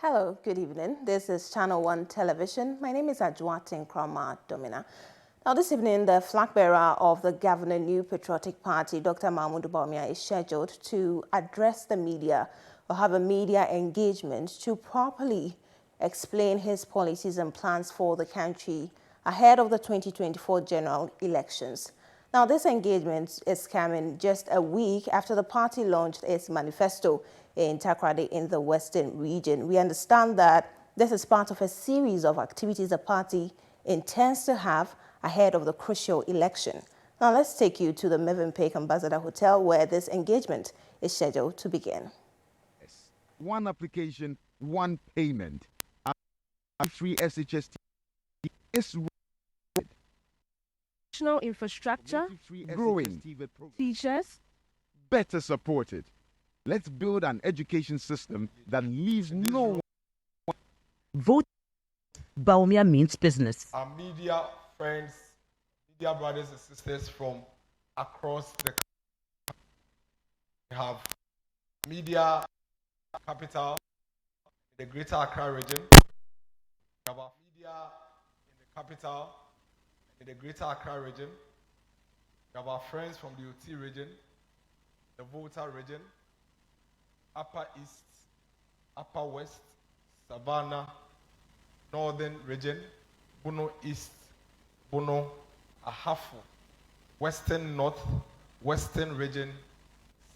Hello, good evening. This is Channel One Television. My name is Adjuatin Krama Domina. Now, this evening, the flag bearer of the Governor New Patriotic Party, Dr. Bawumia, is scheduled to address the media or have a media engagement to properly explain his policies and plans for the country ahead of the 2024 general elections. Now, this engagement is coming just a week after the party launched its manifesto in Takoradi in the Western region. We understand that this is part of a series of activities the party intends to have ahead of the crucial election. Now, let's take you to the Mevenpeak Ambassador Hotel where this engagement is scheduled to begin. Yes. One application, one payment. Free SHST is national infrastructure, growing, teachers, better supported. Let's build an education system that leaves no one. Vote Bawumia means business. Our media friends, media brothers and sisters from across the country. We have media capital in the Greater Accra region. We have our media in the capital in the Greater Accra region. We have our friends from the Oti region, the Volta region, Upper East, Upper West, Savannah, Northern region, Bono East, Bono, Ahafo, Western North, Western region,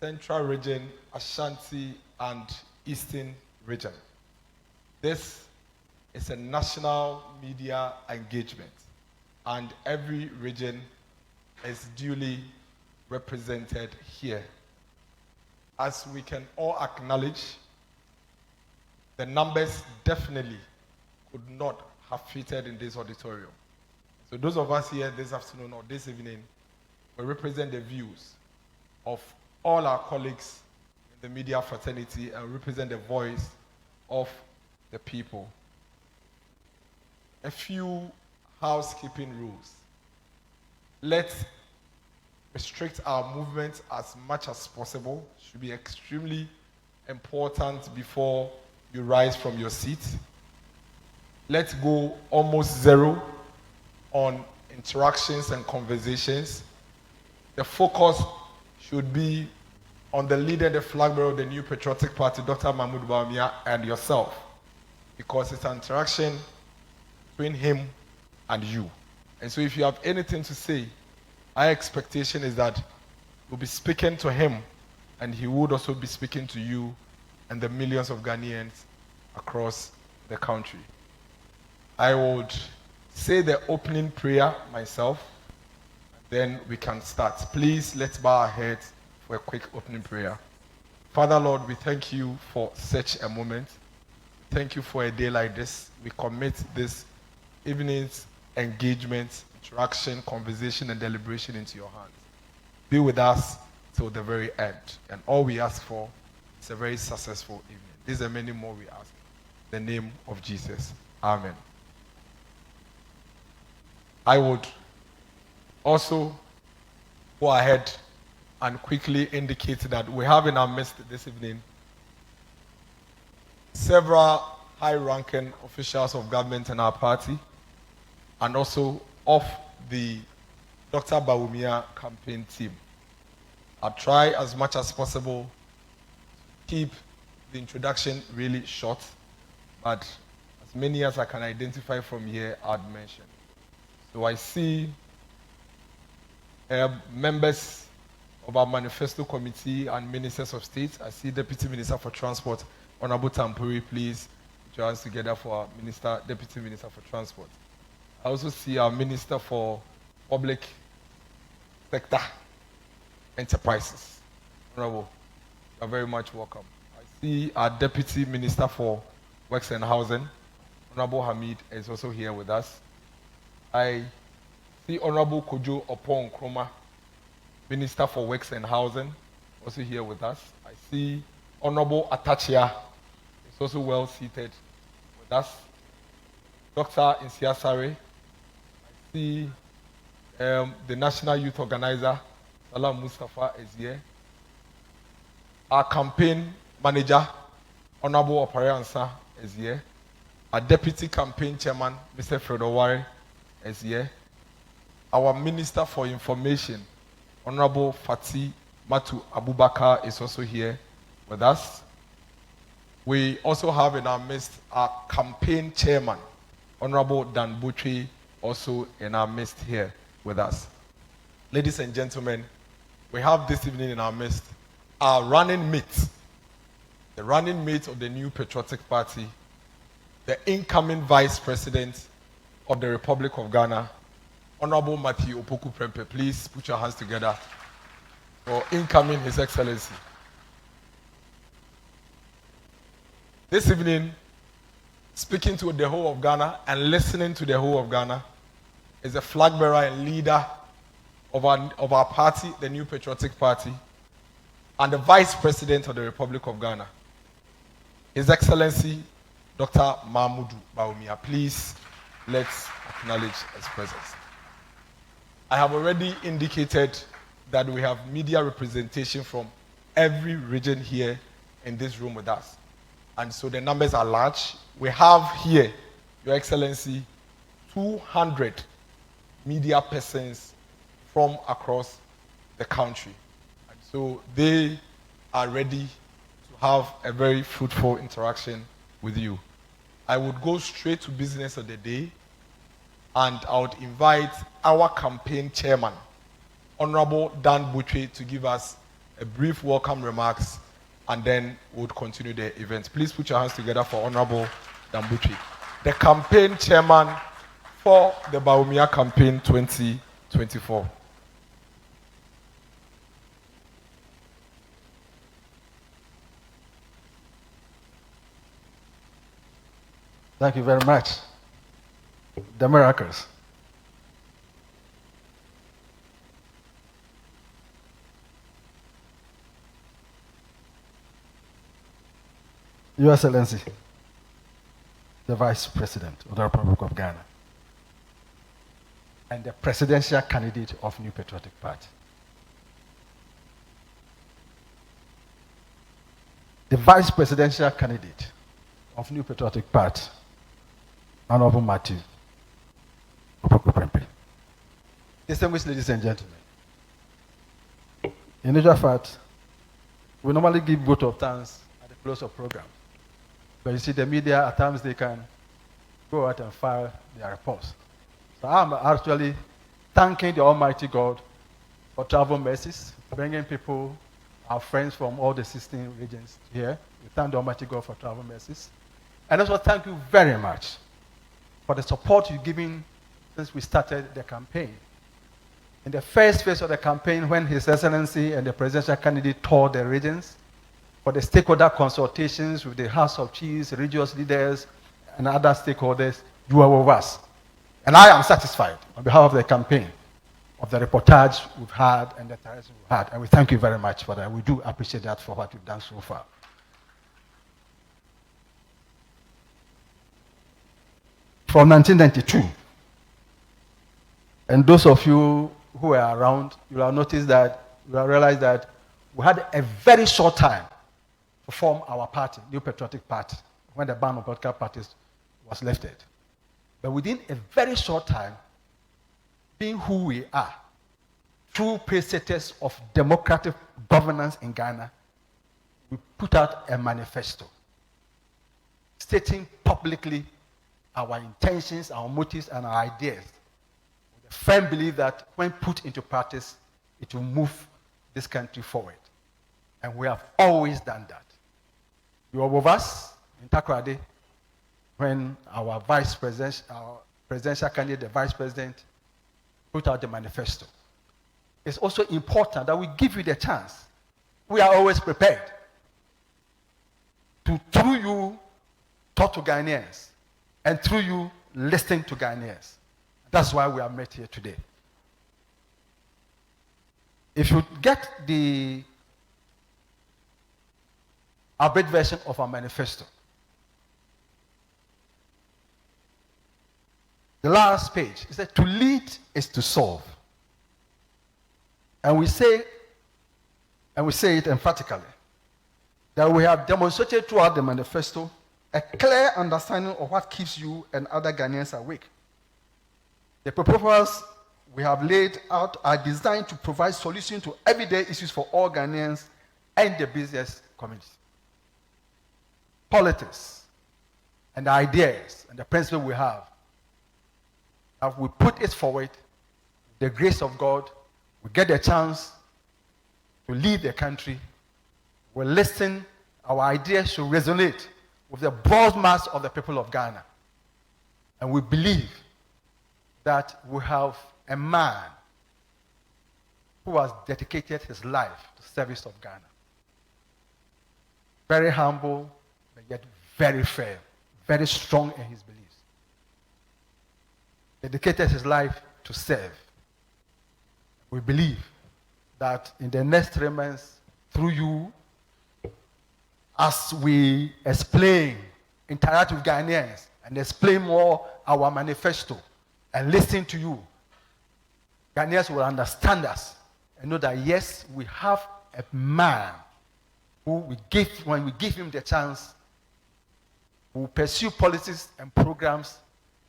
Central region, Ashanti, and Eastern region. This is a national media engagement, and every region is duly represented here. As we can all acknowledge, the numbers definitely could not have fitted in this auditorium. So those of us here this afternoon or this evening will represent the views of all our colleagues in the media fraternity and represent the voice of the people. A few housekeeping rules. Let's restrict our movement as much as possible. Should be extremely important before you rise from your seat. Let's go almost zero on interactions and conversations. The focus should be on the leader, the flag bearer of the New Patriotic Party, Dr. Bawumia, and yourself, because it's an interaction between him and you. And so if you have anything to say, our expectation is that you'll be speaking to him and he would also be speaking to you and the millions of Ghanaians across the country. I would say the opening prayer myself, then we can start. Please, let's bow our heads for a quick opening prayer. Father, Lord, we thank you for such a moment. Thank you for a day like this. We commit this evening's engagement, interaction, conversation, and deliberation into your hands. Be with us till the very end. And all we ask for is a very successful evening. These are many more we ask. In the name of Jesus. Amen. I would also go ahead and quickly indicate that we have in our midst this evening several high-ranking officials of government in our party and also of the Dr. Bawumia campaign team. I'll try as much as possible to keep the introduction really short, but as many as I can identify from here, I'd mention. So I see members of our manifesto committee and ministers of state. I see Deputy Minister for Transport, Honorable Tampuri, please join us together for our Deputy Minister for Transport. I also see our Minister for Public Sector Enterprises. Honorable, you are very much welcome. I see our Deputy Minister for Works and Housing, Honorable Hamid, is also here with us. I see Honorable Kojo Opon Kroma, Minister for Works and Housing, also here with us. I see Honorable Atachia is also well seated with us. Dr. Incisive. I see the National Youth Organizer, Salam Mustafa, is here. Our campaign manager, Honorable Opariansa, is here. Our Deputy Campaign Chairman, Mr. Fredo Wari, is here. Our Minister for Information, Honorable Fati Matu Abubakar, is also here with us. We also have in our midst our Campaign Chairman, Honorable Dan Butri, also in our midst here with us. Ladies and gentlemen, we have this evening in our midst our running mate, the running mate of the New Patriotic Party, the incoming Vice President of the Republic of Ghana, Honorable Matthew Opoku Prempeh. Please put your hands together for incoming His Excellency. This evening, speaking to the whole of Ghana and listening to the whole of Ghana is the flag bearer and leader of our party, the New Patriotic Party, and the Vice President of the Republic of Ghana, His Excellency Dr. Mahmoud Bawumia. Please, let's acknowledge his presence. I have already indicated that we have media representation from every region here in this room with us. And so the numbers are large. We have here, Your Excellency, 200 media persons from across the country. And so they are ready to have a very fruitful interaction with you. I would go straight to business of the day, and I would invite our campaign chairman, Honorable Dan Butri, to give us a brief welcome remarks, and then we would continue the event. Please put your hands together for Honorable Dan Butri, the campaign chairman for the Bawumia campaign 2024. Thank you very much. The miracles. Your Excellency, the Vice President of the Republic of Ghana, and the presidential candidate of New Patriotic Party. The Vice Presidential candidate of New Patriotic Party, Honorable Matthew Opoku Prempeh. Distinguished ladies and gentlemen, in actual fact, we normally give vote of thanks at the close of program. But you see, the media, at times, they can go out and file their reports. So I'm actually thanking the Almighty God for travel mercies, bringing people, our friends from all the 16 regions here. We thank the Almighty God for travel mercies. And also thank you very much for the support you've given since we started the campaign. In the first phase of the campaign, when His Excellency and the presidential candidate toured the regions, for the stakeholder consultations with the House of Chiefs, religious leaders, and other stakeholders, you were with us. And I am satisfied on behalf of the campaign of the reportage we've had and the interaction we've had. And we thank you very much for that. We do appreciate that for what you've done so far. From 1992, and those of you who were around, you will notice that, you will realize that we had a very short time to form our party, New Patriotic Party, when the ban on political parties was lifted. But within a very short time, being who we are, true principles of democratic governance in Ghana, we put out a manifesto stating publicly our intentions, our motives, and our ideas. With a firm belief that when put into practice, it will move this country forward. And we have always done that. You were with us in Takoradi when our presidential candidate, the vice president, put out the manifesto. It's also important that we give you the chance. We are always prepared to, through you, talk to Ghanaians, and through you, listen to Ghanaians. That's why we are met here today. If you get the abridged version of our manifesto, the last page is that to lead is to solve. And we say it emphatically, that we have demonstrated throughout the manifesto a clear understanding of what keeps you and other Ghanaians awake. The proposals we have laid out are designed to provide solutions to everyday issues for all Ghanaians and the business community. Politics and the ideas and the principles we have, if we put it forward, the grace of God, we get the chance to lead the country, we listen, our ideas should resonate with the broad mass of the people of Ghana. And we believe that we have a man who has dedicated his life to service of Ghana. Very humble, but yet very fair, very strong in his beliefs. Dedicated his life to serve. We believe that in the next 3 months, through you, as we explain, interact with Ghanaians, and explain more our manifesto, and listen to you, Ghanaians will understand us and know that yes, we have a man who when we give him the chance, will pursue policies and programs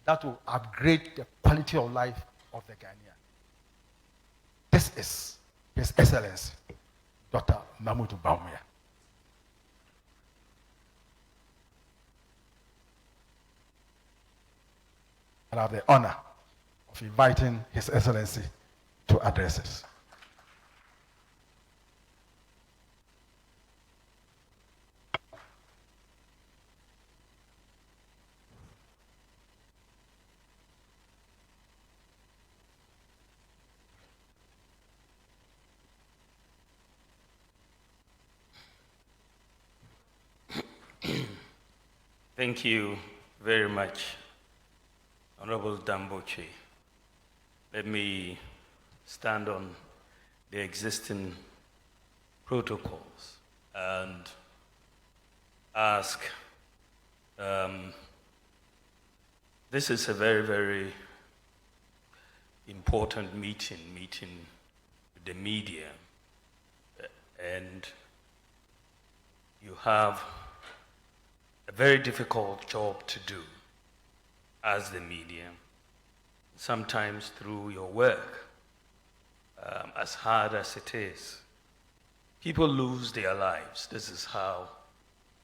that will upgrade the quality of life of the Ghanaian. This is His Excellency, Dr. Mahmoud Bawumia. And I have the honor of inviting His Excellency to address us. Thank you very much, Honorable Damboche. Let me stand on the existing protocols and ask, this is a very, very important meeting with the media, and you have a very difficult job to do as the media, sometimes through your work, as hard as it is. People lose their lives. This is how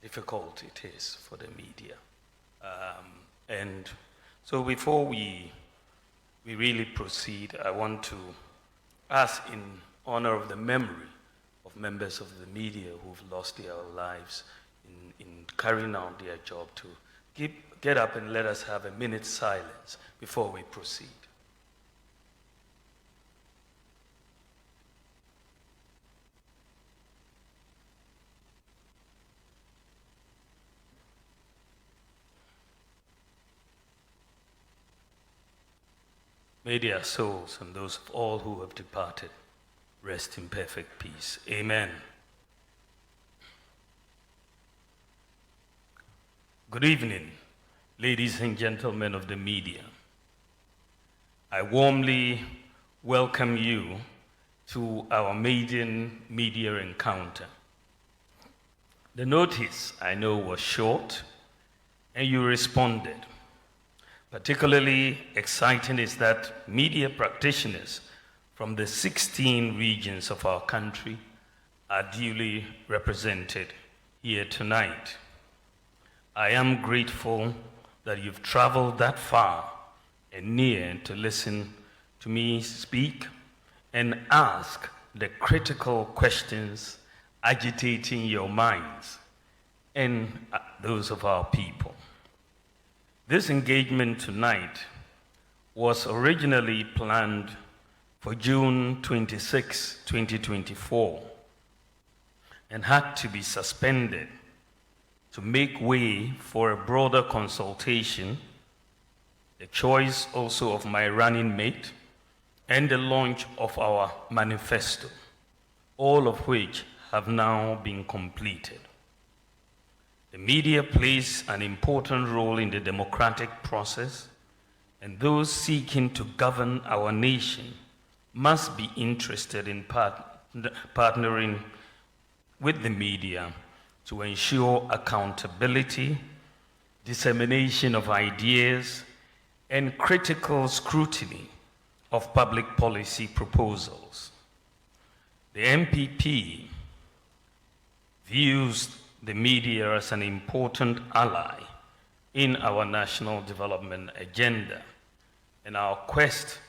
difficult it is for the media. And so before we really proceed, I want to ask, in honor of the memory of members of the media who've lost their lives in carrying out their job, to get up and let us have a minute's silence before we proceed. May their souls and those of all who have departed rest in perfect peace. Amen. Good evening, ladies and gentlemen of the media. I warmly welcome you to our maiden media encounter. The notice, I know, was short, and you responded. Particularly exciting is that media practitioners from the 16 regions of our country are duly represented here tonight. I am grateful that you've traveled that far and near to listen to me speak and ask the critical questions agitating your minds and those of our people. This engagement tonight was originally planned for June 26, 2024, and had to be suspended to make way for a broader consultation, the choice also of my running mate, and the launch of our manifesto, all of which have now been completed. The media plays an important role in the democratic process, and those seeking to govern our nation must be interested in partnering with the media to ensure accountability dissemination of ideas, and critical scrutiny of public policy proposals. The MPP views the media as an important ally in our national development agenda and our quest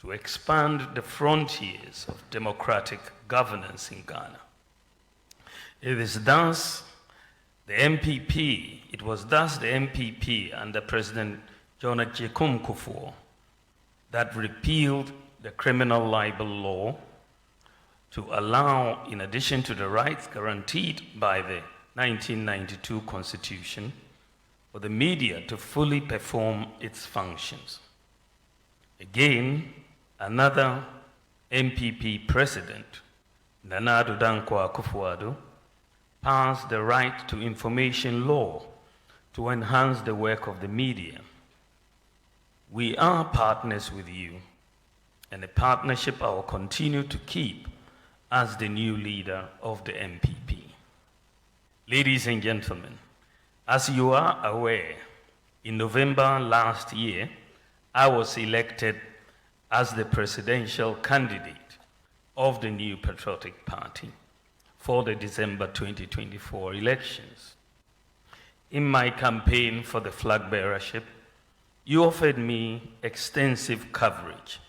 to expand the frontiers of democratic governance in Ghana. It was thus the MPP under President John Agyekum Kufuor that repealed the criminal libel law to allow, in addition to the rights guaranteed by the 1992 Constitution, for the media to fully perform its functions. Again, another MPP president, Nana Addo Dankwa Akufo-Addo, passed the Right to Information Law to enhance the work of the media. We are partners with you, and a partnership I will continue to keep as the new leader of the MPP. Ladies and gentlemen, as you are aware, in November last year, I was elected as the presidential candidate of the New Patriotic Party for the December 2024 elections. In my campaign for the flag bearership, you offered me extensive coverage,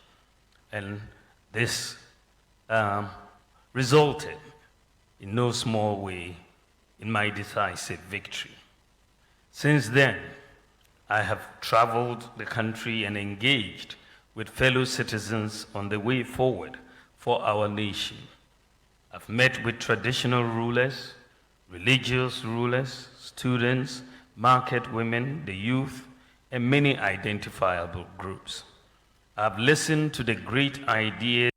and this resulted in no small way in my decisive victory. Since then, I have traveled the country and engaged with fellow citizens on the way forward for our nation. I've met with traditional rulers, religious rulers, students, market women, the youth, and many identifiable groups. I've listened to the great ideas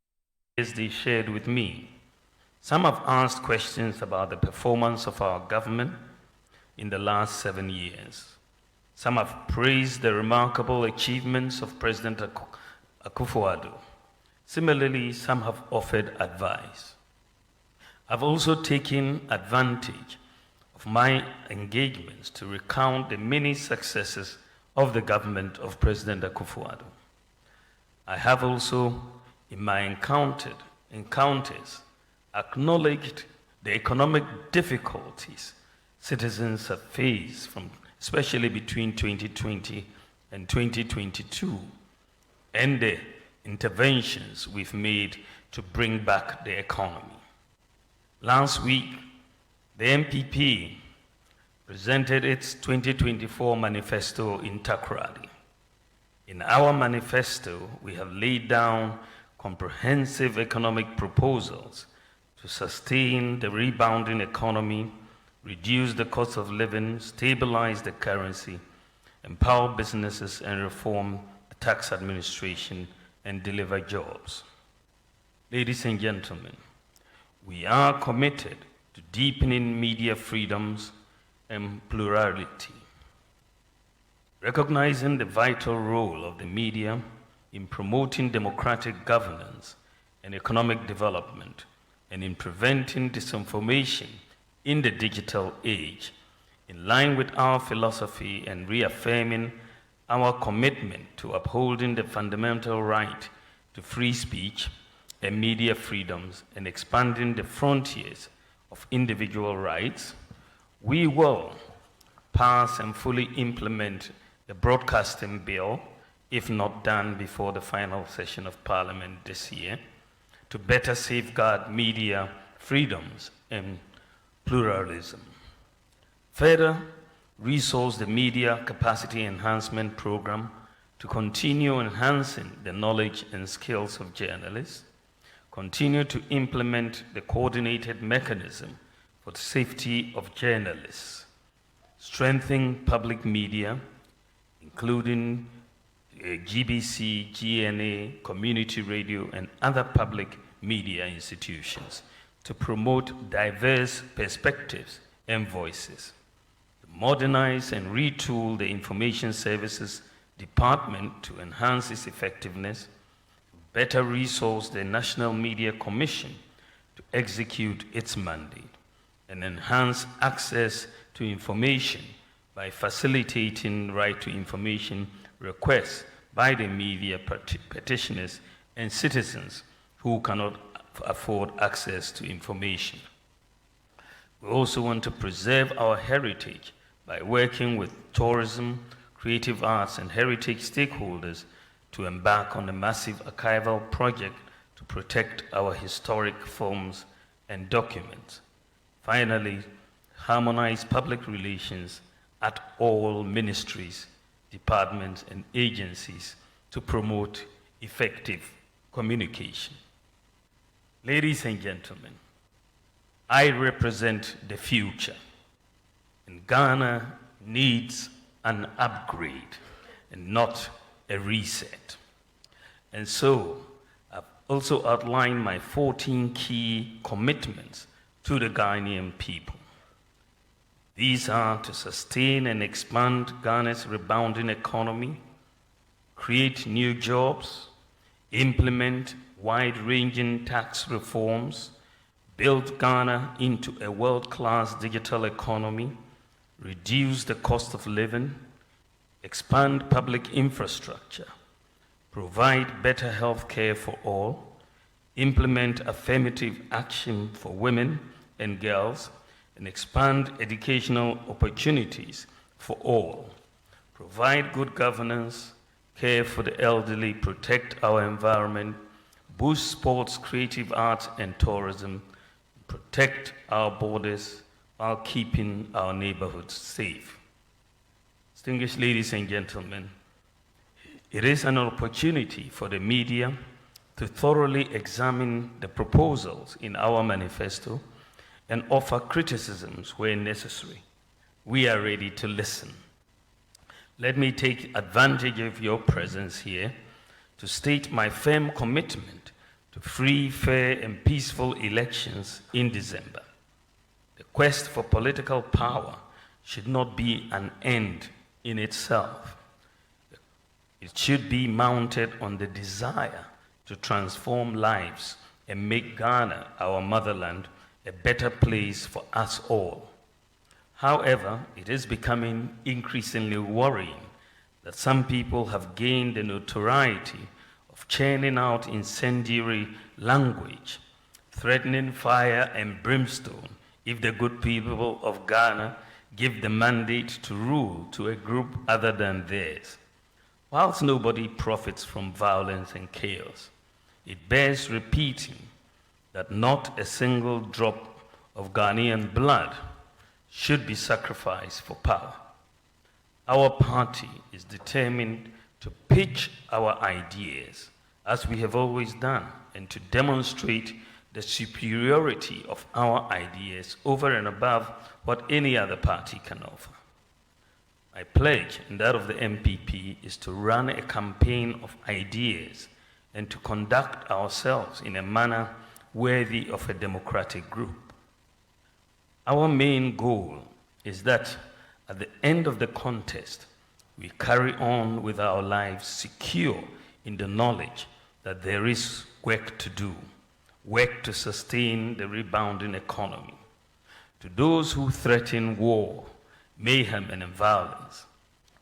they shared with me. Some have asked questions about the performance of our government in the last 7 years. Some have praised the remarkable achievements of President Akufo-Addo. Similarly, some have offered advice. I've also taken advantage of my engagements to recount the many successes of the government of President Akufo-Addo. I have also, in my encounters, acknowledged the economic difficulties citizens have faced, especially between 2020 and 2022, and the interventions we've made to bring back the economy. Last week, the MPP presented its 2024 manifesto in Takoradi. In our manifesto, we have laid down comprehensive economic proposals to sustain the rebounding economy, reduce the cost of living, stabilize the currency, empower businesses, and reform the tax administration and deliver jobs. Ladies and gentlemen, we are committed to deepening media freedoms and plurality, recognizing the vital role of the media in promoting democratic governance and economic development, and in preventing disinformation in the digital age, in line with our philosophy and reaffirming our commitment to upholding the fundamental right to free speech and media freedoms and expanding the frontiers of individual rights, we will pass and fully implement the broadcasting bill, if not done before the final session of Parliament this year, to better safeguard media freedoms and pluralism. Further, resource the Media Capacity Enhancement Program to continue enhancing the knowledge and skills of journalists, continue to implement the coordinated mechanism for the safety of journalists, strengthen public media, including GBC, GNA, community radio, and other public media institutions to promote diverse perspectives and voices, to modernize and retool the Information Services Department to enhance its effectiveness, to better resource the National Media Commission to execute its mandate, and enhance access to information by facilitating right to information requests by the media petitioners and citizens who cannot afford access to information. We also want to preserve our heritage by working with tourism, creative arts, and heritage stakeholders to embark on a massive archival project to protect our historic forms and documents. Finally, harmonize public relations at all ministries, departments, and agencies to promote effective communication. Ladies and gentlemen, I represent the future, and Ghana needs an upgrade and not a reset. And so, I've also outlined my 14 key commitments to the Ghanaian people. These are to sustain and expand Ghana's rebounding economy, create new jobs, implement wide-ranging tax reforms, build Ghana into a world-class digital economy, reduce the cost of living, expand public infrastructure, provide better health care for all, implement affirmative action for women and girls, and expand educational opportunities for all, provide good governance, care for the elderly, protect our environment, boost sports, creative arts, and tourism, protect our borders while keeping our neighborhoods safe. Distinguished ladies and gentlemen, it is an opportunity for the media to thoroughly examine the proposals in our manifesto and offer criticisms where necessary. We are ready to listen. Let me take advantage of your presence here to state my firm commitment to free, fair, and peaceful elections in December. The quest for political power should not be an end in itself. It should be mounted on the desire to transform lives and make Ghana, our motherland, a better place for us all. However, it is becoming increasingly worrying that some people have gained the notoriety of churning out incendiary language, threatening fire and brimstone if the good people of Ghana give the mandate to rule to a group other than theirs. Whilst nobody profits from violence and chaos, it bears repeating that not a single drop of Ghanaian blood should be sacrificed for power. Our party is determined to pitch our ideas, as we have always done, and to demonstrate the superiority of our ideas over and above what any other party can offer. My pledge, and that of the MPP, is to run a campaign of ideas and to conduct ourselves in a manner worthy of a democratic group. Our main goal is that at the end of the contest, we carry on with our lives secure in the knowledge that there is work to do, work to sustain the rebounding economy. To those who threaten war, mayhem, and violence,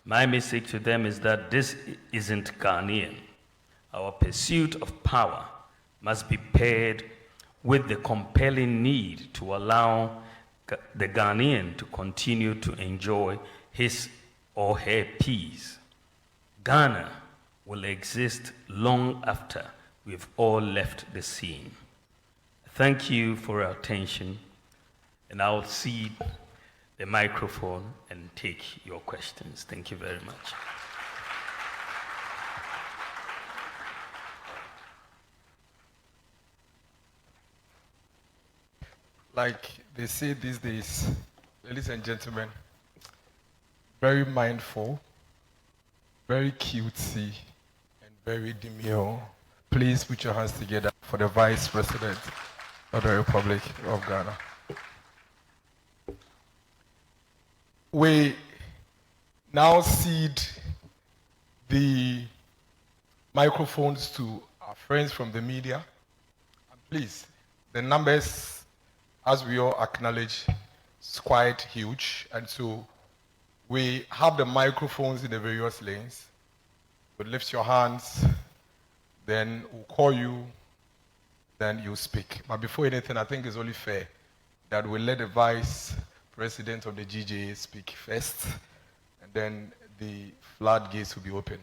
my message to them is that this isn't Ghanaian. Our pursuit of power must be paired with the compelling need to allow the Ghanaian to continue to enjoy his or her peace. Ghana will exist long after we've all left the scene. Thank you for your attention, and I'll cede the microphone and take your questions. Thank you very much. Like they say these days, ladies and gentlemen, very mindful, very cutesy, and very demure. Please put your hands together for the Vice President of the Republic of Ghana. We now cede the microphones to our friends from the media. And please, the numbers, as we all acknowledge, is quite huge, and so We have the microphones in the various lanes. You lift your hands, then we'll call you, then you speak. But before anything, I think it's only fair that we let the Vice President of the GJA speak first, and then the floodgates will be open.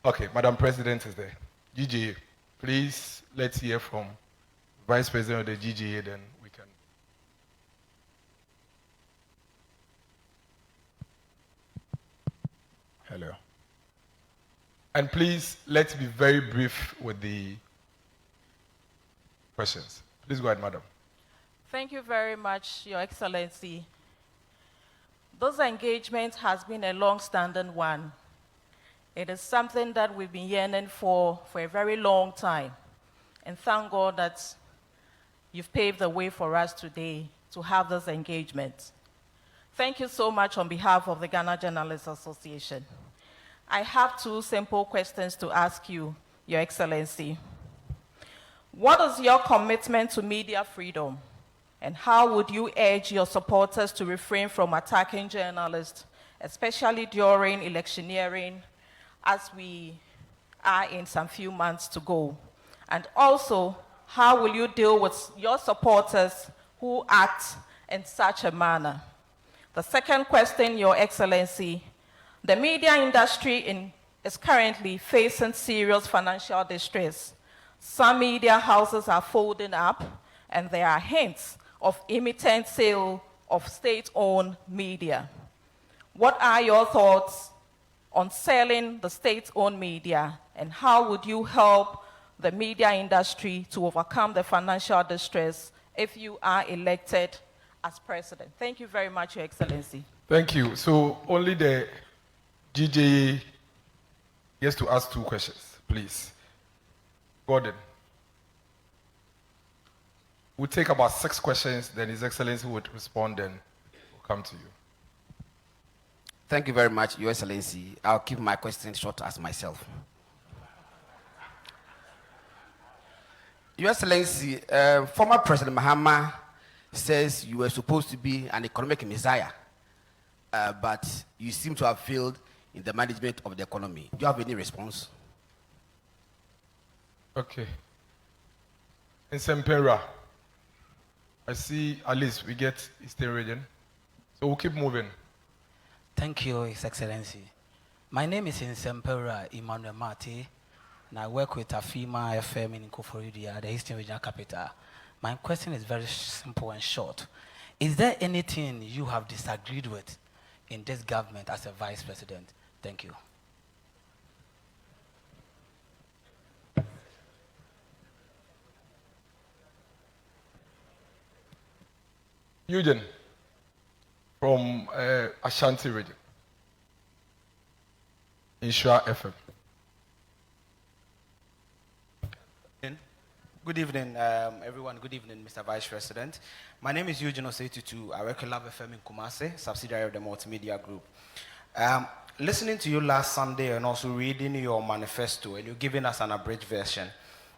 Okay, Madam President is there. GJA, please, let's hear from Vice President of the GJA, then we can. Hello. And please, let's be very brief with the questions. Please go ahead, Madam. Thank you very much, Your Excellency. This engagement has been a long-standing one. It is something that we've been yearning for a very long time. And thank God that you've paved the way for us today to have this engagement. Thank you so much on behalf of the Ghana Journalists Association. I have two simple questions to ask you, Your Excellency. What is your commitment to media freedom? And how would you urge your supporters to refrain from attacking journalists, especially during electioneering, as we are in some few months to go? And also, how will you deal with your supporters who act in such a manner? The second question, Your Excellency, the media industry is currently facing serious financial distress. Some media houses are folding up, and there are hints of imminent sale of state-owned media. What are your thoughts on selling the state-owned media, and how would you help the media industry to overcome the financial distress if you are elected as president? Thank you very much, Your Excellency. Thank you. So only the GJA gets to ask two questions, please. Gordon. We'll take about 6 questions, then His Excellency would respond, then we'll come to you. Thank you very much, Your Excellency. I'll keep my question short as myself. Your Excellency, former President Mahama says you were supposed to be an economic messiah, but you seem to have failed in the management of the economy. Do you have any response? Okay. In Sempera, I see at least we get Eastern region. So we'll keep moving. Thank you, His Excellency. My name is Insempera Emmanuel Mate, and I work with Afima FM in Nkoforidia, the Eastern Regional Capital. My question is very simple and short. Is there anything you have disagreed with in this government as a Vice President? Thank you. Eugene, from Ashanti region, Insura FM. Good evening, everyone. Good evening, Mr. Vice President. My name is Eugene Osei-Tutu. I work at Love FM in Kumasi, subsidiary of the Multimedia Group. Listening to you last Sunday and also reading your manifesto, and you're giving us an abridged version.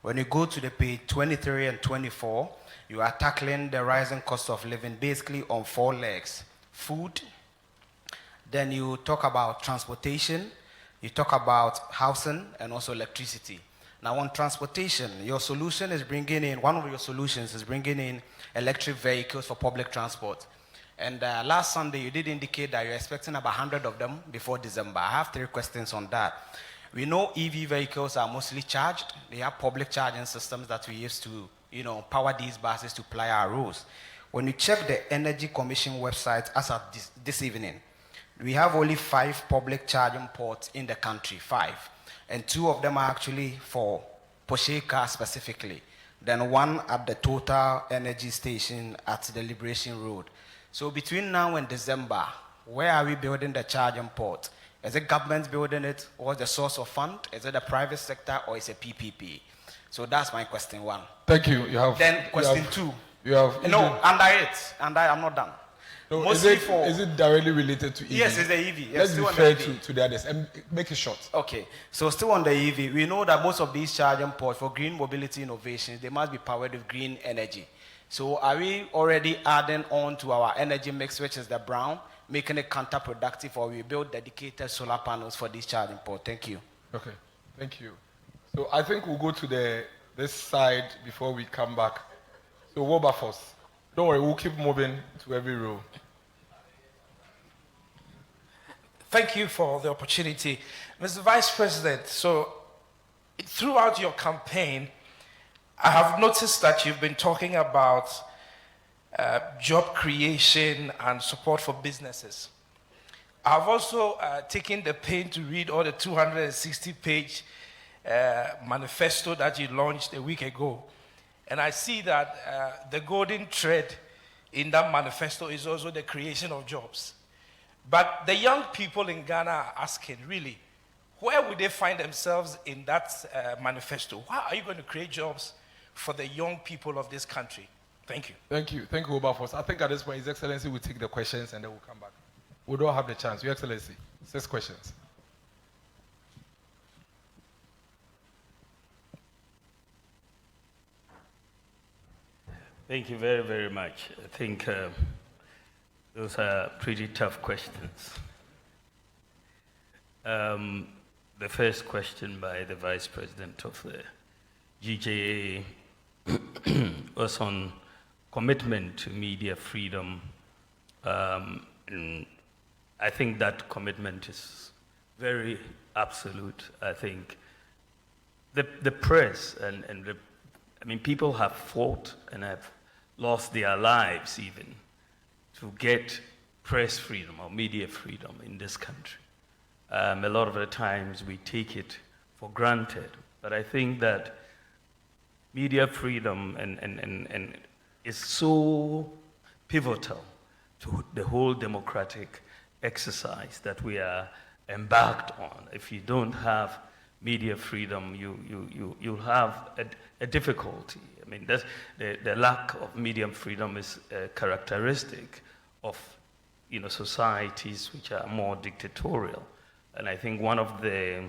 When you go to the page 23 and 24, you are tackling the rising cost of living basically on 4 legs. Food, then you talk about transportation, you talk about housing, and also electricity. Now on transportation, your solution is bringing in, one of your solutions is bringing in electric vehicles for public transport. And last Sunday, you did indicate that you're expecting about 100 of them before December. I have 3 questions on that. We know EV vehicles are mostly charged. They have public charging systems that we use to, power these buses to ply our roads. When you check the Energy Commission website as of this evening, we have only 5 public charging ports in the country, 5. And 2 of them are actually for Porsche cars specifically. Then 1 at the Total Energy Station at the Liberation Road. So between now and December, where are we building the charging port? Is it government building it? What's the source of fund? Is it the private sector or is it PPP? So that's my question 1. Thank you. You have. Then question 2. You have. No, under it. Under I'm not done. No, is it directly related to EV? Yes, it's the EV. Let's Yes, be fair to the others and make it short. Okay, so still on the EV, we know that most of these charging ports for green mobility innovations, they must be powered with green energy. So are we already adding on to our energy mix, which is the brown, making it counterproductive, or we build dedicated solar panels for this charging port? Thank you. Okay, thank you. So I think we'll go to this side before we come back. So Wilberforce, don't worry, we'll keep moving to every row. Thank you for the opportunity. Mr. Vice President, so throughout your campaign, I have noticed that you've been talking about job creation and support for businesses. I've also taken the pain to read all the 260-page manifesto that you launched a week ago. And I see that the golden thread in that manifesto is also the creation of jobs. But the young people in Ghana are asking, really, where would they find themselves in that manifesto? How are you going to create jobs for the young people of this country? Thank you. Thank you. Thank you, Wilberforce. I think at this point, His Excellency will take the questions and then we'll come back. We don't have the chance. Your Excellency, 6 questions. Thank you very, very much. I think those are pretty tough questions. The first question by the Vice President of the GJA was on commitment to media freedom. And I think that commitment is very absolute. I think the press and people have fought and have lost their lives even to get press freedom or media freedom in this country. A lot of the times we take it for granted, but I think that media freedom and is so pivotal to the whole democratic exercise that we are embarked on. If you don't have media freedom, you'll have a difficulty. I mean, that's, the lack of media freedom is a characteristic of societies which are more dictatorial. And I think one of the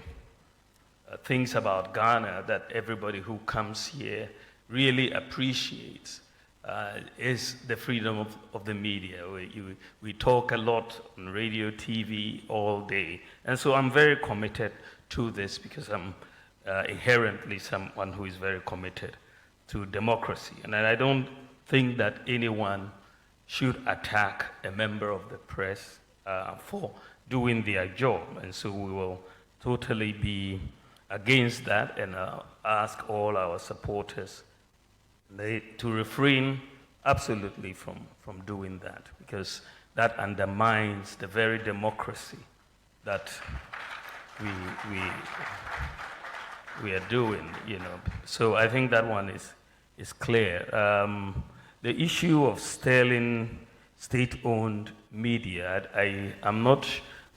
things about Ghana that everybody who comes here really appreciates is the freedom of the media. We talk a lot on radio, TV all day. And so I'm very committed to this because I'm inherently someone who is very committed to democracy. And I don't think that anyone should attack a member of the press for doing their job. And so we will totally be against that and ask all our supporters to refrain absolutely from doing that, because that undermines the very democracy that we are doing, So I think that one is clear. The issue of stealing state-owned media, I am not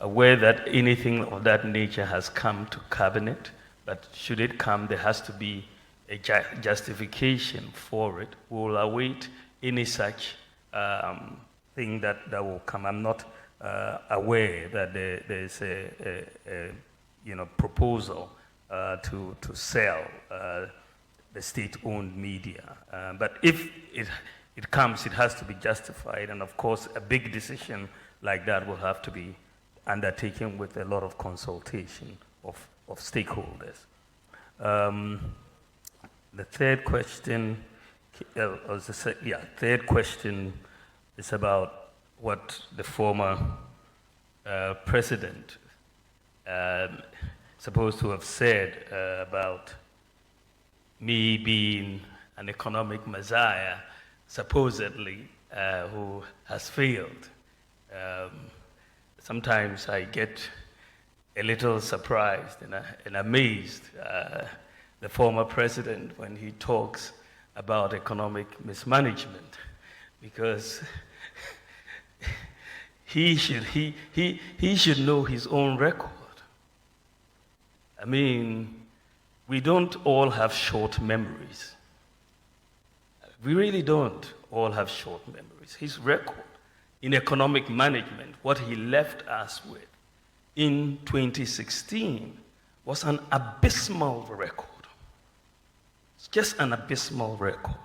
aware that anything of that nature has come to cabinet, but should it come, there has to be a justification for it. We will await any such thing that will come. I'm not aware that there's a proposal to sell the state-owned media. But if it comes, it has to be justified, and of course, a big decision like that will have to be undertaken with a lot of consultation of stakeholders. The third question, third question is about what the former president supposed to have said about me being an economic messiah, supposedly, who has failed. Sometimes I get a little surprised and amazed the former president when he talks about economic mismanagement, because he should know his own record. I mean, we don't all have short memories. We really don't all have short memories. His record in economic management, what he left us with in 2016 was an abysmal record. It's just an abysmal record.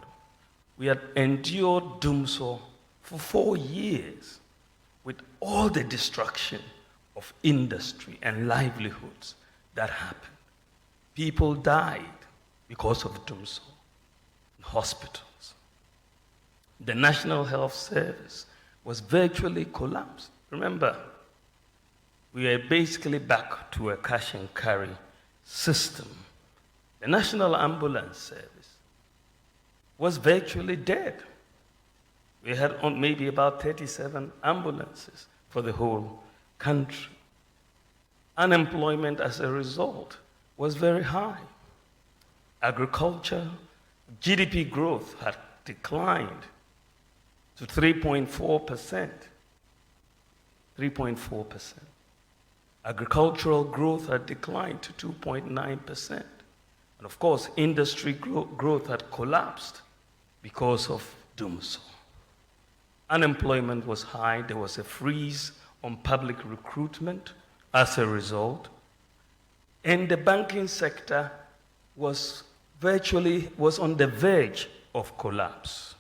We had endured Dumso for 4 years with all the destruction of industry and livelihoods that happened. People died because of Dumso in hospitals. The National Health Service was virtually collapsed. Remember, we are basically back to a cash and carry system. The National Ambulance Service was virtually dead. We had maybe about 37 ambulances for the whole country. Unemployment as a result was very high. Agriculture, GDP growth had declined to 3.4%. 3.4%. Agricultural growth had declined to 2.9%. And of course, industry growth had collapsed because of Dumso. Unemployment was high. There was a freeze on public recruitment as a result. And the banking sector was on the verge of collapse.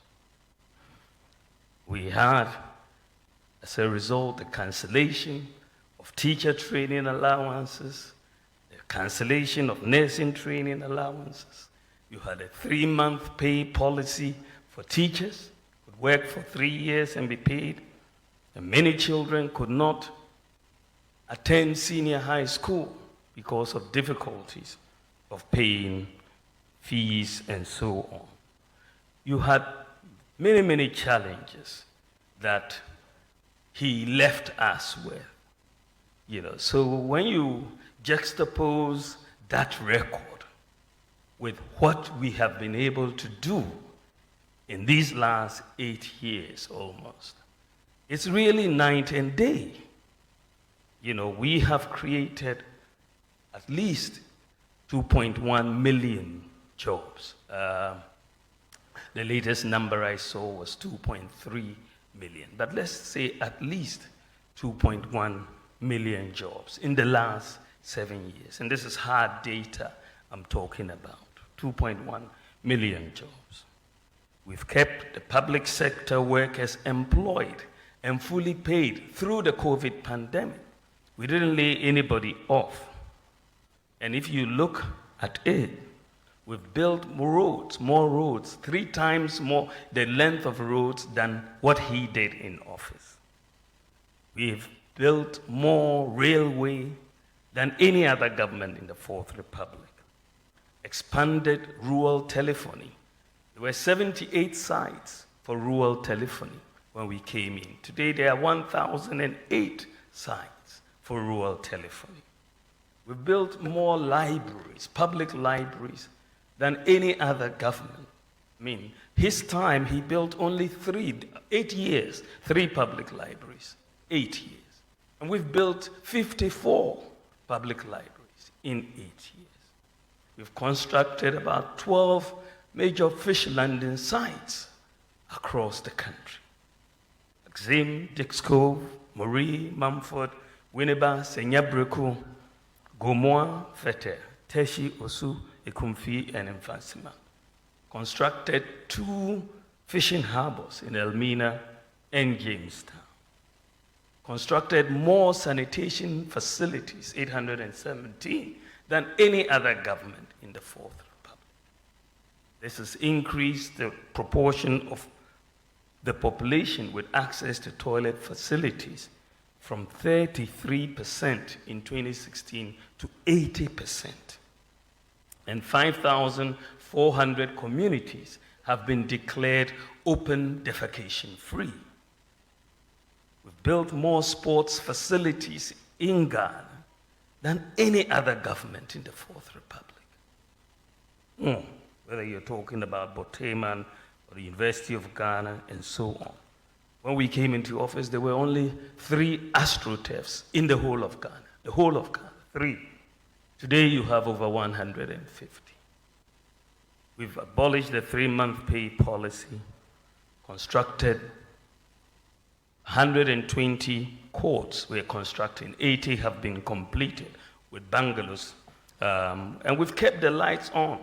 We had, as a result, the cancellation of teacher training allowances, the cancellation of nursing training allowances. You had a 3-month pay policy for teachers, could work for 3 years and be paid. And many children could not attend senior high school because of difficulties of paying fees and so on. You had many, many challenges that he left us with. So when you juxtapose that record with what we have been able to do in these last 8 years almost, it's really night and day. We have created at least 2.1 million jobs. The latest number I saw was 2.3 million. But let's say at least 2.1 million jobs in the last 7 years. And this is hard data I'm talking about. 2.1 million jobs. We've kept the public sector workers employed and fully paid through the COVID pandemic. We didn't lay anybody off. And if you look at it, we've built more roads, 3 times more the length of roads than what he did in office. We've built more railway than any other government in the Fourth Republic. Expanded rural telephony. There were 78 sites for rural telephony when we came in. Today there are 1,008 sites for rural telephony. We built more libraries, public libraries, than any other government. His time, he built only 8 years, 3 public libraries, 8 years. And we've built 54 public libraries in 8 years. We've constructed about 12 major fish landing sites across the country. Exim, Dix Cove, Moree, Mumford, Winneba, Senyabreku, Gomoa, Fete, Teshi, Osu, Ekumfi, and Mfasima. Constructed 2 fishing harbors in Elmina and Jamestown. Constructed more sanitation facilities, 817, than any other government in the Fourth Republic. This has increased the proportion of the population with access to toilet facilities from 33% in 2016 to 80%. And 5,400 communities have been declared open defecation free. We've built more sports facilities in Ghana than any other government in the Fourth Republic. Whether you're talking about Boteman or the University of Ghana and so on. When we came into office, there were only 3 astroturfs in the whole of Ghana. The whole of Ghana, 3. Today you have over 150. We've abolished the 3-month pay policy, constructed 120 courts we're constructing, 80 have been completed with bungalows, and we've kept the lights on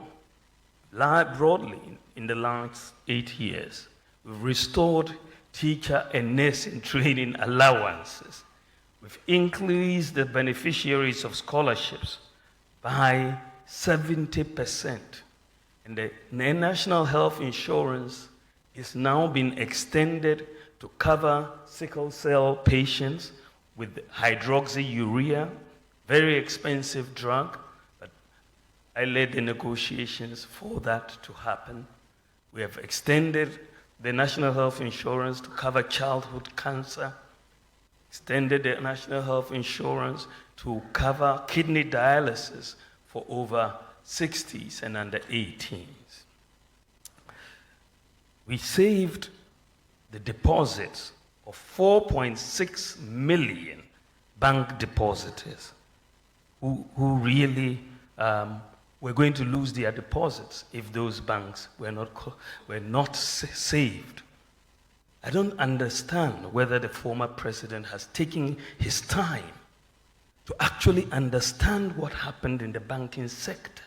broadly in the last 8 years. We've restored teacher and nursing training allowances. We've increased the beneficiaries of scholarships by 70%. And the national health insurance is now being extended to cover sickle cell patients with hydroxyurea, very expensive drug, but I led the negotiations for that to happen. We have extended the national health insurance to cover childhood cancer, extended the national health insurance to cover kidney dialysis for over 60s and under 18s. We saved the deposits of 4.6 million bank depositors who really were going to lose their deposits if those banks were not saved. I don't understand whether the former president has taken his time to actually understand what happened in the banking sector.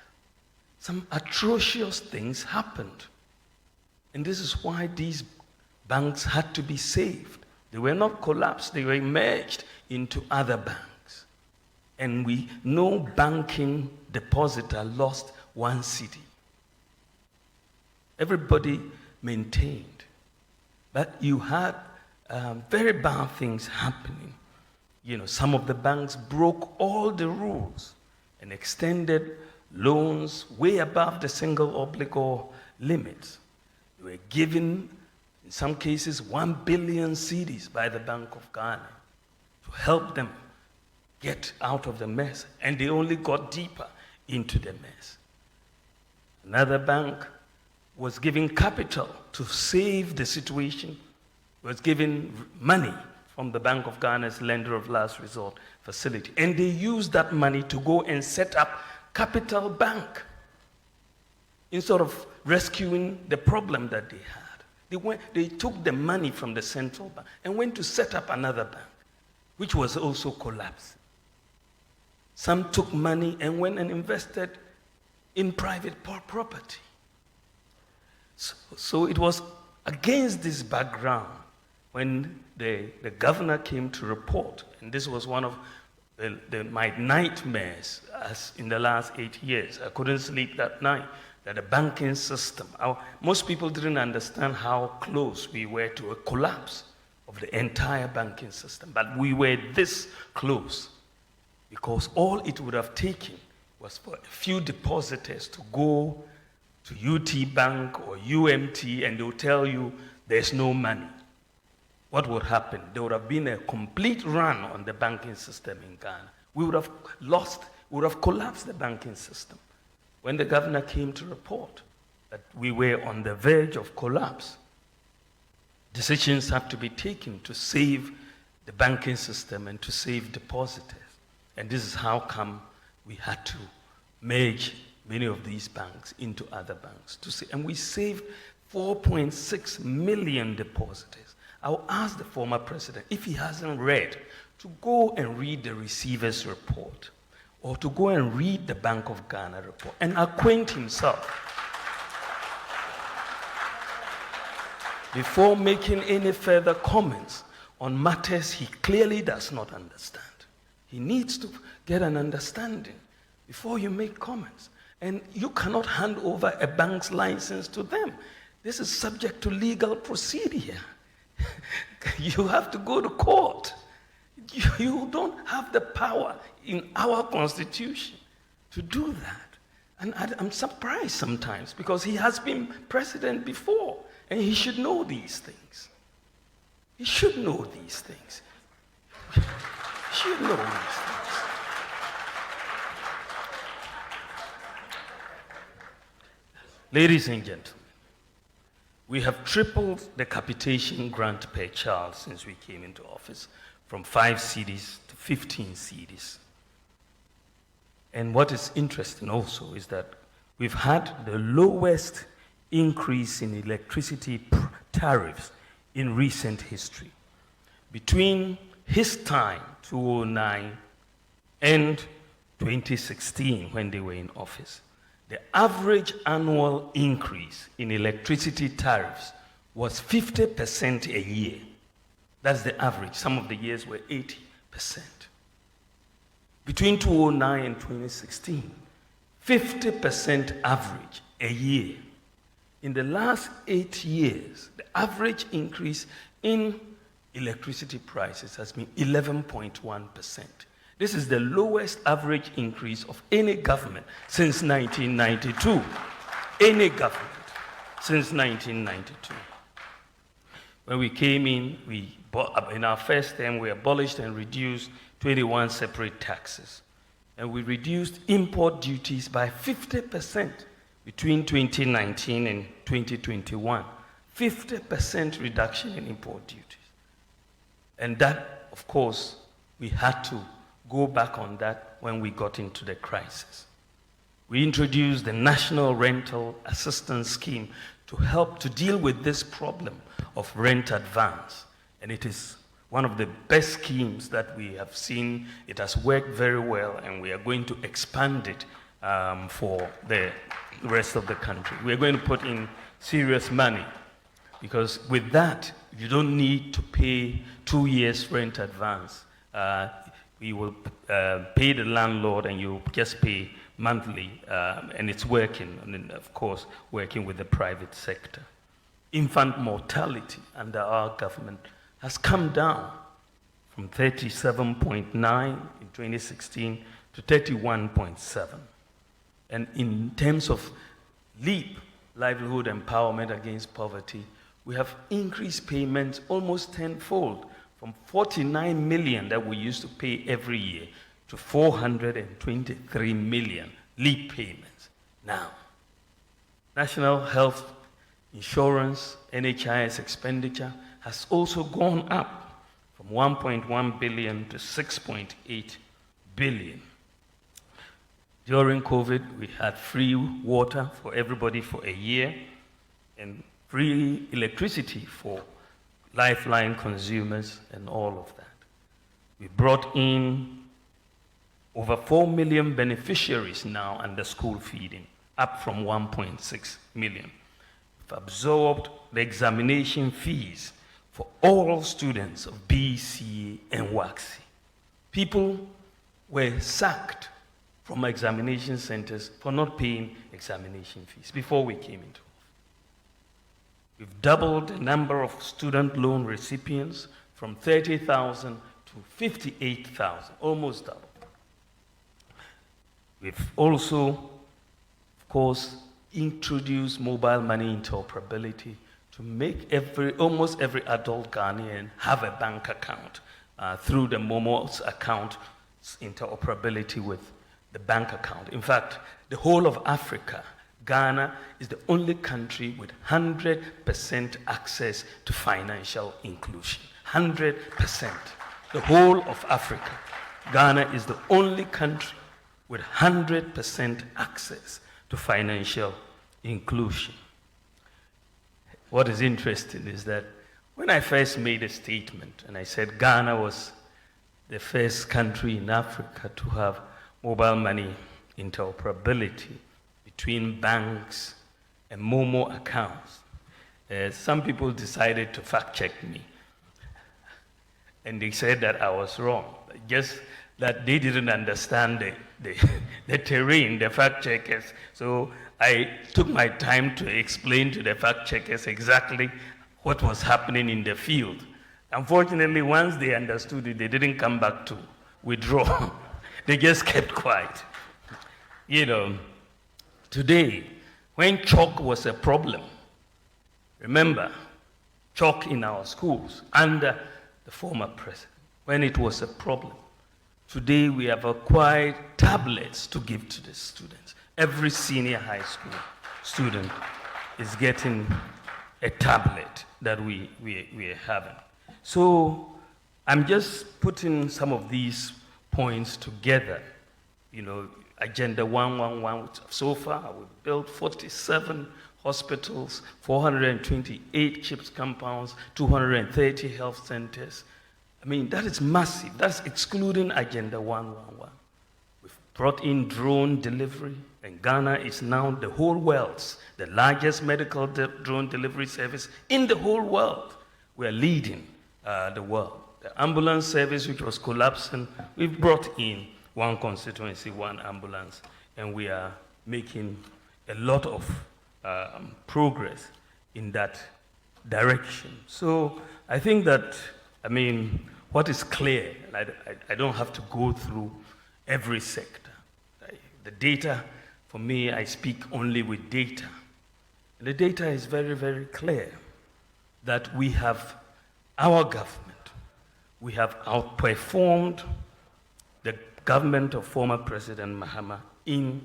Some atrocious things happened. And this is why these banks had to be saved. They were not collapsed, they were merged into other banks. And no banking depositor lost 1 cedi. Everybody maintained. But you had very bad things happening. You know, some of the banks broke all the rules and extended loans way above the single obligor limits. They were given, in some cases, 1 billion cedis by the Bank of Ghana to help them get out of the mess, and they only got deeper into the mess. Another bank was giving capital to save the situation, was giving money from the Bank of Ghana's lender of last resort facility, and they used that money to go and set up Capital Bank instead of rescuing the problem that they had. They took the money from the central bank and went to set up another bank, which was also collapsing. Some took money and went and invested in private property. So it was against this background when the governor came to report, and this was one of my nightmares as in the last 8 years. I couldn't sleep that night, that the banking system, most people didn't understand how close we were to a collapse of the entire banking system, but we were this close because all it would have taken was for a few depositors to go to UT Bank or UMT and they'll tell you there's no money. What would happen? There would have been a complete run on the banking system in Ghana. We would have collapsed the banking system. When the governor came to report that we were on the verge of collapse, decisions had to be taken to save the banking system and to save depositors. And this is how come we had to merge many of these banks into other banks. And we saved 4.6 million depositors. I'll ask the former president, if he hasn't read, to go and read the receiver's report or to go and read the Bank of Ghana report and acquaint himself before making any further comments on matters he clearly does not understand. He needs to get an understanding before you make comments. And you cannot hand over a bank's license to them. This is subject to legal procedure. You have to go to court. You don't have the power in our constitution to do that. And I'm surprised sometimes because he has been president before and he should know these things. He should know these things. He should know these things. Ladies and gentlemen, we have tripled the capitation grant per child since we came into office, from 5 cedis to 15 cedis. And what is interesting also is that we've had the lowest increase in electricity tariffs in recent history. Between his time, 2009, and 2016, when they were in office, the average annual increase in electricity tariffs was 50% a year. That's the average. Some of the years were 80%. Between 2009 and 2016, 50% average a year. In the last 8 years, the average increase in electricity prices has been 11.1%. This is the lowest average increase of any government since 1992. Any government since 1992. When we came in our first term, we abolished and reduced 21 separate taxes. And we reduced import duties by 50% between 2019 and 2021. 50% reduction in import duties. And that, of course, we had to go back on that when we got into the crisis. We introduced the National Rental Assistance Scheme to help to deal with this problem of rent advance. And it is one of the best schemes that we have seen. It has worked very well, and we are going to expand it for the rest of the country. We are going to put in serious money, because with that, you don't need to pay 2 years rent advance. We will pay the landlord, and you just pay monthly, and it's working, and then, of course, working with the private sector. Infant mortality under our government has come down from 37.9 in 2016 to 31.7. And in terms of LEAP, Livelihood Empowerment Against Poverty, we have increased payments almost tenfold, from 49 million that we used to pay every year to 423 million LEAP payments. Now, National Health Insurance, NHIS expenditure has also gone up from 1.1 billion to 6.8 billion. During COVID, we had free water for everybody for a year and free electricity for lifeline consumers and all of that. We brought in over 4 million beneficiaries now under school feeding, up from 1.6 million. We've absorbed the examination fees for all students of BC and WACC. People were sacked from examination centers for not paying examination fees before we came into office. We've doubled the number of student loan recipients from 30,000 to 58,000, almost double. We've also, of course, introduced mobile money interoperability to make almost every adult Ghanaian have a bank account through the Momo's account interoperability with the bank account. In fact, the whole of Africa, Ghana is the only country with 100% access to financial inclusion. 100%. The whole of Africa. Ghana is the only country with 100% access to financial inclusion. What is interesting is that when I first made a statement and I said Ghana was the first country in Africa to have mobile money interoperability between banks and Momo accounts, some people decided to fact check me. And they said that I was wrong. Just that they didn't understand the terrain, the fact checkers. So I took my time to explain to the fact checkers exactly what was happening in the field. Unfortunately, once they understood it, they didn't come back to withdraw. They just kept quiet. You know, today, when chalk was a problem, remember, chalk in our schools under the former president, when it was a problem. Today, we have acquired tablets to give to the students. Every senior high school student is getting a tablet that we are having. So I'm just putting some of these points together. You know, Agenda 111, so far we've built 47 hospitals, 428 CHIPS compounds, 230 health centers. I mean, that is massive. That's excluding Agenda 111. We've brought in drone delivery, and Ghana is now the whole world's, the largest medical drone delivery service in the whole world. We are leading the world. The ambulance service, which was collapsing, we've brought in one constituency, one ambulance, and we are making a lot of progress in that direction. So I think that, I mean, what is clear, and I don't have to go through every sector. The data, for me, I speak only with data. And the data is very, very clear that we have our government. We have outperformed the government of former President Mahama in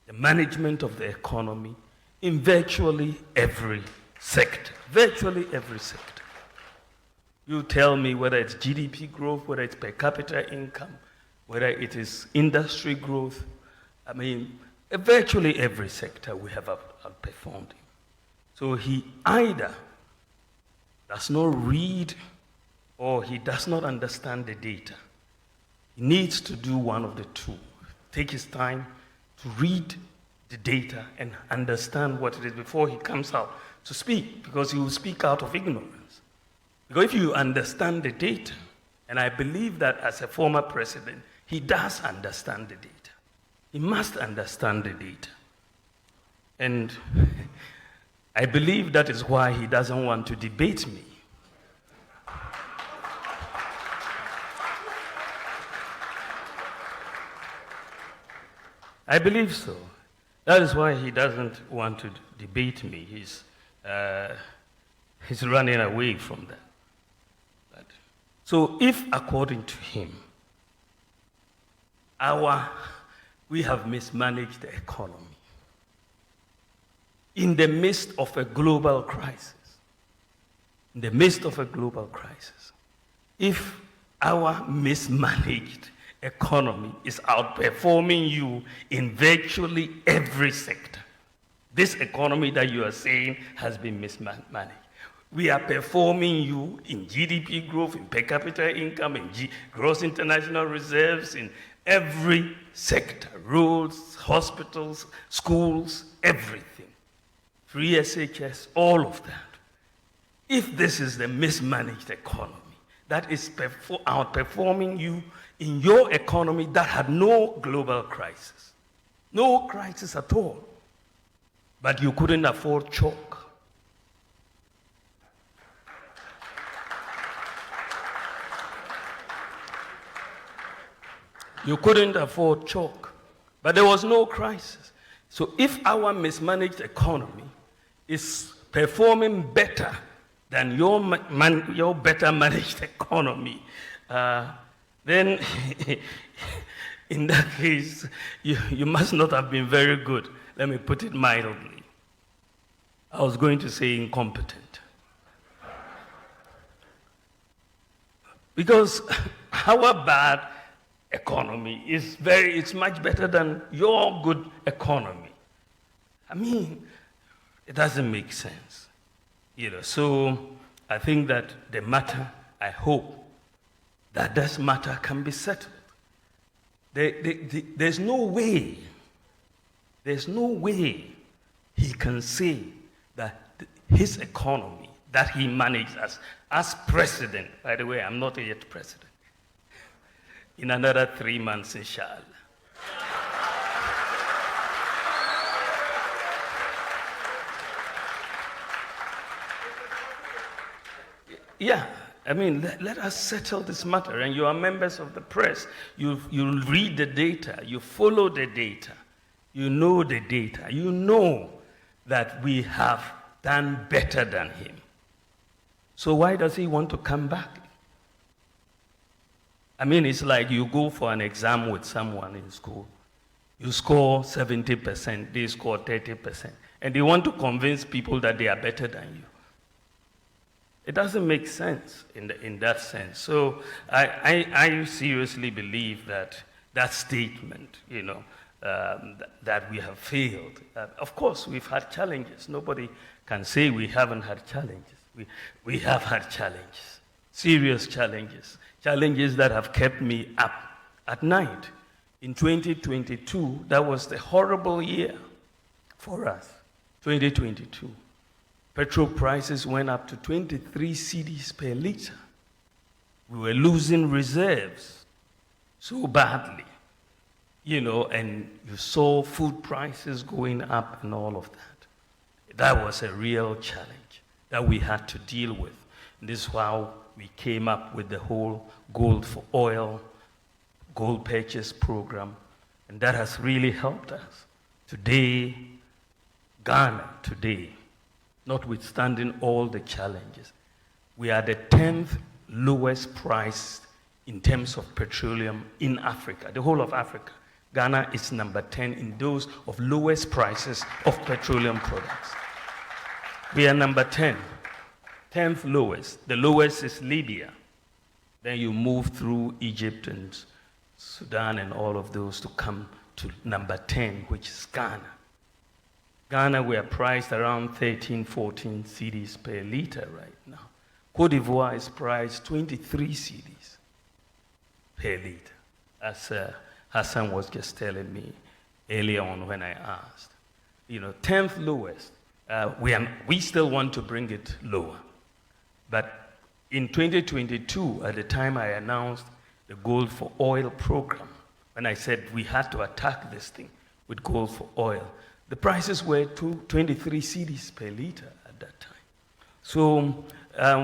the management of the economy in virtually every sector. Virtually every sector. You tell me whether it's GDP growth, whether it's per capita income, whether it is industry growth. I mean, virtually every sector we have outperformed him. So he either does not read or he does not understand the data. He needs to do one of the two. Take his time to read the data and understand what it is before he comes out to speak, because he will speak out of ignorance. Because if you understand the data, and I believe that as a former president, he does understand the data. He must understand the data. And I believe that is why he doesn't want to debate me. I believe so. That is why he doesn't want to debate me. He's running away from that. So if, according to him, we have mismanaged the economy in the midst of a global crisis, if our mismanaged economy is outperforming you in virtually every sector, this economy that you are saying has been mismanaged. We are performing you in GDP growth, in per capita income, in gross international reserves, in every sector, roads, hospitals, schools, everything. Free SHS, all of that. If this is the mismanaged economy that is outperforming you in your economy that had no global crisis, no crisis at all, but you couldn't afford chalk. You couldn't afford chalk, but there was no crisis. So if our mismanaged economy is performing better than your better managed economy, then in that case, you must not have been very good. Let me put it mildly. I was going to say incompetent. Because our bad economy it's much better than your good economy. I mean, it doesn't make sense. So I think that the matter, I hope that this matter can be settled. There's no way he can say that his economy that he managed as president, by the way, I'm not yet president, in another 3 months, inshallah. Yeah, I mean, let us settle this matter. And you are members of the press. You read the data. You follow the data. You know the data. You know that we have done better than him. So why does he want to come back? I mean, it's like you go for an exam with someone in school. You score 70%, they score 30%. And they want to convince people that they are better than you. It doesn't make sense in that sense. So I seriously believe that statement, that we have failed. Of course, we've had challenges. Nobody can say we haven't had challenges. We have had challenges, serious challenges, challenges that have kept me up at night. In 2022, that was the horrible year for us, 2022. Petrol prices went up to 23 cedis per liter. We were losing reserves so badly, you know, and you saw food prices going up and all of that. That was a real challenge that we had to deal with. And this is how we came up with the whole gold for oil, gold purchase program, and that has really helped us. Today, Ghana, notwithstanding all the challenges, we are the 10th lowest price in terms of petroleum in Africa, the whole of Africa. Ghana is number 10 in those of lowest prices of petroleum products. We are number 10, 10th lowest. The lowest is Libya. Then you move through Egypt and Sudan and all of those to come to number 10, which is Ghana. Ghana, we are priced around 13, 14 cedis per liter right now. Cote d'Ivoire is priced 23 cedis per liter, as Hassan was just telling me earlier on when I asked. You know, 10th lowest. We still want to bring it lower. But in 2022, at the time I announced the Gold for Oil program, when I said we had to attack this thing with gold for oil, the prices were 23 cedis per liter at that time. So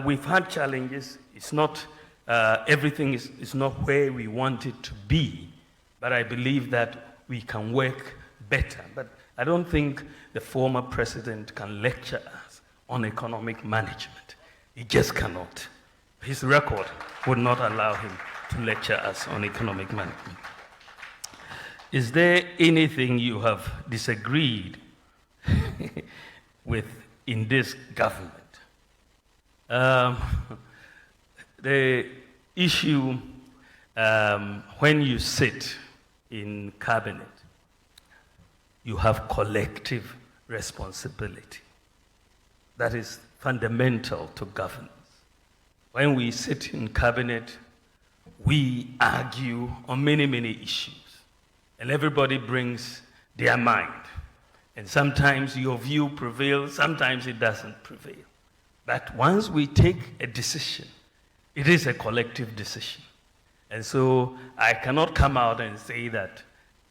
we've had challenges. It's not, everything is not where we want it to be, but I believe that we can work better. But I don't think the former president can lecture us on economic management. He just cannot. His record would not allow him to lecture us on economic management. Is there anything you have disagreed with in this government? The issue when you sit in cabinet, you have collective responsibility. That is fundamental to governance. When we sit in cabinet, we argue on many, many issues, and everybody brings their mind. And sometimes your view prevails, sometimes it doesn't prevail. But once we take a decision, it is a collective decision. And so I cannot come out and say that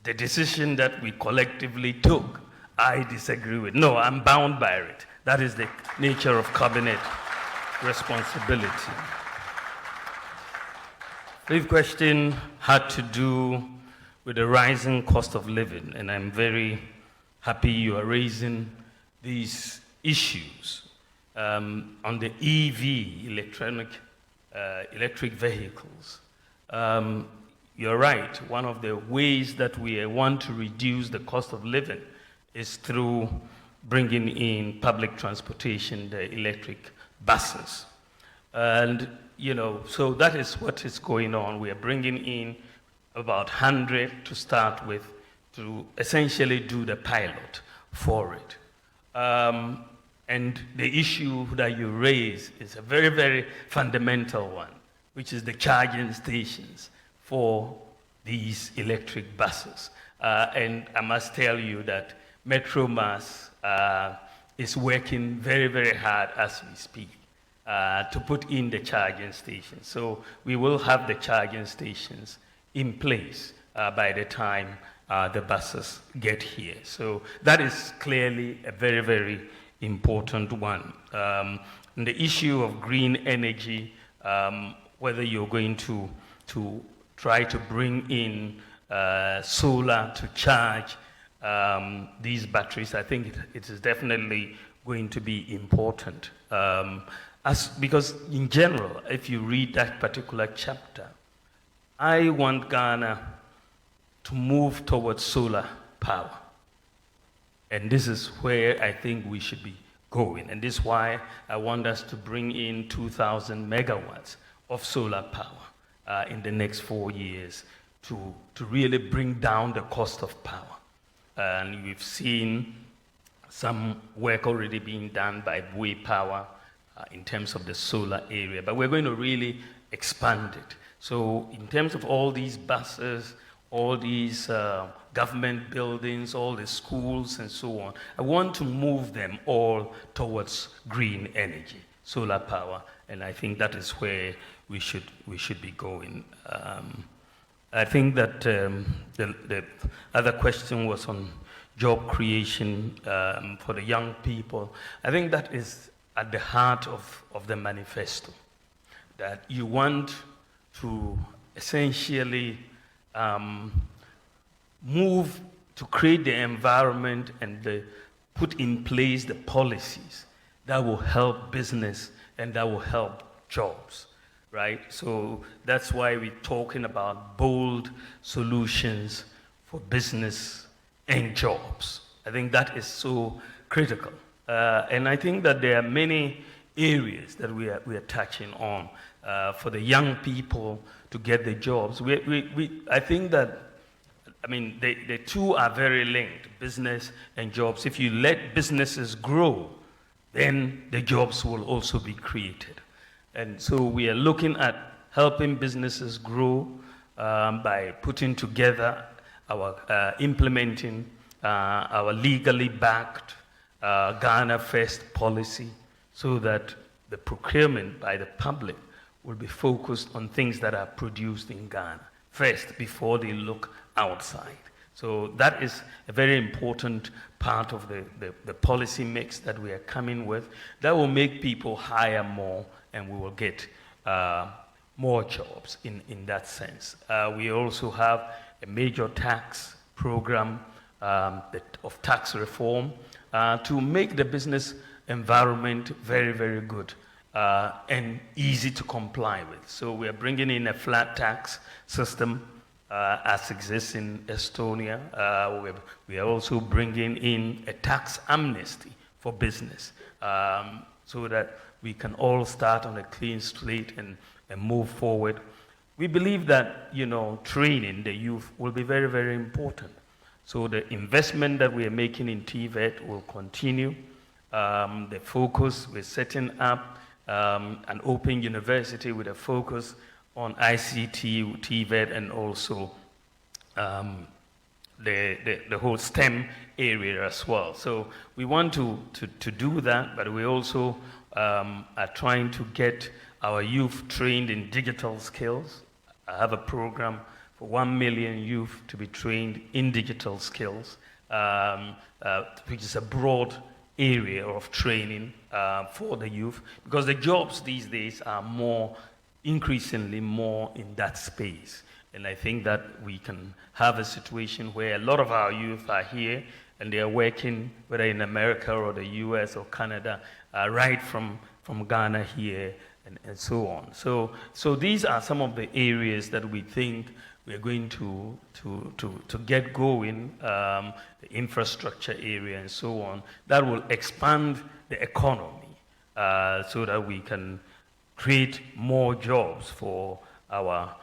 the decision that we collectively took, I disagree with. No, I'm bound by it. That is the nature of cabinet responsibility. Fifth question had to do with the rising cost of living, and I'm very happy you are raising these issues on the EV, electric vehicles. You're right, one of the ways that we want to reduce the cost of living is through bringing in public transportation, the electric buses. And, you know, so that is what is going on. We are bringing in about 100 to start with to essentially do the pilot for it. And the issue that you raise is a very, very fundamental one, which is the charging stations for these electric buses. And I must tell you that Metromass is working very, very hard as we speak to put in the charging stations. So we will have the charging stations in place by the time the buses get here. So that is clearly a very, very important one. The issue of green energy, whether you're going to try to bring in solar to charge these batteries, I think it is definitely going to be important. Because in general, if you read that particular chapter, I want Ghana to move towards solar power. And this is where I think we should be going. And this is why I want us to bring in 2,000 megawatts of solar power in the next 4 years to really bring down the cost of power. And we've seen some work already being done by Bui Power in terms of the solar area, but we're going to really expand it. So in terms of all these buses, all these government buildings, all the schools and so on. I want to move them all towards green energy, solar power, and I think that is where we should be going. I think that the other question was on job creation for the young people. I think that is at the heart of the manifesto, that you want to essentially move to create the environment and put in place the policies that will help business and that will help jobs, right? So that's why we're talking about bold solutions for business and jobs. I think that is so critical. And I think that there are many areas that we are touching on for the young people to get the jobs. I think that, I mean, the two are very linked, business and jobs. If you let businesses grow, then the jobs will also be created. And so we are looking at helping businesses grow by putting together implementing our legally backed Ghana First policy, so that the procurement by the public will be focused on things that are produced in Ghana first before they look outside. So that is a very important part of the policy mix that we are coming with. That will make people hire more, and we will get more jobs in that sense. We also have a major tax program of tax reform to make the business environment very, very good and easy to comply with. So we are bringing in a flat tax system as exists in Estonia. We are also bringing in a tax amnesty for business so that we can all start on a clean slate and move forward. We believe that, training the youth will be very, very important. So the investment that we are making in TVET will continue. The focus, we're setting up an open university with a focus on ICT, TVET, and also the whole STEM area as well. So we want to do that, but we also are trying to get our youth trained in digital skills. I have a program for 1 million youth to be trained in digital skills, which is a broad area of training for the youth, because the jobs these days are increasingly more in that space. And I think that we can have a situation where a lot of our youth are here and they are working, whether in America or the US or Canada, right from Ghana here and so on. So these are some of the areas that we think we're going to get going, the infrastructure area and so on, that will expand the economy so that we can create more jobs for our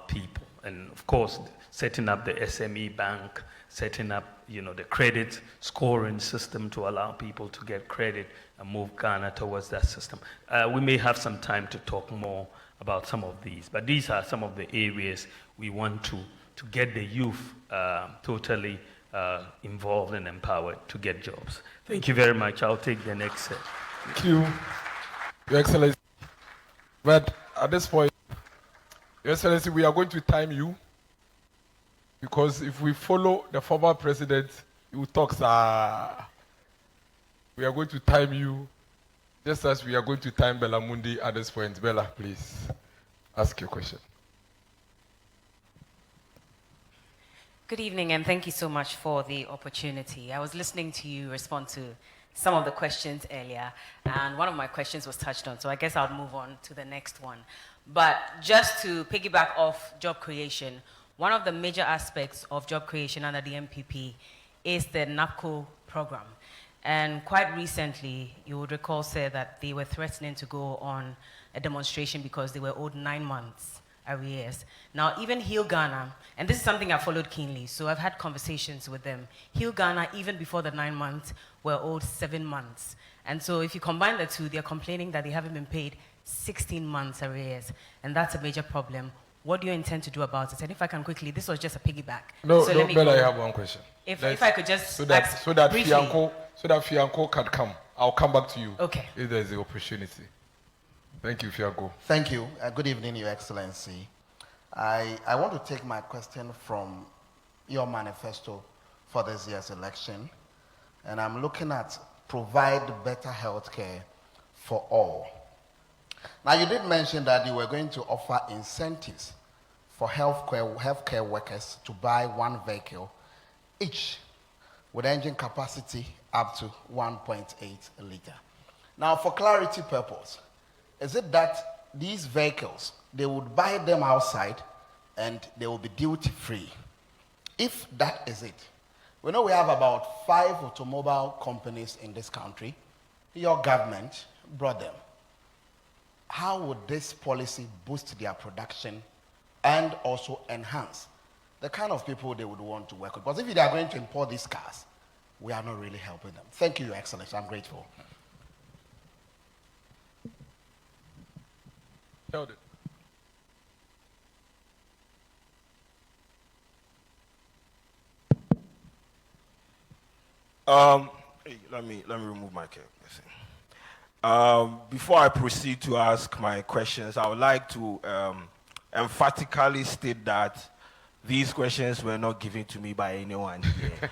people. And of course, setting up the SME bank, setting up the credit scoring system to allow people to get credit and move Ghana towards that system. We may have some time to talk more about some of these, but these are some of the areas we want to get the youth totally involved and empowered to get jobs. Thank you very much. I'll take the next set. Thank you, Your Excellency. But at this point, Your Excellency, we are going to time you, because if we follow the former president, who talks, we are going to time you, just as we are going to time Bella Mundi at this point. Bella, please, ask your question. Good evening, and thank you so much for the opportunity. I was listening to you respond to some of the questions earlier, and one of my questions was touched on, so I guess I'll move on to the next one. But just to piggyback off job creation, one of the major aspects of job creation under the MPP is the NAPCO program. And quite recently, you would recall, sir, that they were threatening to go on a demonstration because they were owed 9 months arrears. Now, even Heal Ghana, and this is something I followed keenly, so I've had conversations with them. Heal Ghana, even before the 9 months, were owed 7 months. And so if you combine the two, they're complaining that they haven't been paid 16 months arrears, and that's a major problem. What do you intend to do about it? And if I can quickly, this was just a piggyback. No, so no, but I have one question. If I could just so that briefly. Fianco can come. I'll come back to you. Okay. If there's the opportunity. Thank you, Fianco. Thank you. Good evening, Your Excellency. I want to take my question from your manifesto for this year's election, and I'm looking at provide better health care for all. Now, you did mention that you were going to offer incentives for healthcare workers to buy one vehicle each with engine capacity up to 1.8 liter. Now, for clarity purpose, is it that these vehicles, they would buy them outside and they will be duty-free? If that is it, we know we have about 5 automobile companies in this country. Your government brought them. How would this policy boost their production and also enhance the kind of people they would want to work with? Because if they are going to import these cars, we are not really helping them. Thank you, Your Excellency. I'm grateful. Held it. Let me remove my cap. Before I proceed to ask my questions, I would like to emphatically state that these questions were not given to me by anyone here.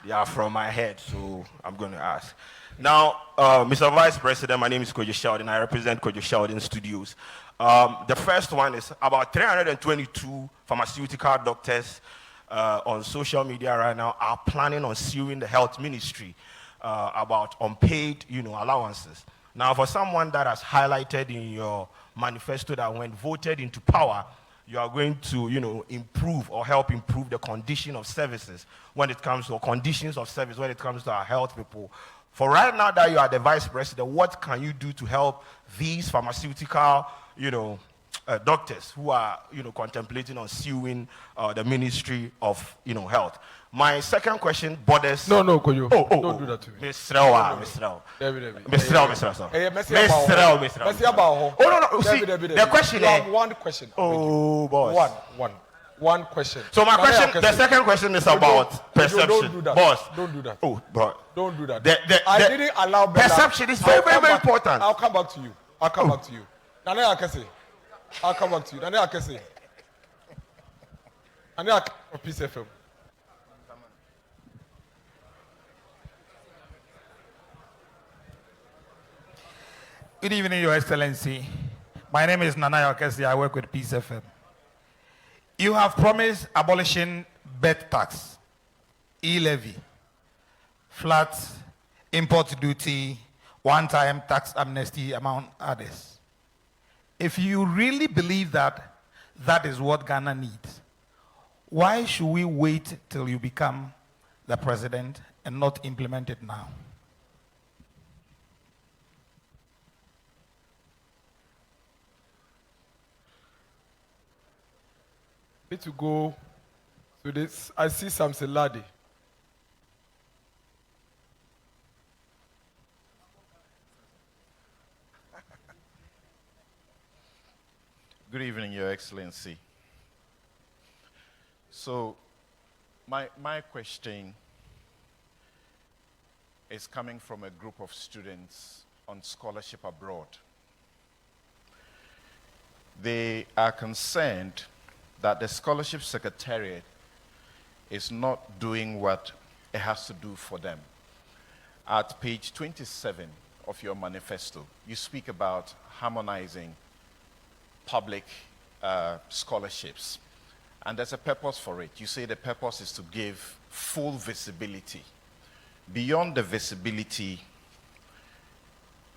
They are from my head, so I'm going to ask. Now, Mr. Vice President, my name is Kojo Sheldon. I represent Kojo Sheldon Studios. The first one is about 322 pharmaceutical doctors on social media right now are planning on suing the health ministry about unpaid, allowances. Now, for someone that has highlighted in your manifesto that when voted into power, you are going to, improve or help improve the condition of services when it comes to conditions of service when it comes to our health people. For right now that you are the vice president, what can you do to help these pharmaceutical, doctors who are, contemplating on suing the Ministry of, Health? My second question borders. No, Koyo. Don't do that to me. Mr. The question is. You have one question. Oh, boss. One question. So my question, the second question is about perception. Don't do that. Boss. Don't do that. Oh, bro. Don't do that. I didn't allow perception is very, very important. I'll come back to you. I'll come back to you. Nane Akese. I'll come back to you. Nane Akese. Nane Akese. Peace FM. Good evening, Your Excellency. My name is Nana Akese. I work with Peace FM. You have promised abolishing birth tax, e-levy, flat import duty, one-time tax amnesty, among others. If you really believe that that is what Ghana needs, why should we wait till you become the president and not implement it now? Need to go to this. I see Samson Ladi. Good evening, Your Excellency. So, my question is coming from a group of students on scholarship abroad. They are concerned that the Scholarship Secretariat is not doing what it has to do for them. At page 27 of your manifesto, you speak about harmonizing public scholarships. And there's a purpose for it. You say the purpose is to give full visibility. Beyond the visibility,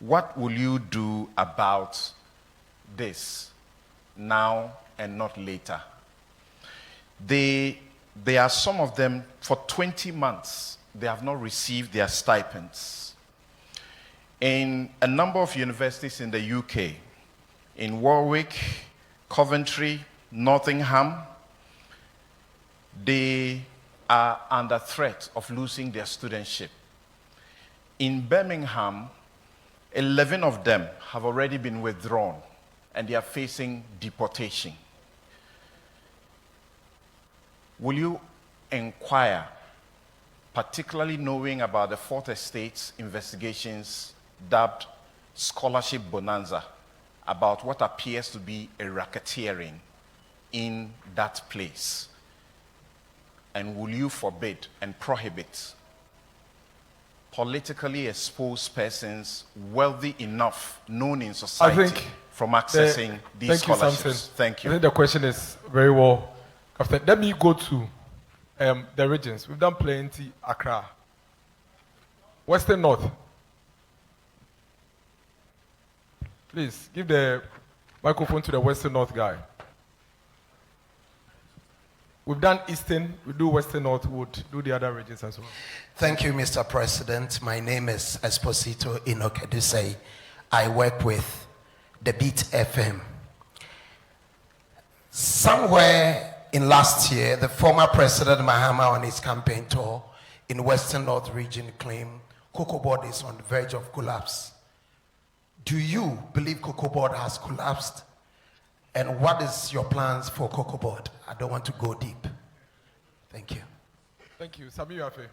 what will you do about this now and not later? There are some of them, for 20 months, they have not received their stipends. In a number of universities in the UK, in Warwick, Coventry, Nottingham, they are under threat of losing their studentship. In Birmingham, 11 of them have already been withdrawn and they are facing deportation. Will you inquire, particularly knowing about the Fourth Estate's investigations dubbed Scholarship Bonanza, about what appears to be a racketeering in that place? And will you forbid and prohibit politically exposed persons wealthy enough, known in society, from accessing these scholarships? Thank you. I think the question is very well crafted. Let me go to the regions. We've done plenty. Accra, Western North. Please give the microphone to the Western North guy. We've done Eastern, we do Western North, we would do the other regions as well. Thank you, Mr. President. My name is Esposito Inokedusei. I work with the Beat FM. Somewhere in last year, the former President Mahama on his campaign tour in Western North region claimed Cocoa Board is on the verge of collapse. Do you believe Cocoa Board has collapsed? And what is your plans for Cocoa Board? I don't want to go deep. Thank you. Thank you. Sami Yafe.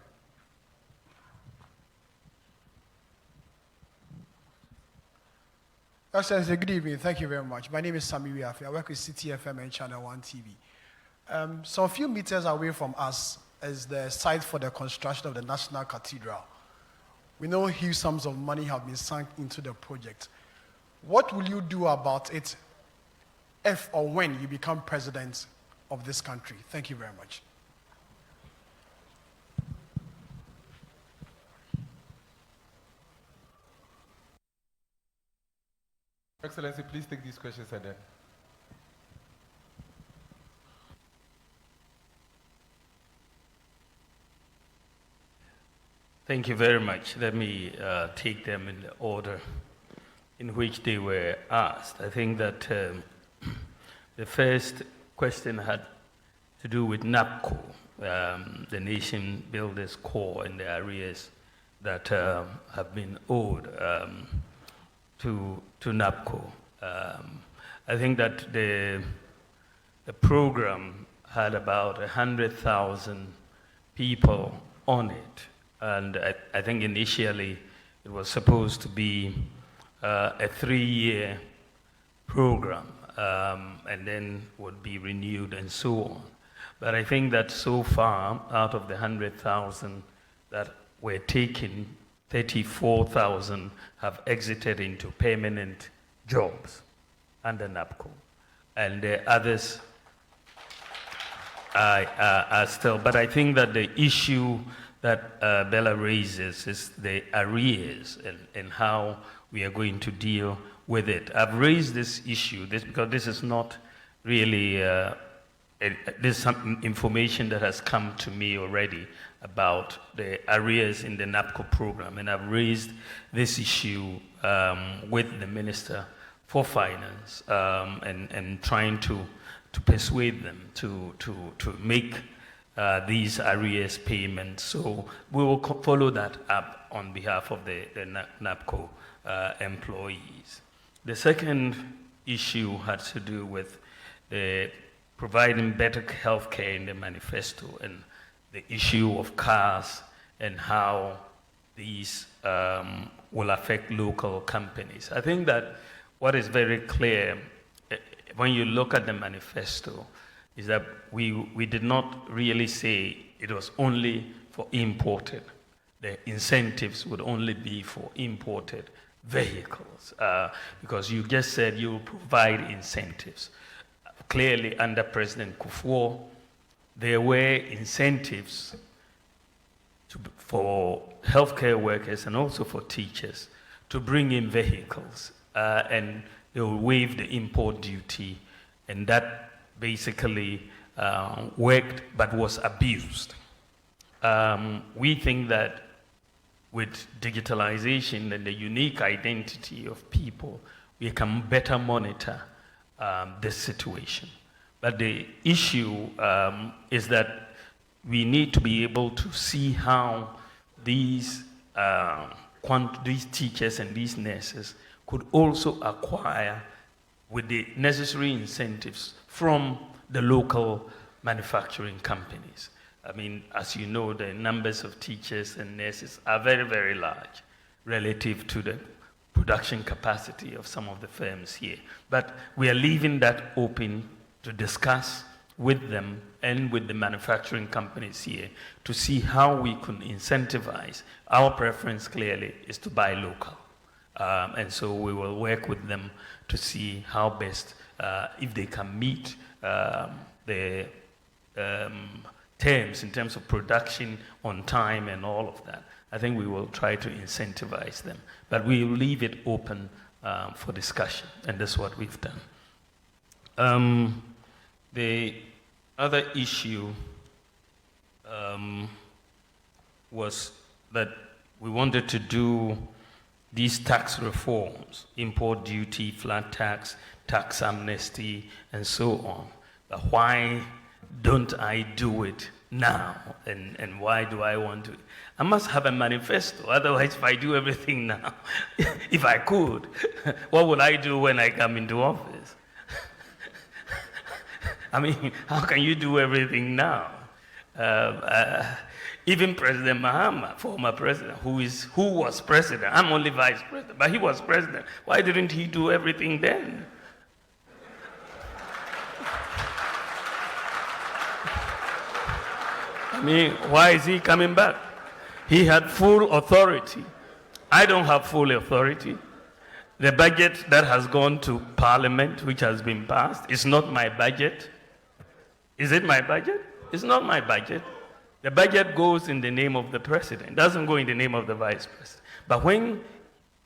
Excellency, good evening. Thank you very much. My name is Sami Yafe. I work with CTFM and ChannelOne TV. So a few meters away from us is the site for the construction of the National Cathedral. We know huge sums of money have been sunk into the project. What will you do about it if or when you become president of this country? Thank you very much. Excellency, please take these questions and then. Thank you very much. Let me take them in the order in which they were asked. I think that the first question had to do with NAPCO, the Nation Builders Corps, and the arrears that have been owed to NAPCO. I think that the program had about 100,000 people on it, and I think initially it was supposed to be a 3-year program, and then would be renewed and so on. But I think that so far, out of the 100,000 that were taken, 34,000 have exited into permanent jobs under NAPCO. And the others are still. But I think that the issue that Bella raises is the arrears and how we are going to deal with it. I've raised this issue because this is not really, there's some information that has come to me already about the arrears in the NAPCO program, and I've raised this issue with the Minister for Finance and trying to persuade them to make these arrears payments. So we will follow that up on behalf of the NAPCO employees. The second issue had to do with providing better health care in the manifesto and the issue of cars and how these will affect local companies. I think that what is very clear when you look at the manifesto is that we did not really say it was only for imported. The incentives would only be for imported vehicles, because you just said you will provide incentives. Clearly, under President Kufuor, there were incentives for healthcare workers and also for teachers to bring in vehicles, and they will waive the import duty, and that basically worked but was abused. We think that with digitalization and the unique identity of people, we can better monitor this situation. But the issue is that we need to be able to see how these teachers and these nurses could also acquire with the necessary incentives from the local manufacturing companies. I mean, as you know, the numbers of teachers and nurses are very, very large relative to the production capacity of some of the firms here. But we are leaving that open to discuss with them and with the manufacturing companies here to see how we can incentivize. Our preference clearly is to buy local. And so we will work with them to see how best, if they can meet the terms in terms of production on time and all of that. I think we will try to incentivize them. But we will leave it open for discussion, and that's what we've done. The other issue was that we wanted to do these tax reforms, import duty, flat tax, tax amnesty, and so on. But why don't I do it now? And why do I want to? I must have a manifesto. Otherwise, if I do everything now, if I could, what would I do when I come into office? I mean, how can you do everything now? Even President Mahama, former president, who was president, I'm only vice president, but he was president. Why didn't he do everything then? I mean, why is he coming back? He had full authority. I don't have full authority. The budget that has gone to Parliament, which has been passed, is not my budget. Is it my budget? It's not my budget. The budget goes in the name of the president. It doesn't go in the name of the vice president. But when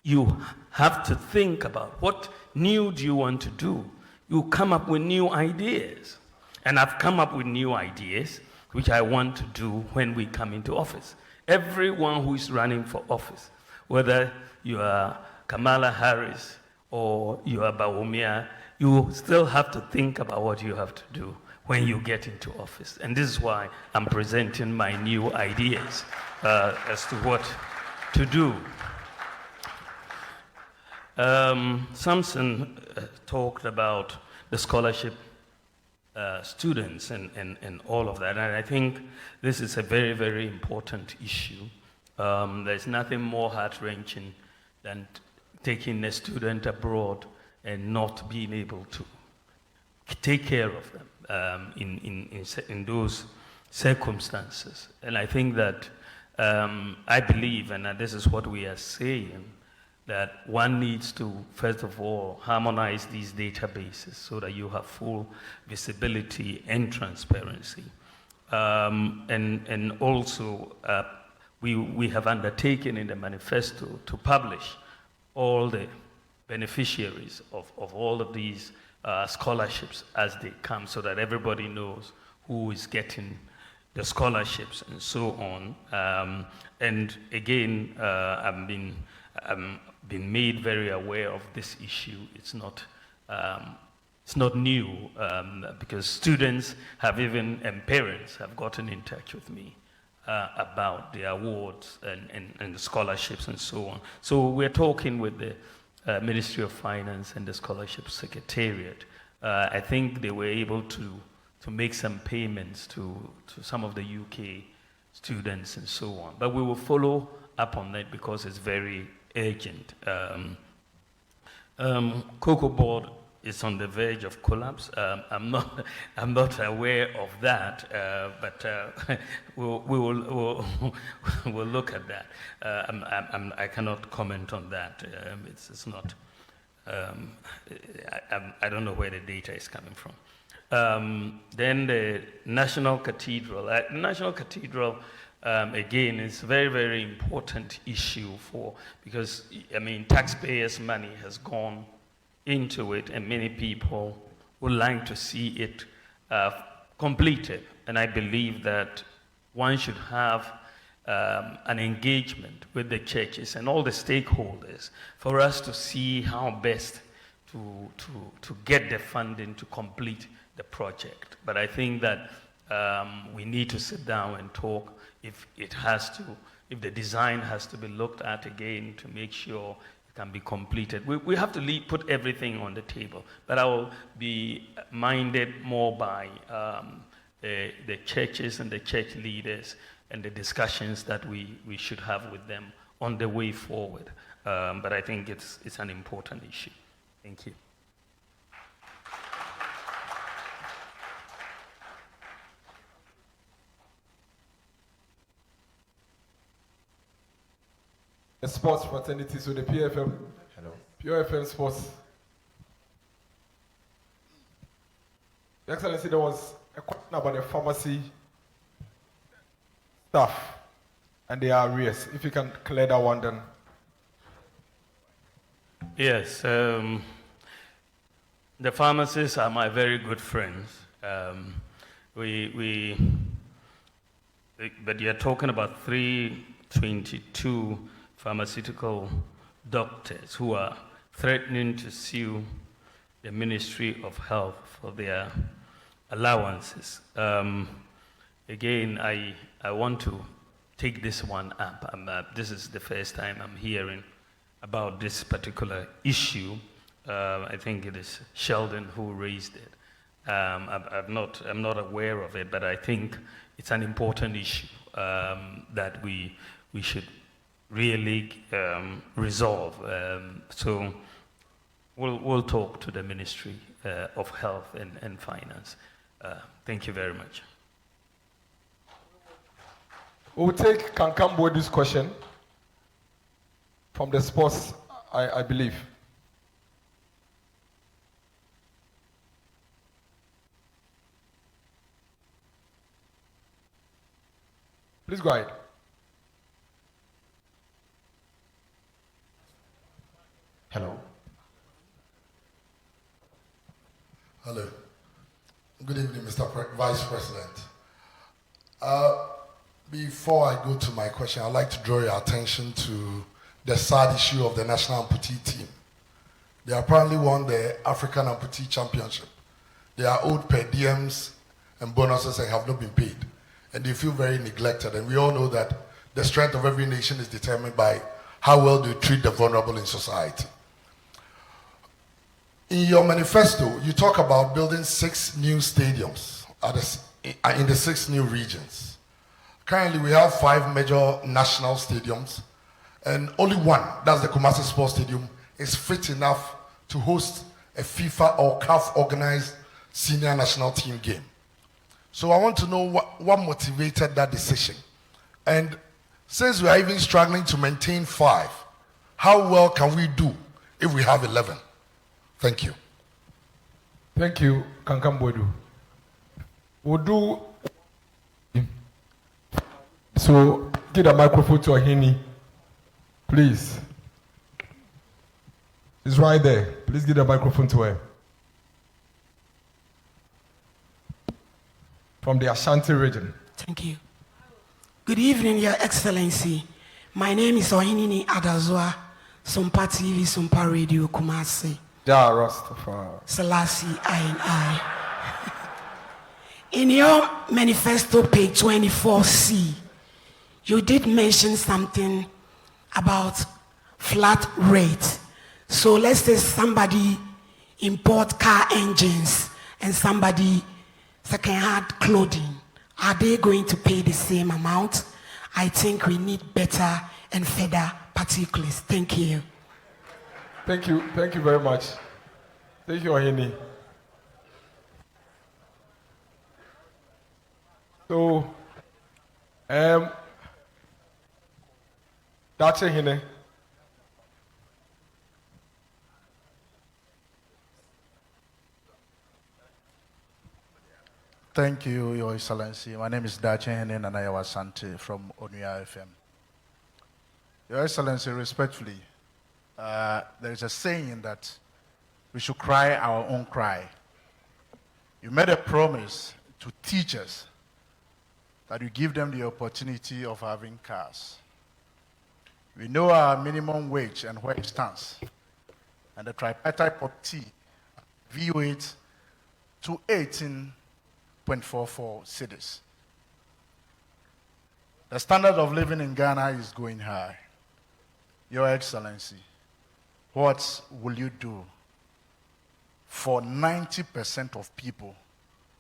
you have to think about what new do you want to do, you come up with new ideas. And I've come up with new ideas, which I want to do when we come into office. Everyone who is running for office, whether you are Kamala Harris or you are Bawumia, you still have to think about what you have to do when you get into office. And this is why I'm presenting my new ideas as to what to do. Samson talked about the scholarship students and all of that. And I think this is a very, very important issue. There's nothing more heart-wrenching than taking a student abroad and not being able to take care of them in those circumstances. And I think that I believe, and this is what we are saying, that one needs to, first of all, harmonize these databases so that you have full visibility and transparency. And also, we have undertaken in the manifesto to publish all the beneficiaries of all of these scholarships as they come, so that everybody knows who is getting the scholarships and so on. And again, I've been made very aware of this issue. It's not new, because students have and parents have gotten in touch with me about the awards and the scholarships and so on. So we're talking with the Ministry of Finance and the Scholarship Secretariat. I think they were able to make some payments to some of the UK students and so on. But we will follow up on that because it's very urgent. Cocoa Board is on the verge of collapse. I'm not aware of that, but we'll look at that. I cannot comment on that. It's not. I don't know where the data is coming from. Then the National Cathedral. National Cathedral. Again, it's a very, very important issue because, I mean, taxpayers' money has gone into it, and many people would like to see it completed. And I believe that one should have an engagement with the churches and all the stakeholders for us to see how best to get the funding to complete the project. But I think that we need to sit down and talk if the design has to be looked at again to make sure can be completed. We have to put everything on the table, but I will be minded more by the churches and the church leaders and the discussions that we should have with them on the way forward. But I think it's an important issue. Thank you. The sports fraternity, so the PFM. Hello. PFM Sports. Your Excellency, there was a question about the pharmacy staff and their arrears. If you can clear that one, then. Yes, the pharmacists are my very good friends. But you're talking about 322 pharmaceutical doctors who are threatening to sue the Ministry of Health for their allowances. Again, I want to take this one up. This is the first time I'm hearing about this particular issue. I think it is Sheldon who raised it. I'm not aware of it, but I think it's an important issue that we should really resolve. So we'll talk to the Ministry of Health and Finance. Thank you very much. We'll take Kankambodu's question from the sports, I believe. Please go ahead. Hello. Hello. Good evening, Mr. Vice President. Before I go to my question, I'd like to draw your attention to the sad issue of the national amputee team. They apparently won the African Amputee Championship. They are owed per diems and bonuses and have not been paid. And they feel very neglected. And we all know that the strength of every nation is determined by how well they treat the vulnerable in society. In your manifesto, you talk about building 6 new stadiums in the 6 new regions. Currently, we have 5 major national stadiums, and only one, that's the Kumasi Sports Stadium, is fit enough to host a FIFA or CAF organized senior national team game. So I want to know what motivated that decision. And since we are even struggling to maintain 5, how well can we do if we have 11? Thank you. Thank you, Kankambodu. We'll do. So, give the microphone to Ahini, please. It's right there. Please give the microphone to her. From the Ashanti region. Thank you. Good evening, Your Excellency. My name is Ohinini Adazwa, Sumpa TV, Sumpa Radio, Kumasi. Ja, Rastafari. Selassie, I. In your manifesto, page 24C, you did mention something about flat rate. So let's say somebody import car engines and somebody second-hand clothing. Are they going to pay the same amount? I think we need better and further particulars. Thank you. Thank you very much. Thank you, Ahini. So, that's Ahini. Thank you, Your Excellency. My name is Dache Hene Nanayawa Sante from Onuya FM. Your Excellency, respectfully, there is a saying that we should cry our own cry. You made a promise to teachers that you give them the opportunity of having cars. We know our minimum wage and where it stands. And the tripartite T VO8 to 18.44 cities. The standard of living in Ghana is going high. Your Excellency, what will you do for 90% of people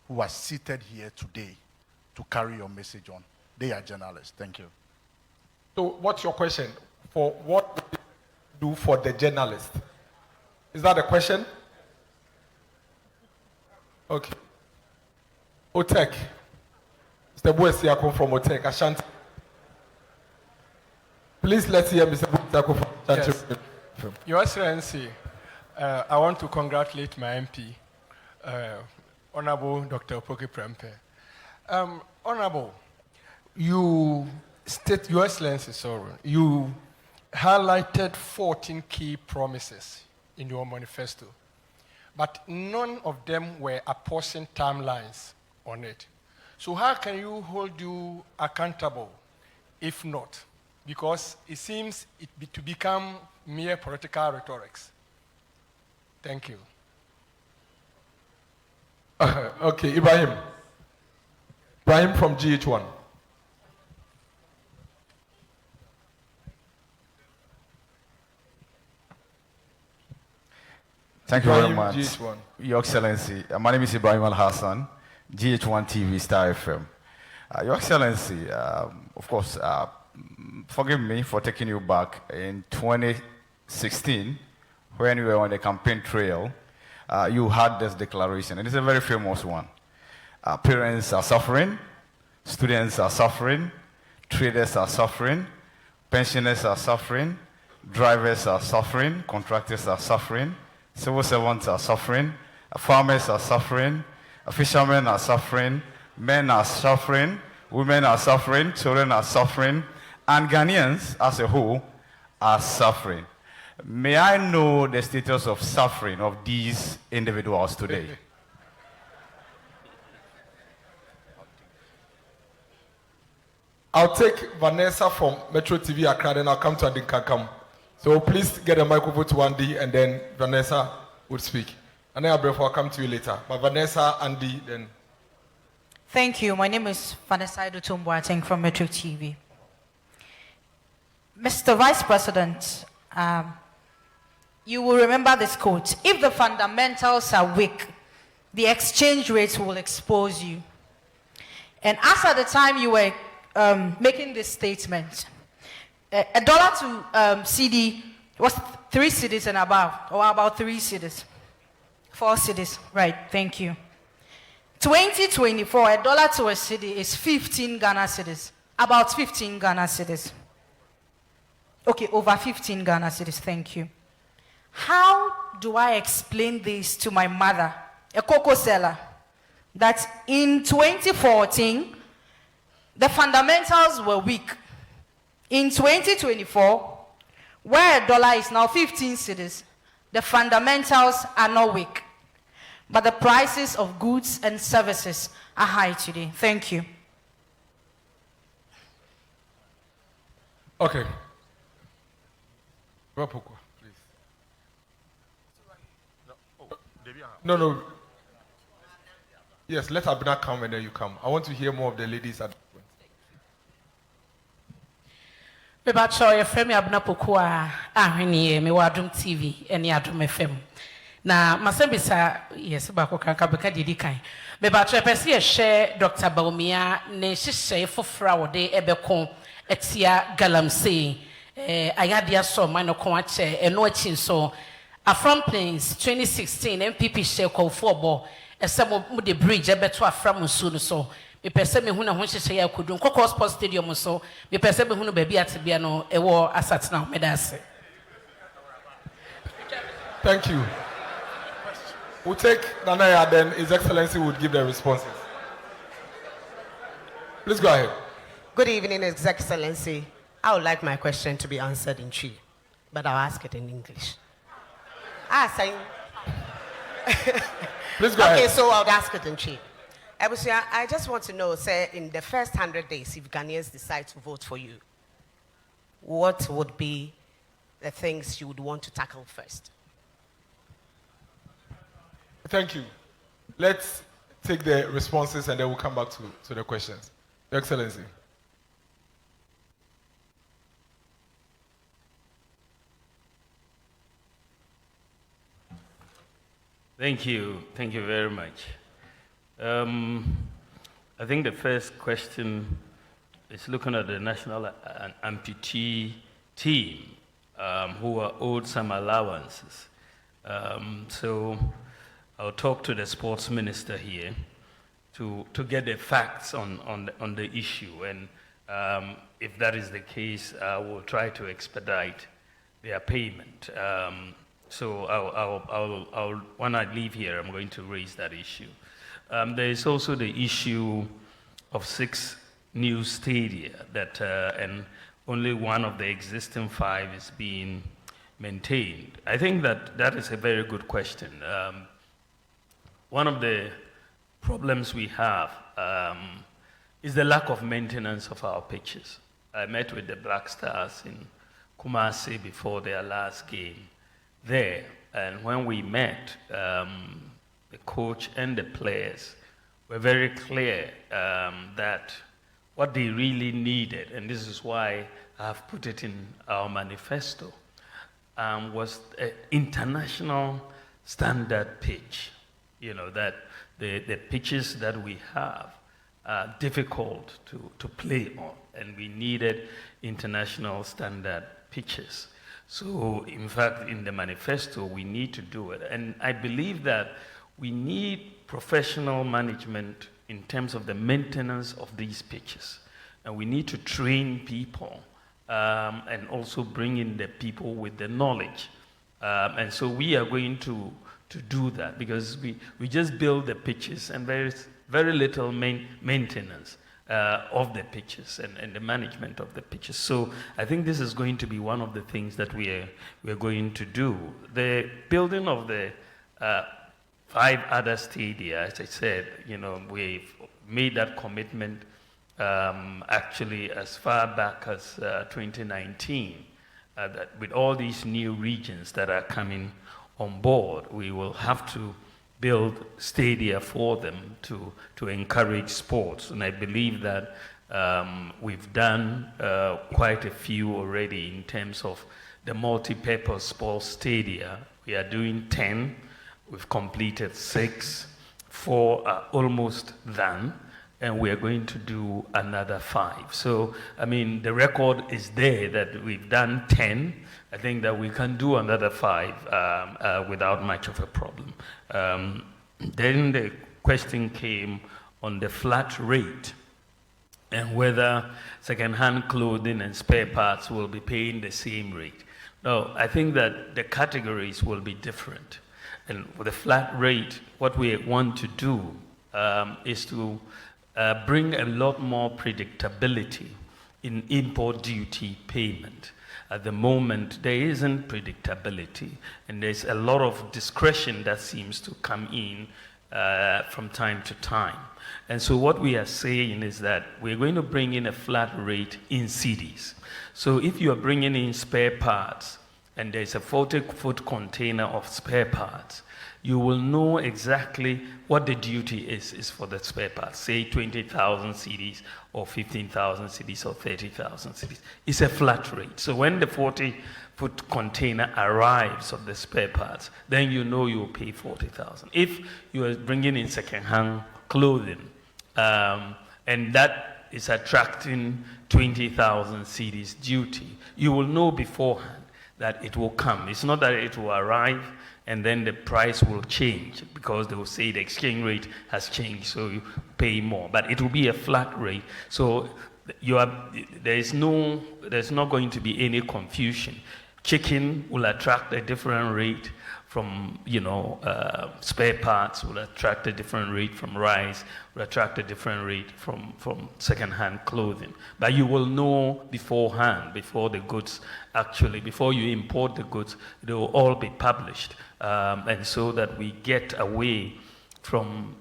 who are seated here today to carry your message on? They are journalists. Thank you. So what's your question? For what would you do for the journalist? Is that the question? Okay. Otek. Mr. Buesiako from Otek, Ashanti. Please let's hear Mr. Buesiako from Ashanti. Yes. Your Excellency, I want to congratulate my MP, Honorable Dr. Opoki Prempeh. Honorable, Your Excellency, you highlighted 14 key promises in your manifesto, but none of them were apportioned timelines on it. So how can you hold you accountable if not? Because it seems to become mere political rhetorics. Thank you. Okay, Ibrahim. Ibrahim from GH1. Thank you very Ibrahim, much, GH1. Your Excellency. My name is Ibrahim Al-Hassan, GH1 TV, Star FM. Your Excellency, of course, forgive me for taking you back in 2016, when you were on the campaign trail. You had this declaration, and it's a very famous one. Parents are suffering, students are suffering, traders are suffering, pensioners are suffering, drivers are suffering, contractors are suffering, civil servants are suffering, farmers are suffering, fishermen are suffering, men are suffering, women are suffering, children are suffering, and Ghanaians as a whole are suffering. May I know the status of suffering of these individuals today? I'll take Vanessa from Metro TV Accra, then I'll come to Adinkankam. So please get a microphone to Andy, and then Vanessa would speak. And then I'll come to you later. But Vanessa, Andy, then. Thank you. My name is Vanessa Idutumboateng from Metro TV. Mr. Vice President, you will remember this quote: if the fundamentals are weak, the exchange rates will expose you. And as at the time you were making this statement, a dollar to CD was 3 cedis and above, or about 3 cedis, 4 cedis, right? Thank you. 2024, a dollar to a cedi is 15 Ghana cedis, about 15 Ghana cedis. Okay, over 15 Ghana cedis, thank you. How do I explain this to my mother, a cocoa seller, that in 2014, the fundamentals were weak? In 2024, where a dollar is now 15 cedis, the fundamentals are not weak, but the prices of goods and services are high today. Thank you. Okay. Please. No. Yes, let Abina come and then you come. I want to hear more of the ladies at Mebacho ye frame Abina Pokua ahwene me wadum TV ene adum FM. Na masembisa yes ba ko kan ka beka didi kan. Mebacho pese ye share Dr. Bawumia ne hihye fofra wode ebeko etia galamsey. Ayadia so mano kwache eno achin so Afram Plains 2016 MPP share call for bo esemo mu the bridge ebeto Afram nsu no so me pese me hu na ho hyehyɛ ya kodun Kokos Sports Stadium so me pese me hu no ba bi atebia no ewo asatena medase. Thank you. We'll take Nanaya, then His Excellency would give the responses. Please go ahead. Good evening, His Excellency. I would like my question to be answered in Chi, but I'll ask it in English. Please go ahead. Okay, so I'll ask it in Chi. I just want to know, say, in the first 100 days, if Ghanaians decide to vote for you, what would be the things you would want to tackle first? Thank you. Let's take the responses and then we'll come back to the questions. Your Excellency. Thank you very much. I think the first question is looking at the national amputee team who are owed some allowances. So I'll talk to the sports minister here to get the facts on the issue, and if that is the case, I will try to expedite their payment. So I'll when I leave here, I'm going to raise that issue. There is also the issue of 6 new stadia that, and only one of the existing 5 is being maintained. I think that is a very good question. One of the problems we have is the lack of maintenance of our pitches. I met with the Black Stars in Kumasi before their last game there, and when we met, the coach and the players were very clear that what they really needed, and this is why I've put it in our manifesto, was an international standard pitch. You know, that the pitches that we have are difficult to play on, and we needed international standard pitches. So, in fact, in the manifesto, we need to do it. And I believe that we need professional management in terms of the maintenance of these pitches. And we need to train people and also bring in the people with the knowledge. And so we are going to do that, because we just build the pitches and very little maintenance of the pitches and the management of the pitches. So I think this is going to be one of the things that we're going to do. The building of the 5 other stadia, as I said, you know, we've made that commitment actually as far back as 2019, that with all these new regions that are coming on board, we will have to build stadia for them to encourage sports. And I believe that we've done quite a few already in terms of the multi-purpose sports stadia. We are doing 10. We've completed 6, 4 are almost done, and we are going to do another 5. So, I mean, the record is there that we've done 10. I think that we can do another 5 without much of a problem. Then the question came on the flat rate and whether second-hand clothing and spare parts will be paying the same rate. No, I think that the categories will be different. And with the flat rate, what we want to do is to bring a lot more predictability in import duty payment. At the moment, there isn't predictability, and there's a lot of discretion that seems to come in from time to time. And so what we are saying is that we're going to bring in a flat rate in cities. So if you are bringing in spare parts, and there's a 40-foot container of spare parts, you will know exactly what the duty is for the spare parts, say 20,000 cedis or 15,000 cedis or 30,000 cedis. It's a flat rate. So when the 40-foot container arrives of the spare parts, then you know you'll pay 40,000. If you are bringing in second-hand clothing, and that is attracting 20,000 cedis duty, you will know beforehand that it will come. It's not that it will arrive and then the price will change, because they will say the exchange rate has changed, so you pay more. But it will be a flat rate. So there's not going to be any confusion. Chicken will attract a different rate from, spare parts will attract a different rate from rice, will attract a different rate from second-hand clothing. But you will know beforehand, before the goods before you import the goods, they will all be published. And so that we get away from,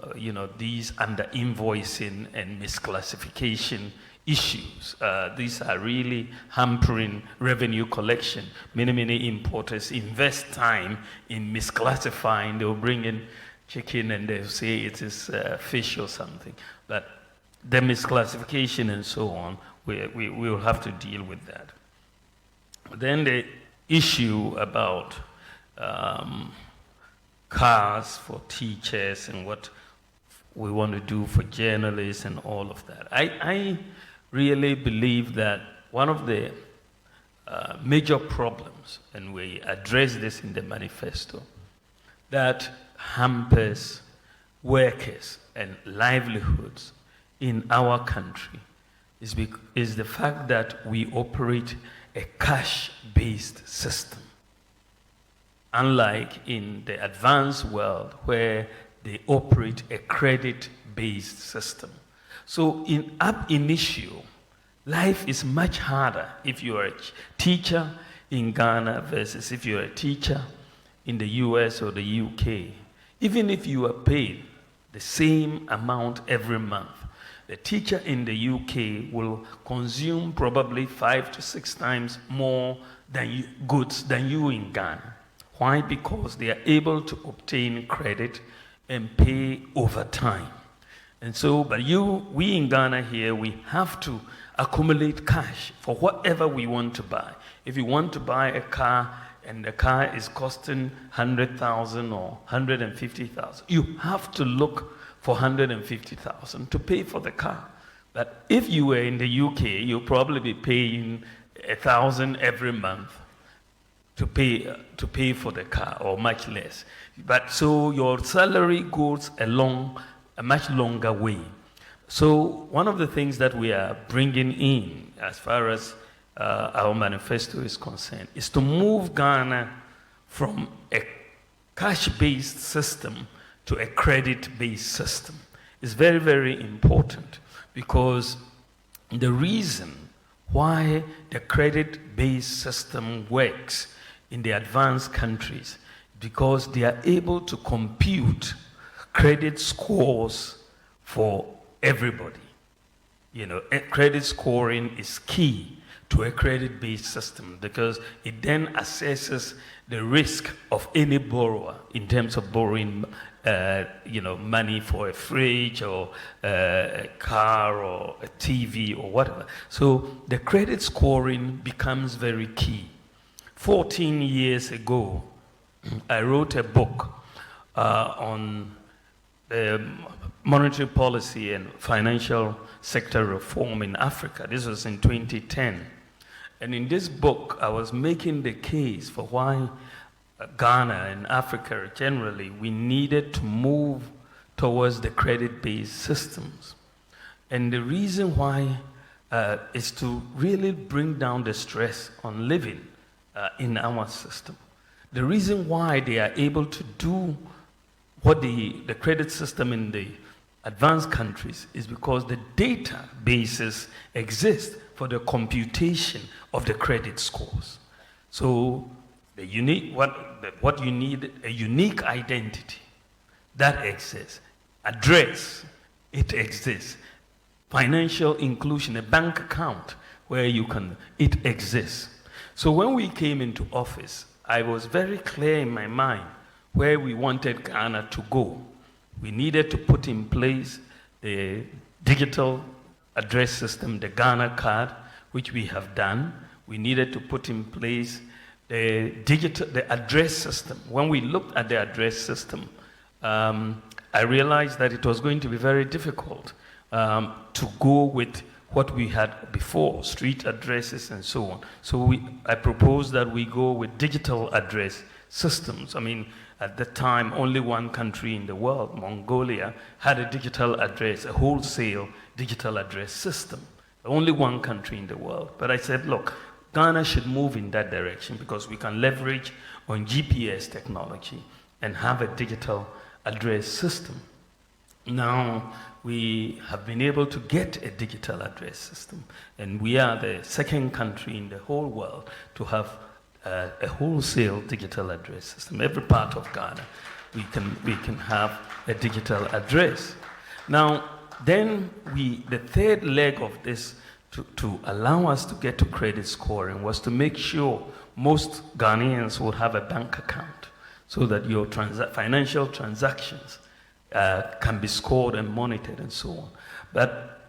these under-invoicing and misclassification issues. These are really hampering revenue collection. Many importers invest time in misclassifying. They'll bring in chicken and they'll say it is fish or something. But the misclassification and so on, we will have to deal with that. Then the issue about cars for teachers and what we want to do for journalists and all of that. I really believe that one of the major problems, and we address this in the manifesto, that hampers workers and livelihoods in our country is the fact that we operate a cash-based system. Unlike in the advanced world where they operate a credit-based system. So in ab initio, life is much harder if you are a teacher in Ghana versus if you're a teacher in the US or the UK. Even if you are paid the same amount every month, the teacher in the UK will consume probably 5 to 6 times more goods than you in Ghana. Why? Because they are able to obtain credit and pay over time. And so, but we in Ghana here, we have to accumulate cash for whatever we want to buy. If you want to buy a car and the car is costing 100,000 or 150,000, you have to look for 150,000 to pay for the car. But if you were in the UK, you'll probably be paying 1,000 every month to pay for the car, or much less. But so your salary goes along a much longer way. So one of the things that we are bringing in as far as our manifesto is concerned is to move Ghana from a cash-based system to a credit-based system. It's very, very important, because the reason why the credit-based system works in the advanced countries, because they are able to compute credit scores for everybody. You know, credit scoring is key to a credit-based system, because it then assesses the risk of any borrower in terms of borrowing money for a fridge or a car or a TV or whatever. So the credit scoring becomes very key. 14 years ago, I wrote a book on monetary policy and financial sector reform in Africa. This was in 2010. And in this book, I was making the case for why Ghana and Africa generally, we needed to move towards the credit-based systems. And the reason why is to really bring down the stress on living in our system. The reason why they are able to do what the credit system in the advanced countries is because the databases exist for the computation of the credit scores. So the what you need, a unique identity that exists, address, it exists, financial inclusion, a bank account where it exists. So when we came into office, I was very clear in my mind where we wanted Ghana to go. We needed to put in place the digital address system, the Ghana card, which we have done. We needed to put in place the address system. When we looked at the address system, I realized that it was going to be very difficult to go with what we had before, street addresses and so on. So I proposed that we go with digital address systems. I mean, at the time, only one country in the world, Mongolia, had a digital address, a wholesale digital address system. Only one country in the world. But I said, look, Ghana should move in that direction because we can leverage on GPS technology and have a digital address system. Now, we have been able to get a digital address system, and we are the second country in the whole world to have a wholesale digital address system. Every part of Ghana, we can have a digital address. Now, then the third leg of this to allow us to get to credit scoring was to make sure most Ghanaians would have a bank account so that your financial transactions can be scored and monitored and so on. But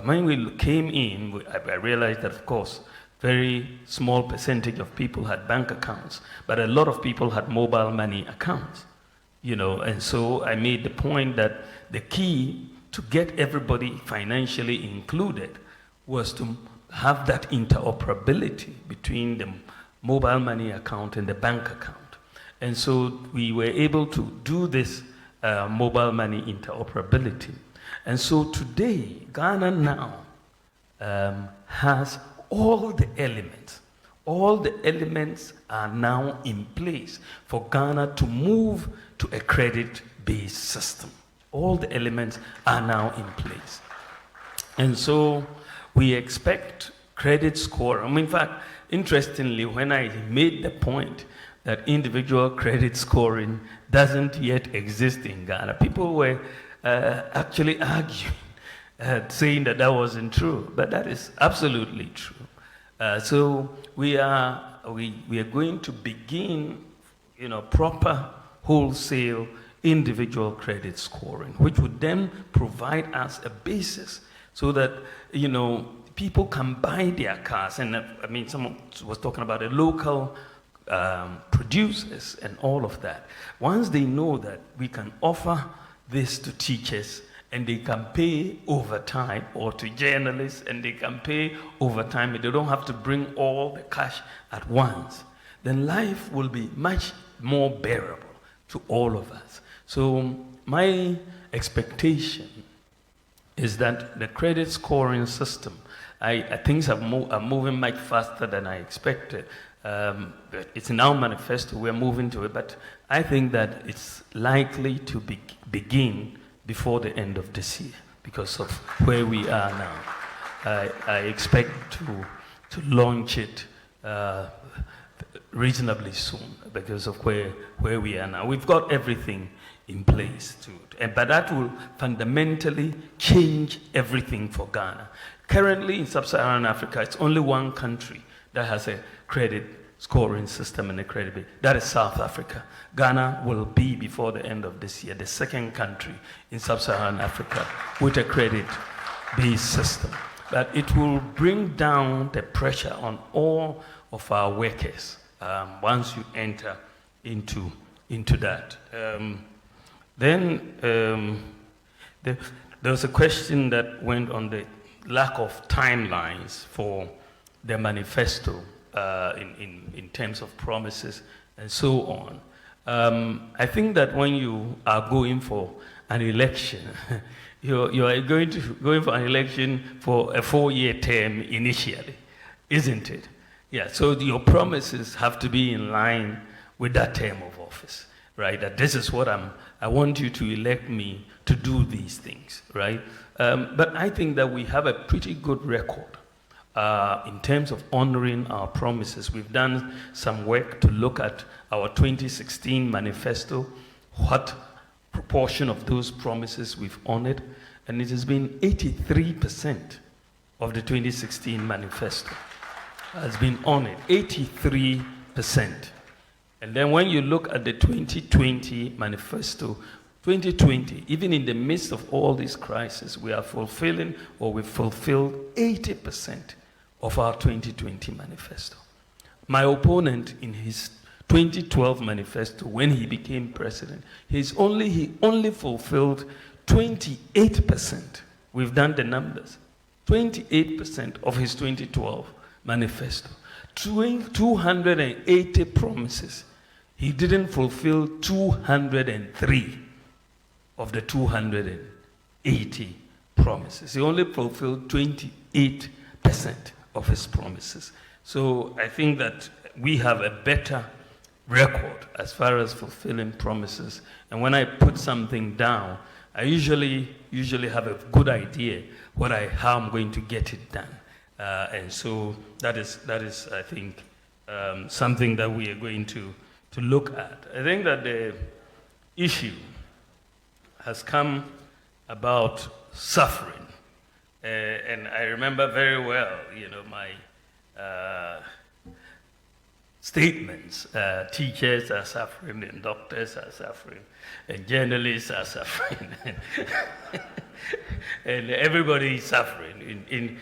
when we came in, I realized that, of course, very small percentage of people had bank accounts, but a lot of people had mobile money accounts. And so I made the point that the key to get everybody financially included was to have that interoperability between the mobile money account and the bank account. And so we were able to do this mobile money interoperability. And so today, Ghana now has all the elements. All the elements are now in place for Ghana to move to a credit-based system. All the elements are now in place. And so we expect credit score. In fact, interestingly, when I made the point that individual credit scoring doesn't yet exist in Ghana, people were actually arguing, saying that that wasn't true, but that is absolutely true. So we are going to begin, proper wholesale individual credit scoring, which would then provide us a basis so that, people can buy their cars. And someone was talking about the local producers and all of that. Once they know that we can offer this to teachers and they can pay over time, or to journalists and they can pay over time, and they don't have to bring all the cash at once, then life will be much more bearable to all of us. So my expectation is that the credit scoring system, things are moving much faster than I expected. It's in our manifesto, we're moving to it, but I think that it's likely to begin before the end of this year because of where we are now. I expect to launch it reasonably soon because of where we are now. We've got everything in place but that will fundamentally change everything for Ghana. Currently in sub-Saharan Africa, it's only one country that has a credit scoring system and a credit base. That is South Africa. Ghana will be, before the end of this year, the second country in sub-Saharan Africa with a credit-based system. But it will bring down the pressure on all of our workers once you enter into that. Then there was a question that went on the lack of timelines for the manifesto in terms of promises and so on. I think that when you are going for an election, you are going for an election for a 4-year term initially, isn't it? Yeah, so your promises have to be in line with that term of office, right? That this is what I want you to elect me to do these things, right? But I think that we have a pretty good record in terms of honoring our promises. We've done some work to look at our 2016 manifesto, what proportion of those promises we've honored, and it has been 83% of the 2016 manifesto has been honored, 83%. And then when you look at the 2020 manifesto, 2020, even in the midst of all these crises, we are fulfilling, or we've fulfilled 80% of our 2020 manifesto. My opponent in his 2012 manifesto, when he became president, he only fulfilled 28%. We've done the numbers. 28% of his 2012 manifesto. 280 promises. He didn't fulfill 203 of the 280 promises. He only fulfilled 28% of his promises. So I think that we have a better record as far as fulfilling promises. And when I put something down, I usually have a good idea how I'm going to get it done. And so that is I think, something that we are going to look at. I think that the issue has come about suffering. And I remember very well, my statements. Teachers are suffering, and doctors are suffering, and journalists are suffering, and everybody is suffering. In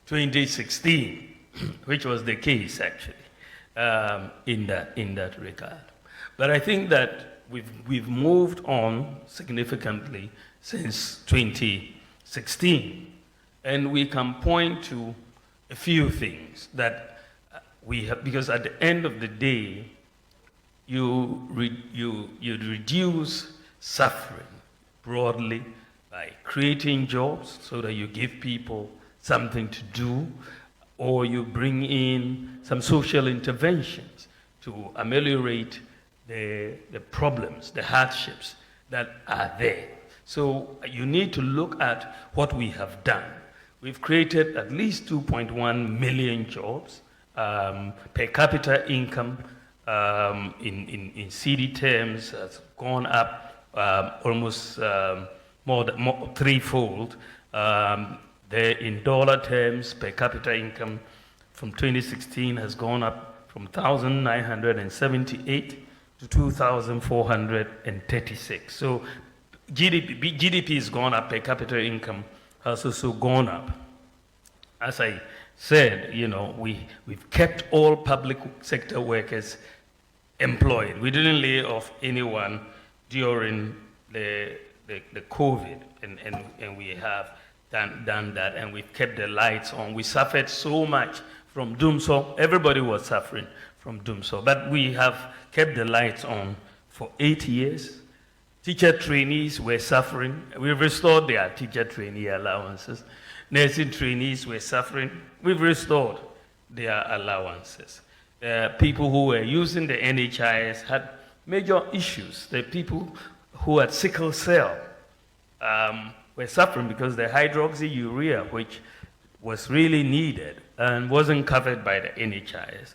2016, which was the case actually, in that regard. But I think that we've moved on significantly since 2016. And we can point to a few things that we have, because at the end of the day, you reduce suffering broadly by creating jobs so that you give people something to do, or you bring in some social interventions to ameliorate the problems, the hardships that are there. So you need to look at what we have done. We've created at least 2.1 million jobs. Per capita income in CD terms has gone up almost more threefold. In dollar terms, per capita income from 2016 has gone up from 1,978 to 2,436. So GDP has gone up, per capita income has also gone up. As I said, we've kept all public sector workers employed. We didn't lay off anyone during the COVID, and we have done that, and we've kept the lights on. We suffered so much from doomsday. Everybody was suffering from doomsday, but we have kept the lights on for 8 years. Teacher trainees were suffering. We've restored their teacher trainee allowances. Nursing trainees were suffering. We've restored their allowances. People who were using the NHIS had major issues. The people who had sickle cell were suffering because the hydroxyurea, which was really needed and wasn't covered by the NHIS.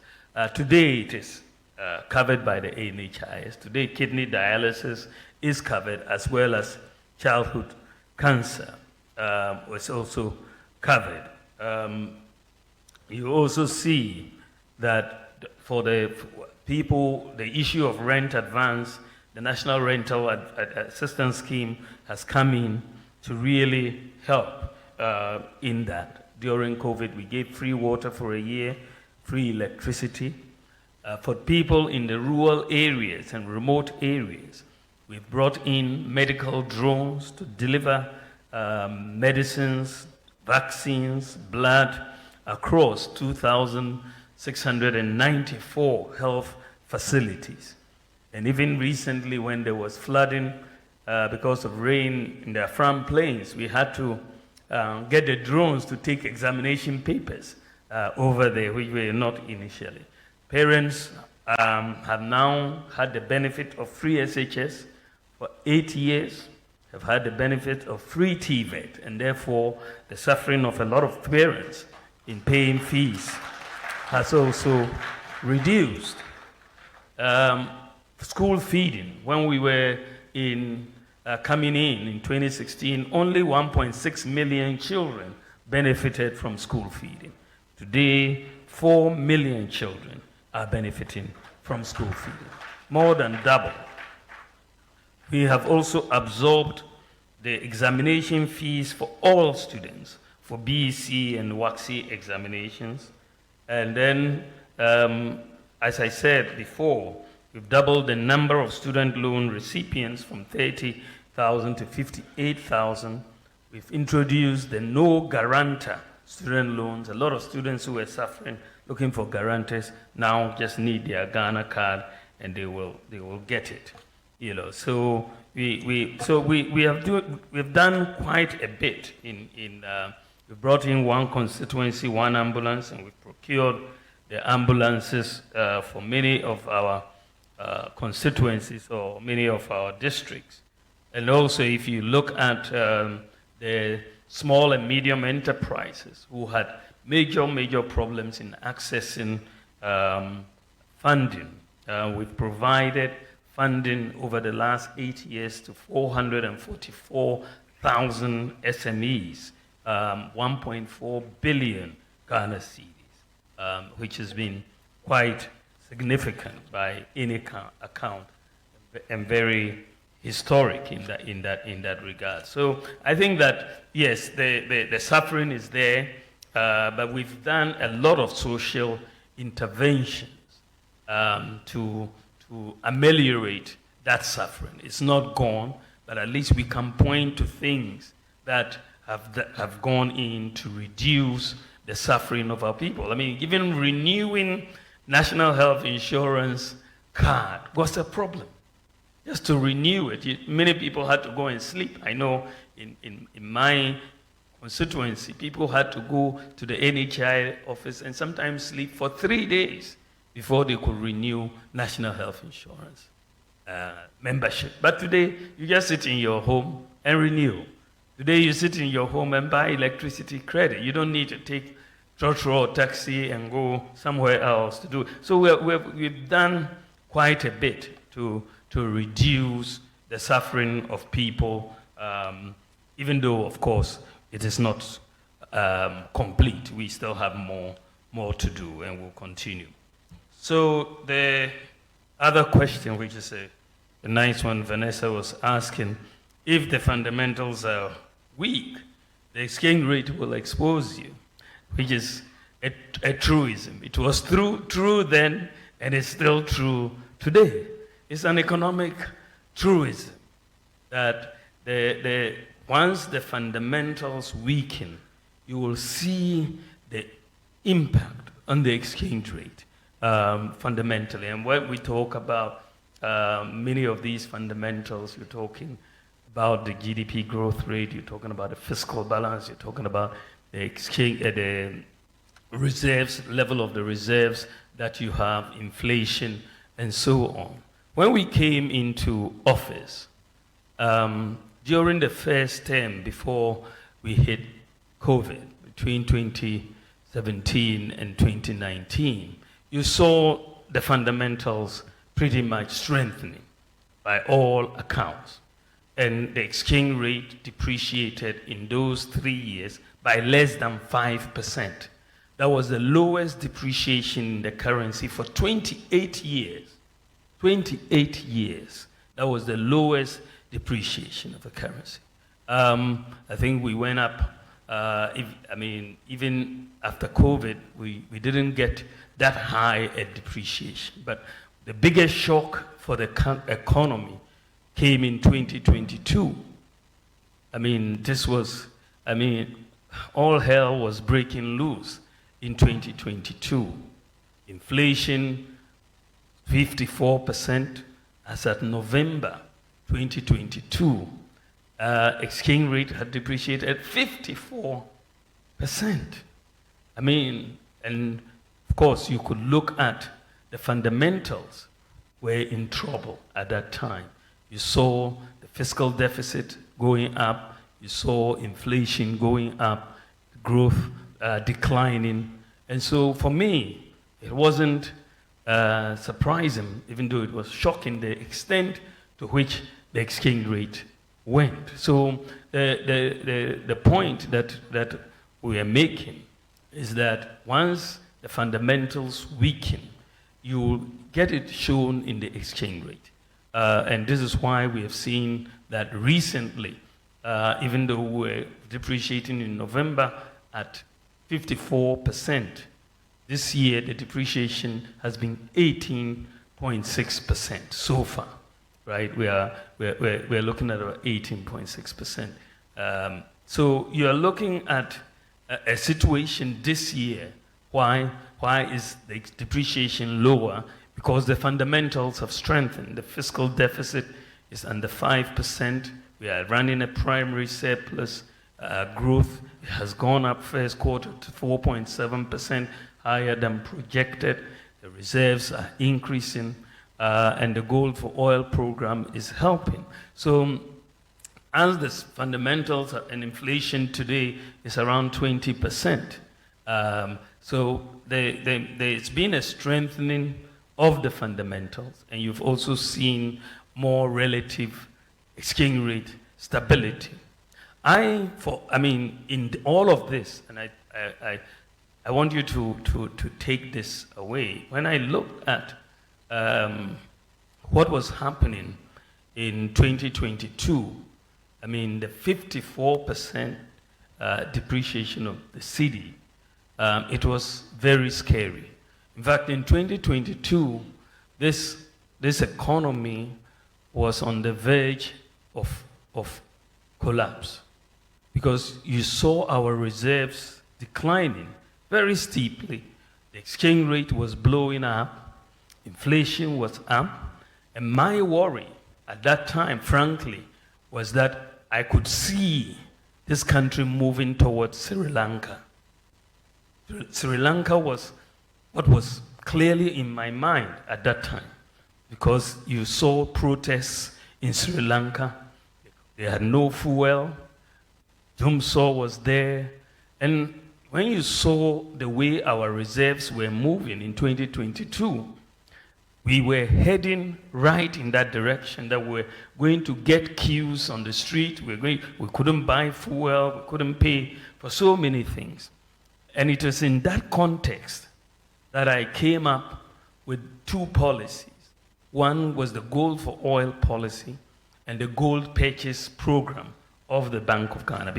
Today it is covered by the NHIS. Today kidney dialysis is covered, as well as childhood cancer was also covered. You also see that for the people, the issue of rent advance, the National Rental Assistance Scheme has come in to really help in that. During COVID, we gave free water for a year, free electricity. For people in the rural areas and remote areas, we've brought in medical drones to deliver medicines, vaccines, blood across 2,694 health facilities. And even recently, when there was flooding because of rain in the Afram Plains, we had to get the drones to take examination papers over there, which were not initially. Parents have now had the benefit of free SHS for 8 years, have had the benefit of free TVET, and therefore the suffering of a lot of parents in paying fees has also reduced. School feeding, when we were coming in 2016, only 1.6 million children benefited from school feeding. Today, 4 million children are benefiting from school feeding, more than double. We have also absorbed the examination fees for all students for BEC and WACC examinations. And then, as I said before, we've doubled the number of student loan recipients from 30,000 to 58,000. We've introduced the no guarantor student loans. A lot of students who were suffering, looking for guarantors, now just need their Ghana card and they will get it. So we've done quite a bit. We brought in one constituency, one ambulance, and we procured the ambulances for many of our constituencies or many of our districts. And also, if you look at the small and medium enterprises who had major problems in accessing funding, we've provided funding over the last 8 years to 444,000 SMEs, 1.4 billion Ghana cedis, which has been quite significant by any account and very historic in that regard. So I think that yes, the suffering is there, but we've done a lot of social interventions to to ameliorate that suffering. It's not gone, but at least we can point to things that have gone in to reduce the suffering of our people. I mean, even renewing National Health Insurance card was a problem. Just to renew it, many people had to go and sleep. I know in my constituency, people had to go to the NHI office and sometimes sleep for 3 days before they could renew National Health Insurance membership. But today, you just sit in your home and renew. Today, you sit in your home and buy electricity credit. You don't need to take trotro or taxi and go somewhere else to do it. So we've done quite a bit to reduce the suffering of people, even though, of course, it is not complete. We still have more to do, and we'll continue. So the other question, which is a nice one, Vanessa was asking, if the fundamentals are weak, the exchange rate will expose you, which is a truism. It was true then, and it's still true today. It's an economic truism that once the fundamentals weaken, you will see the impact on the exchange rate fundamentally. And when we talk about many of these fundamentals, you're talking about the GDP growth rate, you're talking about the fiscal balance, you're talking about the exchange, the reserves, level of the reserves that you have, inflation, and so on. When we came into office, during the first term before we hit COVID, between 2017 and 2019, you saw the fundamentals pretty much strengthening by all accounts. And the exchange rate depreciated in those 3 years by less than 5%. That was the lowest depreciation in the currency for 28 years. 28 years. That was the lowest depreciation of the currency. I think we went up, even after COVID, we didn't get that high a depreciation. But the biggest shock for the economy came in 2022. All hell was breaking loose in 2022. Inflation, 54% as at November 2022. Exchange rate had depreciated at 54%. And of course, you could look at the fundamentals were in trouble at that time. You saw the fiscal deficit going up, you saw inflation going up, growth declining. And so for me, it wasn't surprising, even though it was shocking, the extent to which the exchange rate went. So the point that we are making is that once the fundamentals weaken, you will get it shown in the exchange rate. And this is why we have seen that recently, even though we're depreciating in November at 54%, this year the depreciation has been 18.6% so far, right? We're looking at about 18.6%. So you are looking at a situation this year. Why is the depreciation lower? Because the fundamentals have strengthened. The fiscal deficit is under 5%. We are running a primary surplus. Growth has gone up first quarter to 4.7%, higher than projected. The reserves are increasing, and the gold for oil program is helping. So as the fundamentals and inflation today is around 20%, so there's been a strengthening of the fundamentals, and you've also seen more relative exchange rate stability. In all of this, and I want you to take this away. When I looked at what was happening in 2022, the 54% depreciation of the cedi, it was very scary. In fact, in 2022, this this economy was on the verge of collapse, because you saw our reserves declining very steeply. The exchange rate was blowing up, inflation was up, and my worry at that time, frankly, was that I could see this country moving towards Sri Lanka. Sri Lanka was what was clearly in my mind at that time, because you saw protests in Sri Lanka. They had no fuel. Dumso was there. And when you saw the way our reserves were moving in 2022, we were heading right in that direction, that we were going to get queues on the street. We couldn't buy fuel. We couldn't pay for so many things. And it was in that context that I came up with two policies. One was the gold for oil policy and the gold purchase program of the Bank of Ghana.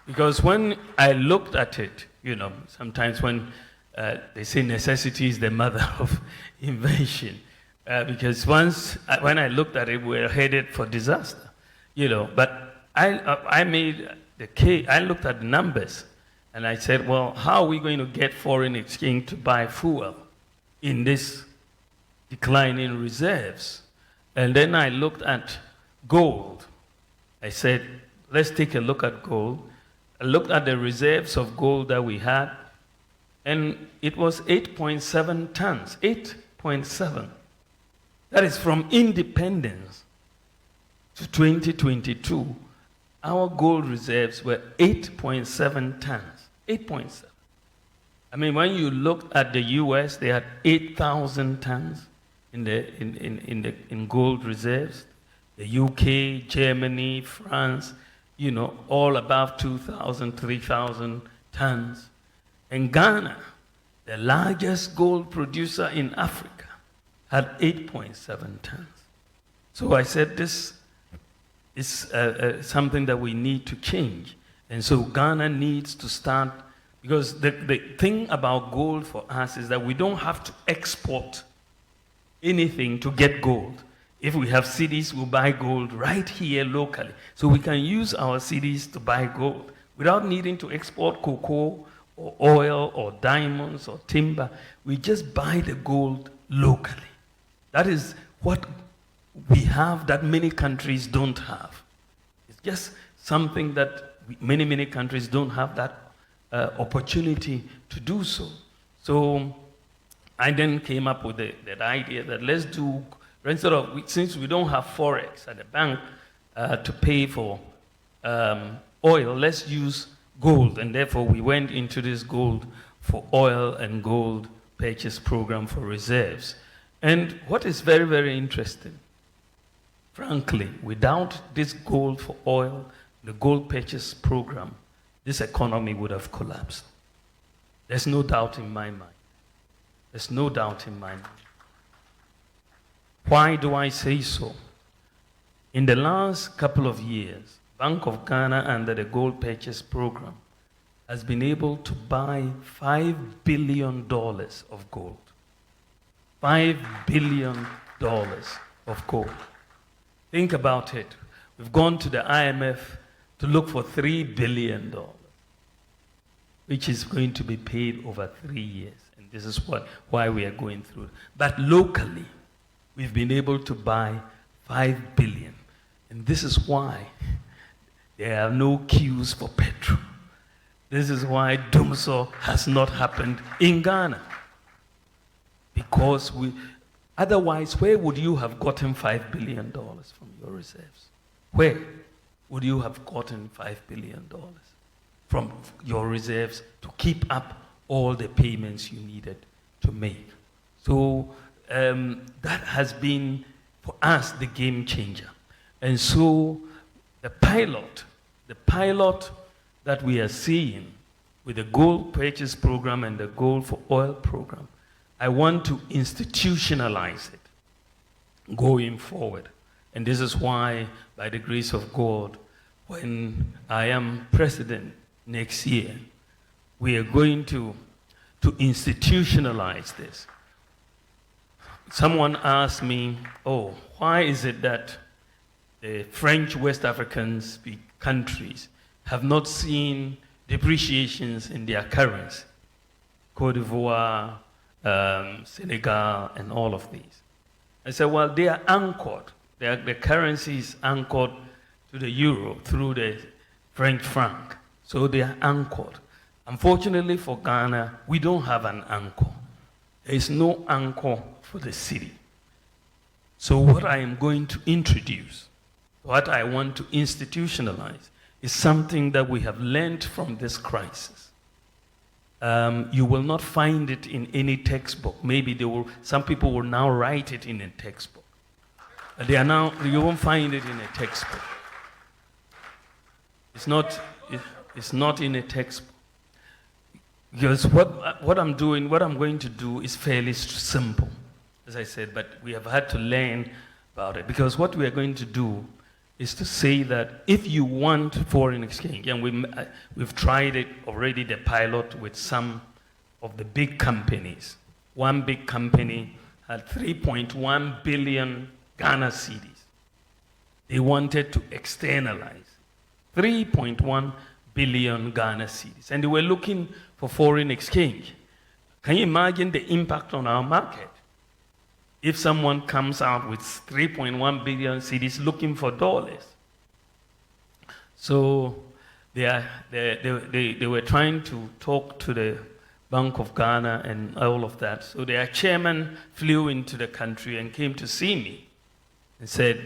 Because when I looked at it, you know, sometimes when they say necessity is the mother of invention, because when I looked at it, we were headed for disaster, you know. But I made the case. I looked at the numbers, and I said, well, how are we going to get foreign exchange to buy fuel in this declining reserves? And then I looked at gold. I said, let's take a look at gold. I looked at the reserves of gold that we had, and it was 8.7 tons, 8.7. That is from independence to 2022. Our gold reserves were 8.7 tons, 8.7. I mean, when you looked at the US, they had 8,000 tons in gold reserves. The UK, Germany, France, you know, all above 2,000, 3,000 tons. And Ghana, the largest gold producer in Africa, had 8.7 tons. So I said, this is something that we need to change. And so Ghana needs to start, because the thing about gold for us is that we don't have to export anything to get gold. If we have cedis, we'll buy gold right here locally. So we can use our cedis to buy gold without needing to export cocoa or oil or diamonds or timber. We just buy the gold locally. That is what we have that many countries don't have. It's just something that many countries don't have that opportunity to do so. So I then came up with that idea that let's do, instead of, since we don't have forex at the bank to pay for oil, let's use gold. And therefore we went into this gold for oil and gold purchase program for reserves. And what is very, very interesting, frankly, without this gold for oil, the gold purchase program, this economy would have collapsed. There's no doubt in my mind. There's no doubt in my mind. Why do I say so? In the last couple of years, Bank of Ghana, under the gold purchase program, has been able to buy $5 billion of gold. $5 billion of gold. Think about it. We've gone to the IMF to look for $3 billion, which is going to be paid over 3 years. And this is why we are going through it. But locally, we've been able to buy $5 billion. And this is why there are no queues for petrol. This is why Dumso has not happened in Ghana. Because otherwise, where would you have gotten $5 billion from your reserves? Where would you have gotten $5 billion from your reserves to keep up all the payments you needed to make? So that has been, for us, the game changer. And so the pilot that we are seeing with the gold purchase program and the gold for oil program, I want to institutionalize it going forward. And this is why, by the grace of God, when I am president next year, we are going to to institutionalize this. Someone asked me, oh, why is it that the French West African countries have not seen depreciations in their currency? Cote d'Ivoire, Senegal, and all of these. I said, well, they are anchored. The currency is anchored to the euro through the French franc. So they are anchored. Unfortunately for Ghana, we don't have an anchor. There is no anchor for the city. So what I am going to introduce, what I want to institutionalize, is something that we have learned from this crisis. You will not find it in any textbook. Maybe some people will now write it in a textbook. You won't find it in a textbook. It's not in a textbook. Because what I'm going to do is fairly simple, as I said, but we have had to learn about it. Because what we are going to do is to say that if you want foreign exchange, and we've tried it already, the pilot with some of the big companies. One big company had 3.1 billion Ghana cedis. They wanted to externalize 3.1 billion Ghana cedis. And they were looking for foreign exchange. Can you imagine the impact on our market? If someone comes out with 3.1 billion cedis looking for dollars. So they were trying to talk to the Bank of Ghana and all of that. So their chairman flew into the country and came to see me and said,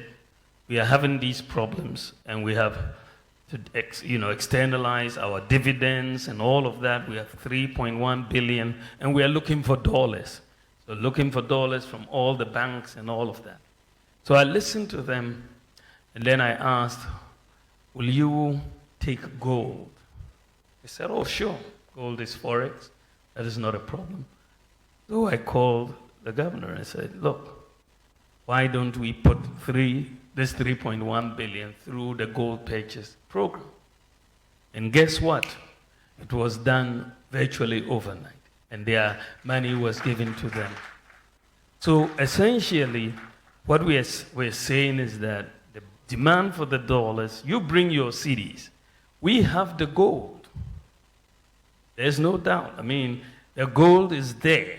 we are having these problems and we have to externalize our dividends and all of that. We have 3.1 billion and we are looking for dollars. So looking for dollars from all the banks and all of that. So I listened to them and then I asked, will you take gold? They said, oh sure, gold is forex. That is not a problem. So I called the governor and said, look, why don't we put this 3.1 billion through the gold purchase program? And guess what? It was done virtually overnight. And their money was given to them. So essentially, what we're saying is that the demand for the dollars, you bring your cedis. We have the gold. There's no doubt. I mean, the gold is there.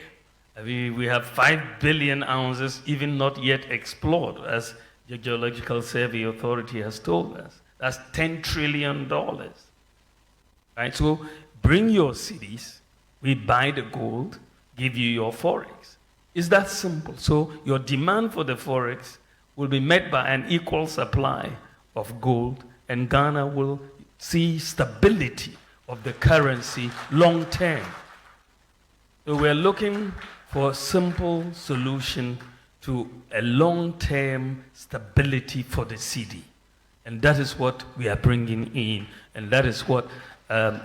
I mean, we have 5 billion ounces, even not yet explored, as the Geological Survey Authority has told us. That's $10 trillion. Right? So bring your cedis. We buy the gold, give you your forex. It's that simple. So your demand for the forex will be met by an equal supply of gold, and Ghana will see stability of the currency long term. So we're looking for a simple solution to a long-term stability for the cedi. And that is what we are bringing in, and that is what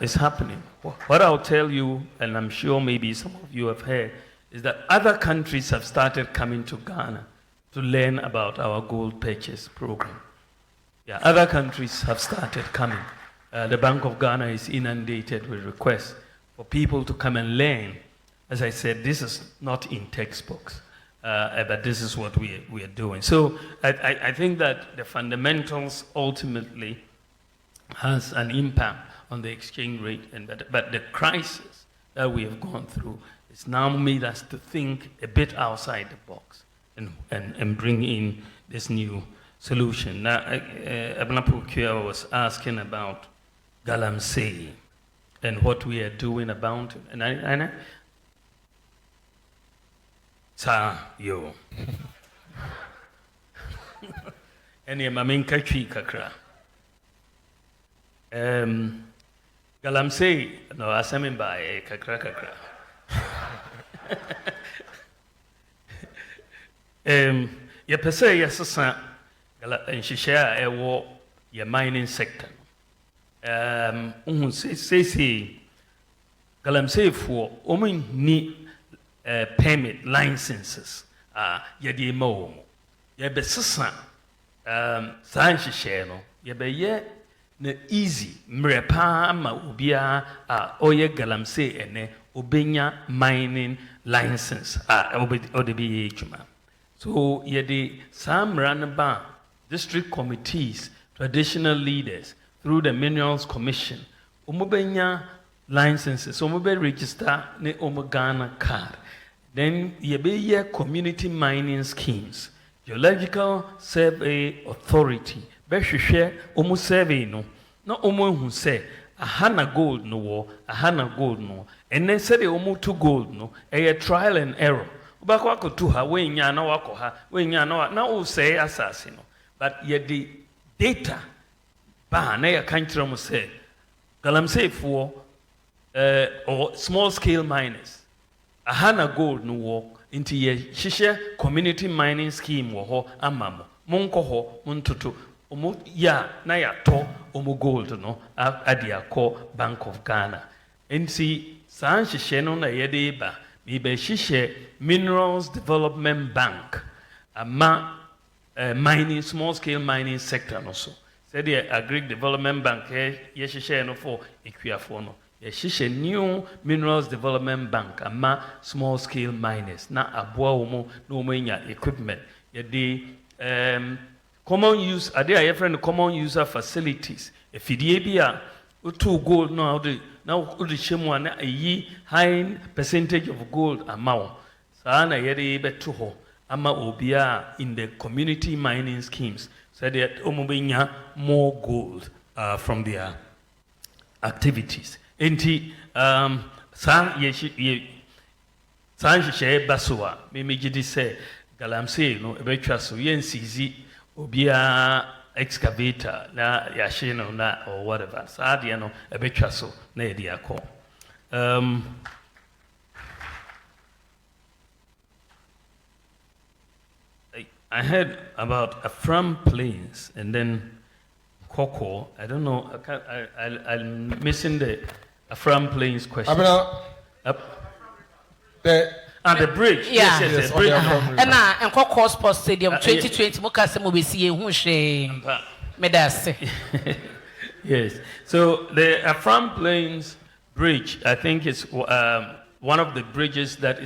is happening. What I'll tell you, and I'm sure maybe some of you have heard, is that other countries have started coming to Ghana to learn about our gold purchase program. Yeah, other countries have started coming. The Bank of Ghana is inundated with requests for people to come and learn. As I said, this is not in textbooks, but this is what we are doing. So I think that the fundamentals ultimately has an impact on the exchange rate, but the crisis that we have gone through has now made us to think a bit outside the box and bring in this new solution. Now, Abnapukia was asking about Galamsey and what we are doing about it. And I yo. And your maminka kakra. Galamsey, no, asamin by kakra. Your pese yes, and she share a war your mining sector. Say, Galamsey for ni permit licenses. Yadi mo. Yabe sisa. Sanchi share no. Yabe ye. Na easy mrepa ma ubia oye Galamsey ene obenya mining license ODB juma. So yedi some ranaba district committees, traditional leaders through the Minerals Commission, umubenya licenses, umube register ne Ghana card. Then yebe community mining schemes, Geological Survey Authority, behwehwe omu survey no, na omu hu say ahana gold no wo, ahana gold no, ene said omu to gold no, a trial and error. Ubako akotu ha, we nya na wako ha, we nya na o say assassin. But yet the data ba na ya kanchira mu say galamsey for or small scale miners ahana gold no wo into ye shisha community mining scheme wo ho amamo monko ho montoto omo ya na ya to omo gold no adia ko Bank of Ghana nti san shishe no na ye de ba mi be shishe Minerals Development Bank ama mining, small scale mining sector also. Said the Agri Development Bank, yes, share no for Equiafo no. Yes, new Minerals Development Bank, ama small scale miners. Na abua umo no menya equipment. The common use, are there different common user facilities? If the two gold now the shemwa na high percentage of gold amount. Sana yede betuho. Ama obia in the community mining schemes said that omubenya more gold from their activities. Enti san share basua me jidi say galamsey no ebetwa so yensizi obia excavator na yashino na or whatever sadia no ebetwa so na yedi akọ. I heard about Afram Plains and then Cocoa. I don't know. I'm missing the Afram Plains question. The bridge. Yeah. Yes, bridge. And Cocoa Sports Stadium 2020. Mukase mo besi ehun she medase. Yes. So the Afram Plains Bridge, I think, is one of the bridges that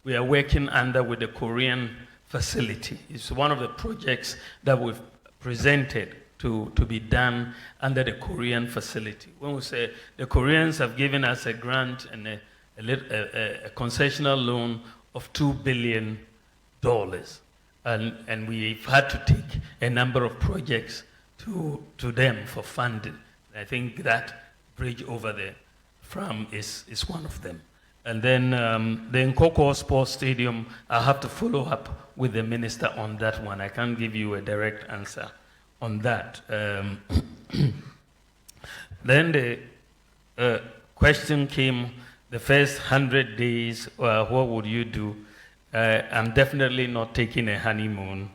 we are working under with the Korean facility. It's one of the projects that we've presented to be done under the Korean facility. When we say the Koreans have given us a grant and a concessional loan of $2 billion, and we've had to take a number of projects to them for funding. I think that bridge over there is one of them. And then the Nkoko Sports Stadium, I have to follow up with the minister on that one. I can't give you a direct answer on that. Then the question came, the first 100 days, what would you do? I'm definitely not taking a honeymoon.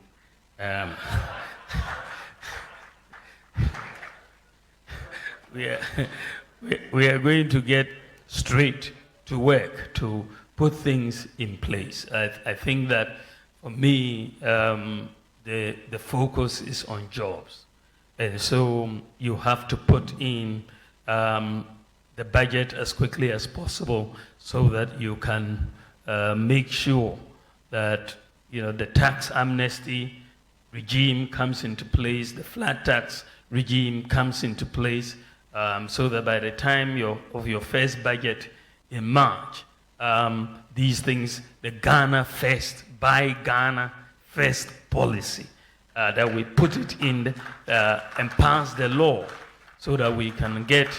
We are going to get straight to work to put things in place. I think that for me, the focus is on jobs. And so you have to put in the budget as quickly as possible so that you can make sure that the tax amnesty regime comes into place, the flat tax regime comes into place, so that by the time of your first budget in March, these things, the Ghana First, Buy Ghana First policy, that we put it in and pass the law so that we can get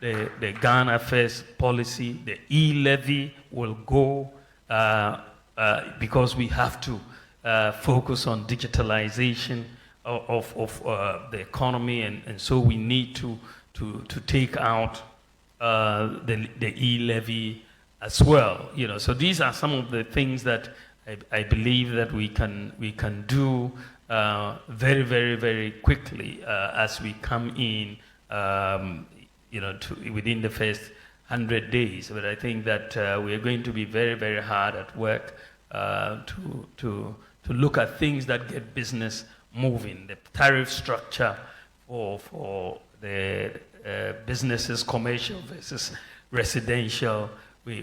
the Ghana First policy. The e-levy will go because we have to focus on digitalization of the economy, and so we need to take out the e-levy as well. So these are some of the things that I believe that we can do very, very, very quickly as we come in, within the first 100 days. But I think that we are going to be very, very hard at work to look at things that get business moving. The tariff structure for the businesses, commercial versus residential.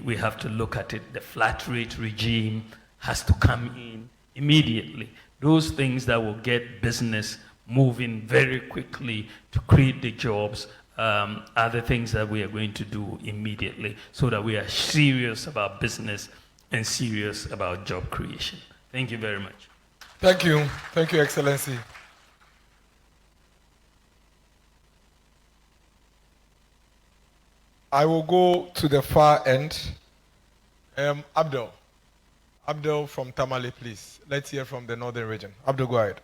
we have to look at it. The flat rate regime has to come in immediately. Those things that will get business moving very quickly to create the jobs are the things that we are going to do immediately so that we are serious about business and serious about job creation. Thank you very much. Thank you. Thank you, Excellency. I will go to the far end. Abdul. Abdul from Tamale, please. Let's hear from the northern region. Abdul, go ahead.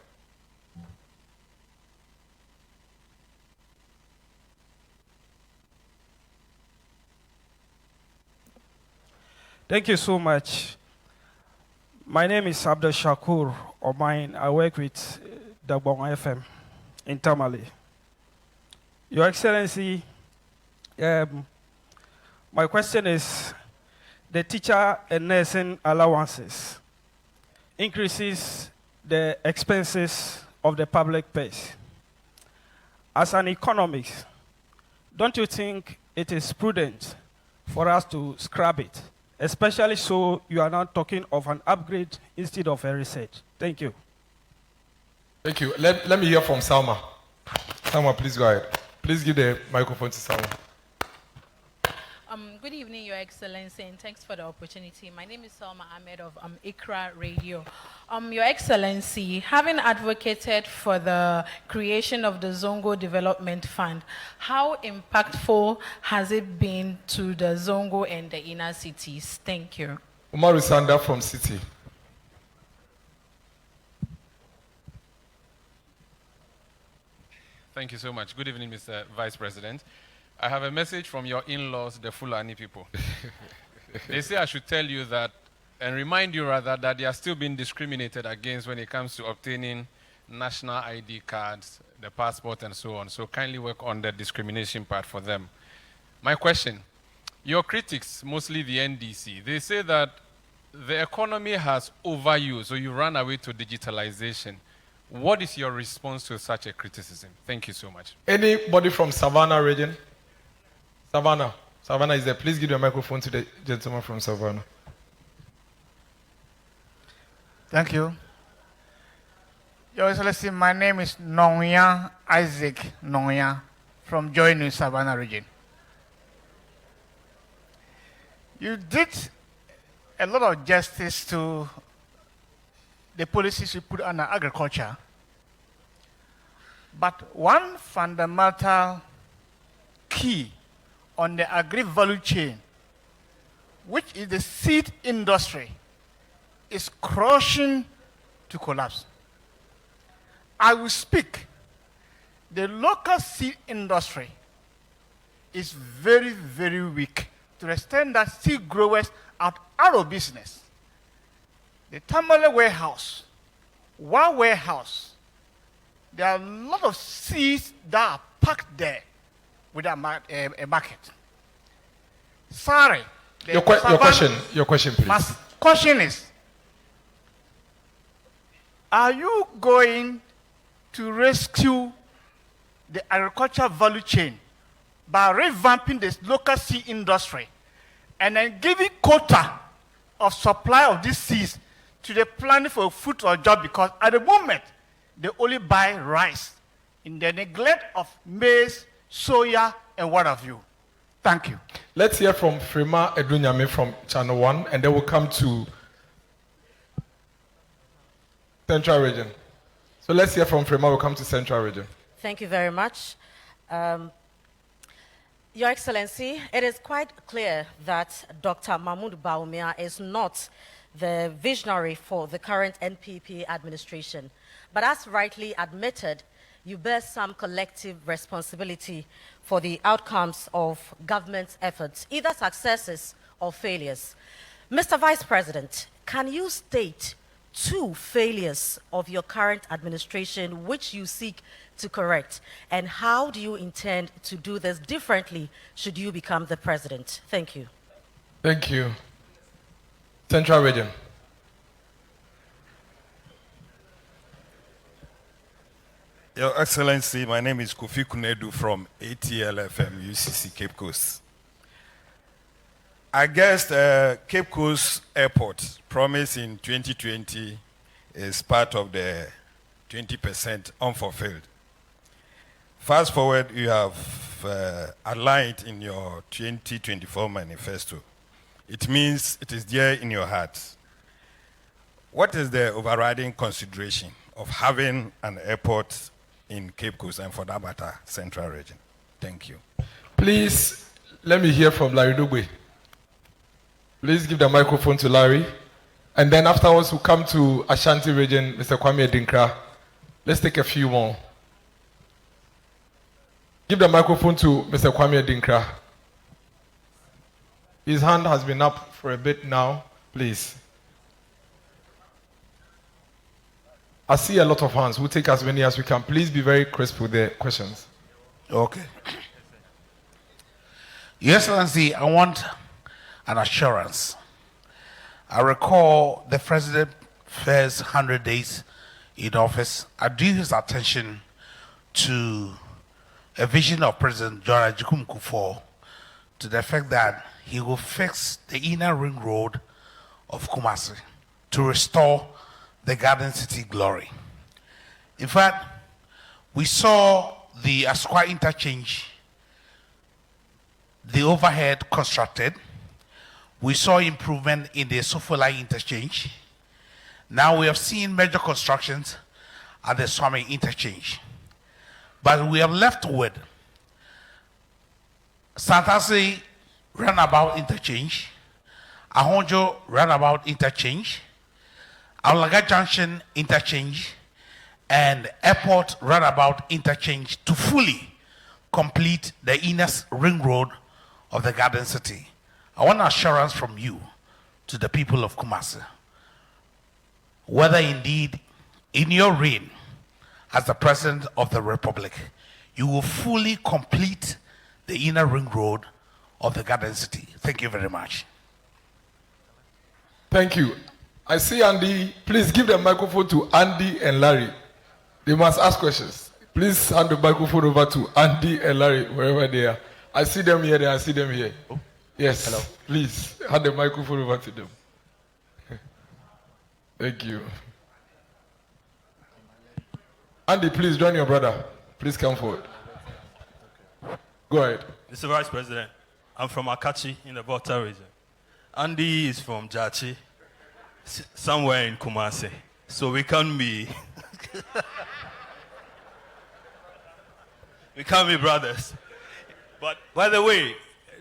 Thank you so much. My name is Abdul Shakur Omain. I work with Bawumia FM in Tamale. Your Excellency, my question is, the teacher and nursing allowances increases the expenses of the public purse. As an economist, don't you think it is prudent for us to scrap it? Especially so you are now talking of an upgrade instead of a research. Thank you. Thank you. Let me hear from Salma. Salma, please go ahead. Please give the microphone to Salma. Good evening, Your Excellency, and thanks for the opportunity. My name is Salma Ahmed of ICRA Radio. Your Excellency, having advocated for the creation of the Zongo Development Fund, how impactful has it been to the Zongo and the inner cities? Thank you. Umaru Sanda from City. Thank you so much. Good evening, Mr. Vice President. I have a message from your in-laws, the Fulani people. They say I should tell you that, and remind you rather, that they are still being discriminated against when it comes to obtaining national ID cards, the passport, and so on. So kindly work on the discrimination part for them. My question, your critics, mostly the NDC, they say that the economy has overused, so you run away to digitalization. What is your response to such a criticism? Thank you so much. Anybody from Savannah region? Savannah. Savannah is there. Please give the microphone to the gentleman from Savannah. Thank you. Your Excellency, my name is Nongya Isaac Nongya from Joy New Savannah region. You did a lot of justice to the policies you put under agriculture, but one fundamental key on the agri-value chain, which is the seed industry, is crushing to collapse. I will speak. The local seed industry is very, very weak to the extent that seed growers are out of business. The Tamale warehouse, one warehouse, there are a lot of seeds that are packed there with a market. Sorry. Your question, please. My question is, are you going to rescue the agricultural value chain by revamping the local seed industry and then giving quota of supply of these seeds to the planning for food or job? Because at the moment, they only buy rice in the neglect of maize, soya, and what have you. Thank you. Let's hear from Frema Edunyame from Channel One, and then we'll come to Central Region. So let's hear from Frema, we'll come to Central Region. Thank you very much. Your Excellency, it is quite clear that Dr. Mahmoud Bawumia is not the visionary for the current NPP administration. But as rightly admitted, you bear some collective responsibility for the outcomes of government's efforts, either successes or failures. Mr. Vice President, can you state 2 failures of your current administration which you seek to correct? And how do you intend to do this differently should you become the president? Thank you. Thank you. Central Region. Your Excellency, my name is Kofi Kunedu from ATL FM, UCC Cape Coast. I guess Cape Coast Airport promise in 2020 is part of the 20% unfulfilled. Fast forward, you have aligned in your 2024 manifesto. It means it is there in your heart. What is the overriding consideration of having an airport in Cape Coast and for that matter, Central Region? Thank you. Please, let me hear from Larry Dugbe. Please give the microphone to Larry. And then afterwards, we'll come to Ashanti Region, Mr. Kwame Dinkra. Let's take a few more. Give the microphone to Mr. Kwame Dinkra. His hand has been up for a bit now. Please. I see a lot of hands. We'll take as many as we can. Please be very crisp with the questions. Okay. Your Excellency, I want an assurance. I recall the President's first 100 days in office. I drew his attention to a vision of President John Ajikun Kufuor to the effect that he will fix the inner ring road of Kumasi to restore the Garden City glory. In fact, we saw the Asqua interchange, the overhead constructed. We saw improvement in the Sofolai interchange. Now we have seen major constructions at the Swami interchange. But we have left with Santasi roundabout interchange, Ahonjo roundabout interchange, Alaga Junction interchange, and Airport roundabout interchange to fully complete the inner ring road of the Garden City. I want assurance from you to the people of Kumasi, whether indeed in your reign as the President of the Republic, you will fully complete the inner ring road of the Garden City. Thank you very much. Thank you. I see Andy. Please give the microphone to Andy and Larry. They must ask questions. Please hand the microphone over to Andy and Larry, wherever they are. I see them here, I see them here. Oh. Yes. Hello. Please hand the microphone over to them. Thank you. Andy, please join your brother. Please come forward. Go ahead. Mr. Vice President, I'm from Akachi in the Volta region. Andy is from Jachi, somewhere in Kumasi. So we can't be we can't be brothers. But by the way,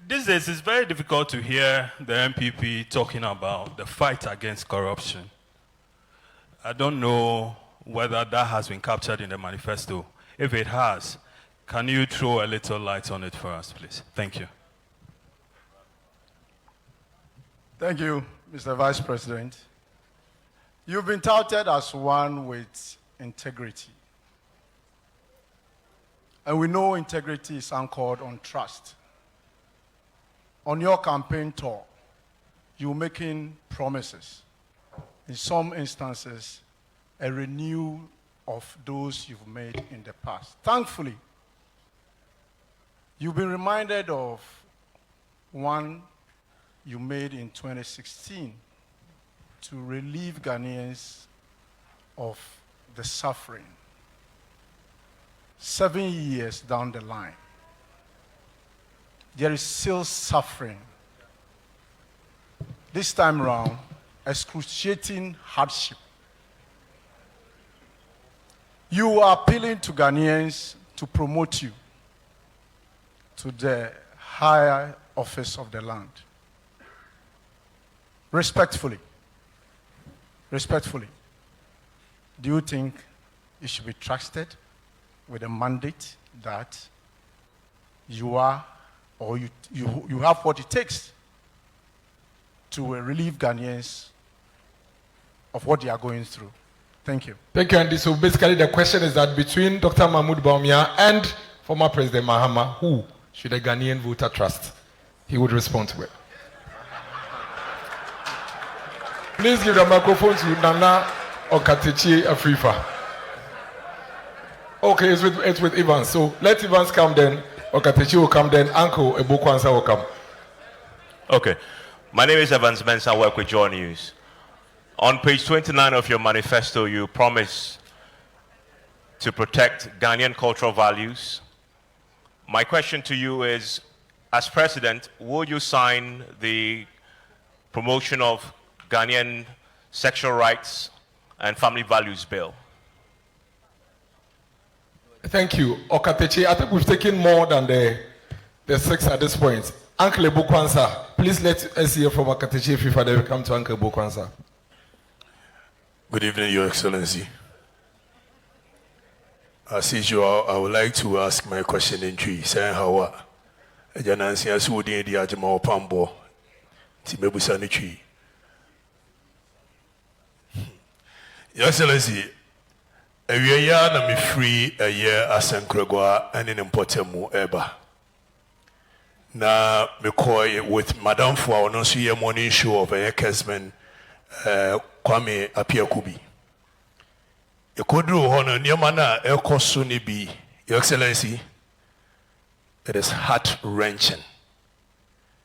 these days it's very difficult to hear the MPP talking about the fight against corruption. I don't know whether that has been captured in the manifesto. If it has, can you throw a little light on it for us, please? Thank you. Thank you, Mr. Vice President. You've been touted as one with integrity. And we know integrity is anchored on trust. On your campaign tour, you're making promises. In some instances, a renewal of those you've made in the past. Thankfully, you've been reminded of one you made in 2016 to relieve Ghanaians of the suffering. 7 years down the line, there is still suffering. This time around, excruciating hardship. You are appealing to Ghanaians to promote you to the higher office of the land. Respectfully, do you think you should be trusted with a mandate that you are, or you have what it takes to relieve Ghanaians of what they are going through? Thank you. Thank you, Andy. So basically the question is that between Dr. Mahmoud Bawumia and former President Mahama, who should a Ghanaian voter trust? He would respond to it. Please give the microphone to Nana Okatechi Afrifa. Okay, it's with Evans. So let Evans come then. Okatechi will come then. Uncle Ebokwansa will come. Okay. My name is Evans Mensah. I work with ChannelOneNews. On page 29 of your manifesto, you promise to protect Ghanaian cultural values. My question to you is, as president, will you sign the promotion of Ghanaian sexual rights and family values bill? Thank you. Okatechi, I think we've taken more than the 6 at this point. Uncle Ebukwansa, please let us hear from Okatechi if then we come to Uncle Ebukwansa. Good evening, Your Excellency. As usual, I would like to ask my question in Twi. Saying how Janansi Asudi di Ajama Pambo Timebusa ni Twi. Your Excellency, a year na me free a year asenkrogwa and in importantemu eba. Na me koi with Madame Fwa no so ye morning show of a Kesman Kwame Apiakubi. Ekodru hono niamana ekoso ni bi. Your Excellency, it is heart-wrenching.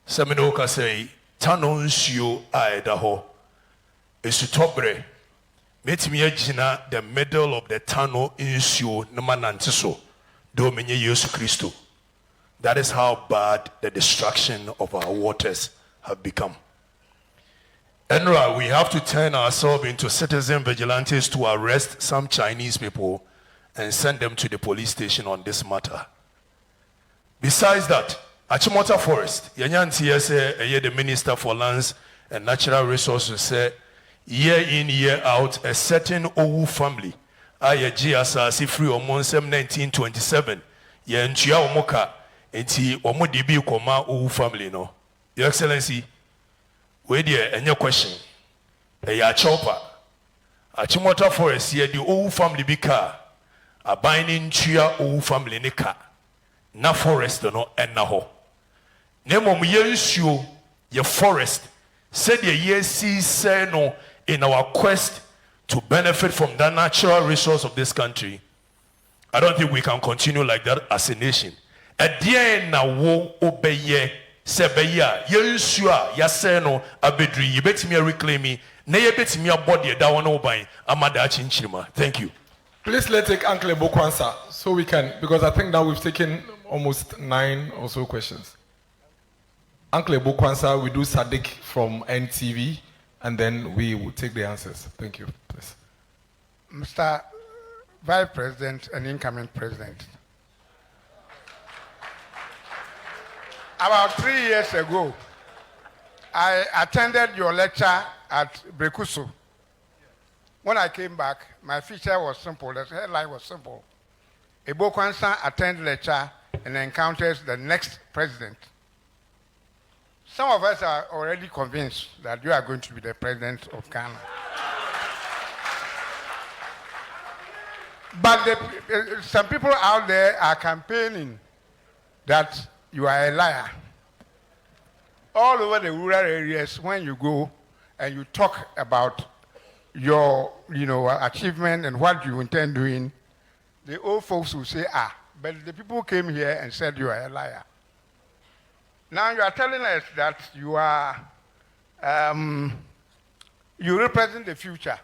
Semino ka say tano nsio a eda ho esutobere metimi agina the middle of the tunnel nsio na manante so do menye Yesu Kristo. That is how bad the destruction of our waters have become. Enra, we have to turn ourselves into citizen vigilantes to arrest some Chinese people and send them to the police station on this matter. Besides that, Achimota Forest, Yanyanti say the Minister for Lands and Natural Resources said year in, year out, a certain Owu family, Ayaji Asasi free on 1927, Yanchia Omoka, enti Omudibi Koma Owu family no. Your Excellency, we dear any question. A chopper. Achimota Forest here the Owu family bika. A binding chia Owu family nika. Na forest no and na ho. Nemo ye ye forest. Said ye see say no in our quest to benefit from the natural resource of this country. I don't think we can continue like that as a nation. At the end na wo obeye sebeya yensua ya say no abedri yebetimi reclaim me na yebetimi abody da won oban amada chinchirima. Thank you. Please let's take Uncle Ebukwansa so we can, because I think now we've taken almost 9 or so questions. Uncle Ebukwansa, we do Sadiq from NTV, and then we will take the answers. Thank you. Please. Mr. Vice President and incoming President, about 3 years ago, I attended your lecture at Brekusu. When I came back, my feature was simple. The headline was simple. Ebukwansa attends lecture and encounters the next president. Some of us are already convinced that you are going to be the president of Ghana. But some people out there are campaigning that you are a liar. All over the rural areas, when you go and you talk about your achievement and what you intend doing, the old folks will say, but the people came here and said you are a liar. Now you are telling us that you are, you represent the future.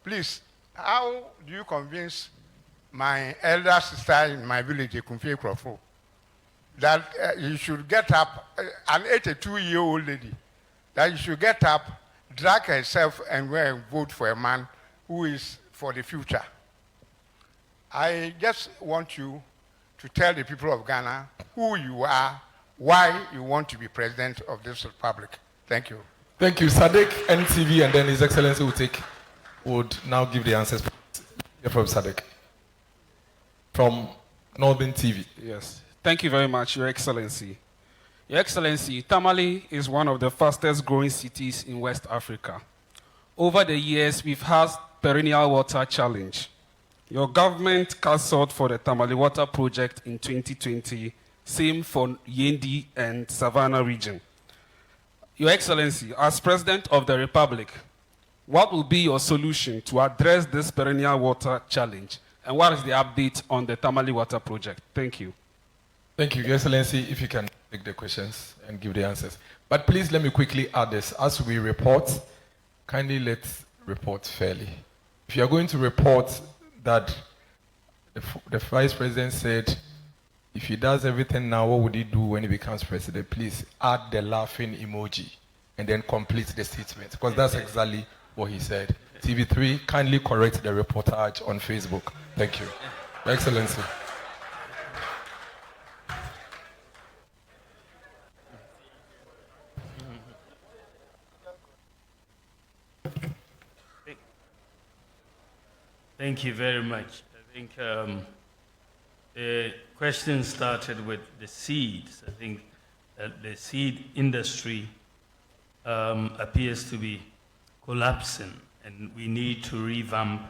Please, how do you convince my elder sister in my village, Kumfie Krofo, that you should get up, an 82-year-old lady, that you should get up, drag herself and go and vote for a man who is for the future? I just want you to tell the people of Ghana who you are, why you want to be president of this republic. Thank you. Thank you. Sadiq, NTV, and then His Excellency would now give the answers from Sadiq. From Northern TV. Yes. Thank you very much, Your Excellency. Your Excellency, Tamale is one of the fastest growing cities in West Africa. Over the years, we've had perennial water challenge. Your government cancelled for the Tamale Water Project in 2020, same for Yendi and Savannah region. Your Excellency, as President of the Republic, what will be your solution to address this perennial water challenge? And what is the update on the Tamale Water Project? Thank you. Thank you, Your Excellency. If you can take the questions and give the answers. But please let me quickly add this. As we report, kindly let's report fairly. If you are going to report that the Vice President said, if he does everything now, what would he do when he becomes president? Please add the laughing emoji and then complete the statement, because that's exactly what he said. TV3, kindly correct the reportage on Facebook. Thank you. Your Excellency. Thank you very much. I think the question started with the seeds. I think that the seed industry appears to be collapsing, and we need to revamp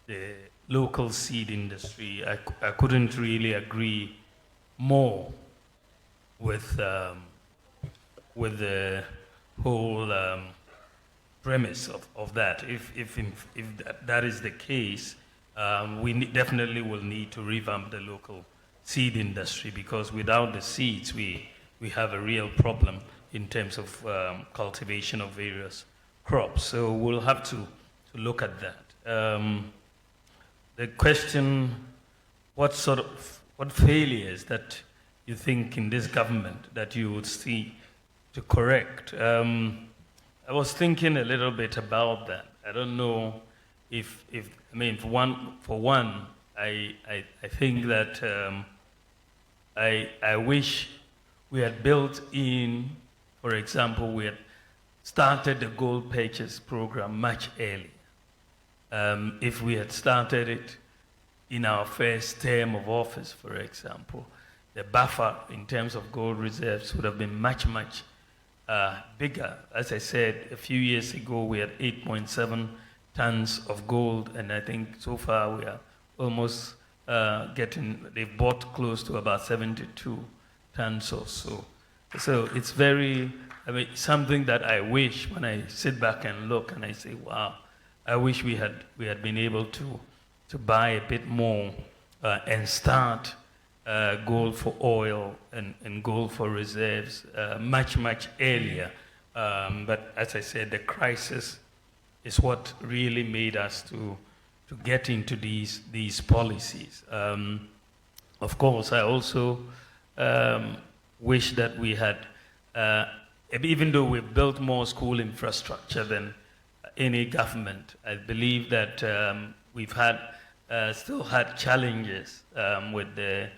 the local seed industry. I couldn't really agree more with the whole premise of that. If that is the case, we definitely will need to revamp the local seed industry, because without the seeds, we have a real problem in terms of cultivation of various crops. So we'll have to look at that. The question, what failures that you think in this government that you would see to correct? I was thinking a little bit about that. I don't know if I mean, for one, I think that I wish we had built in, for example, we had started the gold purchase program much earlier. If we had started it in our first term of office, for example, the buffer in terms of gold reserves would have been much bigger. As I said, a few years ago, we had 8.7 tons of gold, and I think so far we are almost they've bought close to about 72 tons or so. So it's something that I wish, when I sit back and look and I say, wow, I wish we had been able to buy a bit more and start gold for oil and gold for reserves much earlier. But as I said, the crisis is what really made us to get into these policies. Of course, I also wish that we had, even though we've built more school infrastructure than any government, I believe that we've still had challenges with the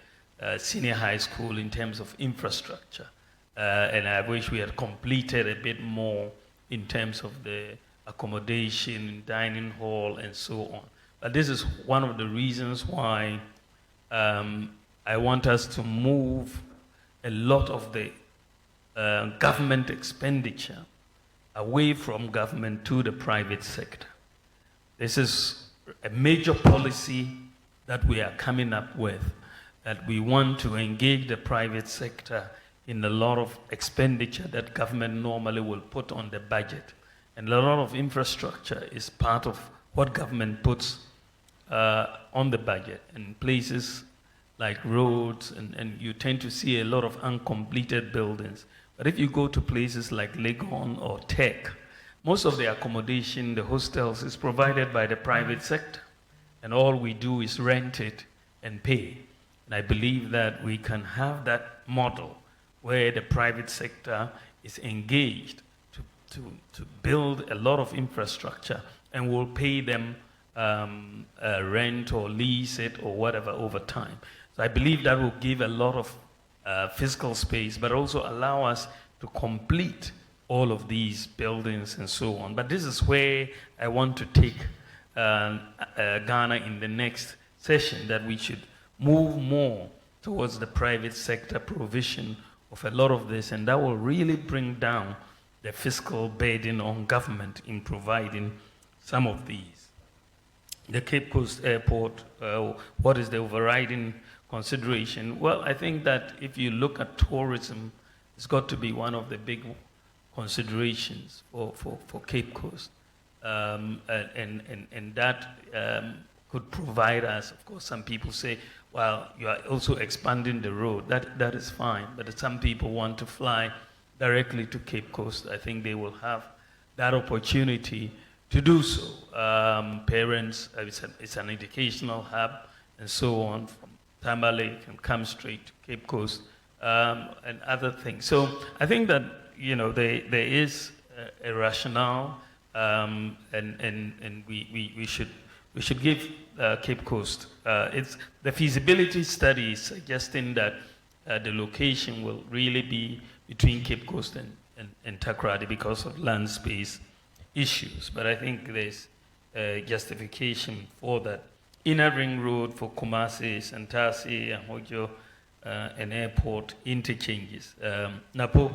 senior high school in terms of infrastructure. And I wish we had completed a bit more in terms of the accommodation, dining hall, and so on. But this is one of the reasons why I want us to move a lot of the government expenditure away from government to the private sector. This is a major policy that we are coming up with, that we want to engage the private sector in a lot of expenditure that government normally will put on the budget. And a lot of infrastructure is part of what government puts on the budget. And places like roads, and you tend to see a lot of uncompleted buildings. But if you go to places like Legon or Tech, most of the accommodation, the hostels, is provided by the private sector. And all we do is rent it and pay. And I believe that we can have that model where the private sector is engaged to build a lot of infrastructure, and we'll pay them rent or lease it or whatever over time. So I believe that will give a lot of fiscal space, but also allow us to complete all of these buildings and so on. But this is where I want to take Ghana in the next session, that we should move more towards the private sector provision of a lot of this, and that will really bring down the fiscal burden on government in providing some of these. The Cape Coast Airport, what is the overriding consideration? Well, I think that if you look at tourism, it's got to be one of the big considerations for Cape Coast. And that could provide us. Of course, some people say, well, you are also expanding the road. That is fine. But some people want to fly directly to Cape Coast. I think they will have that opportunity to do so. Parents, it's an educational hub and so on. From Tamale can come straight to Cape Coast and other things. So I think that, you know, there is a rationale and we should give Cape Coast. It's the feasibility study is suggesting that the location will really be between Cape Coast and Takoradi because of land space issues. But I think there's justification for that. Inner Ring Road for Kumasi, Santasi, and Hojo, and airport interchanges. Napo,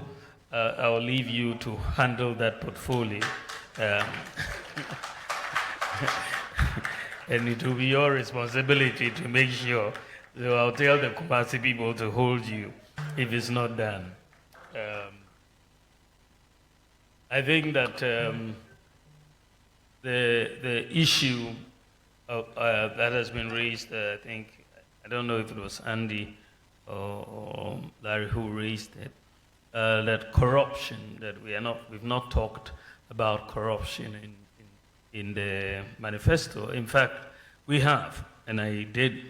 I'll leave you to handle that portfolio. And it will be your responsibility to make sure. So I'll tell the Kumasi people to hold you if it's not done. I think that the issue that has been raised, I think, I don't know if it was Andy or Larry who raised it, that corruption, that we've not talked about corruption in the manifesto. In fact, we have, and I did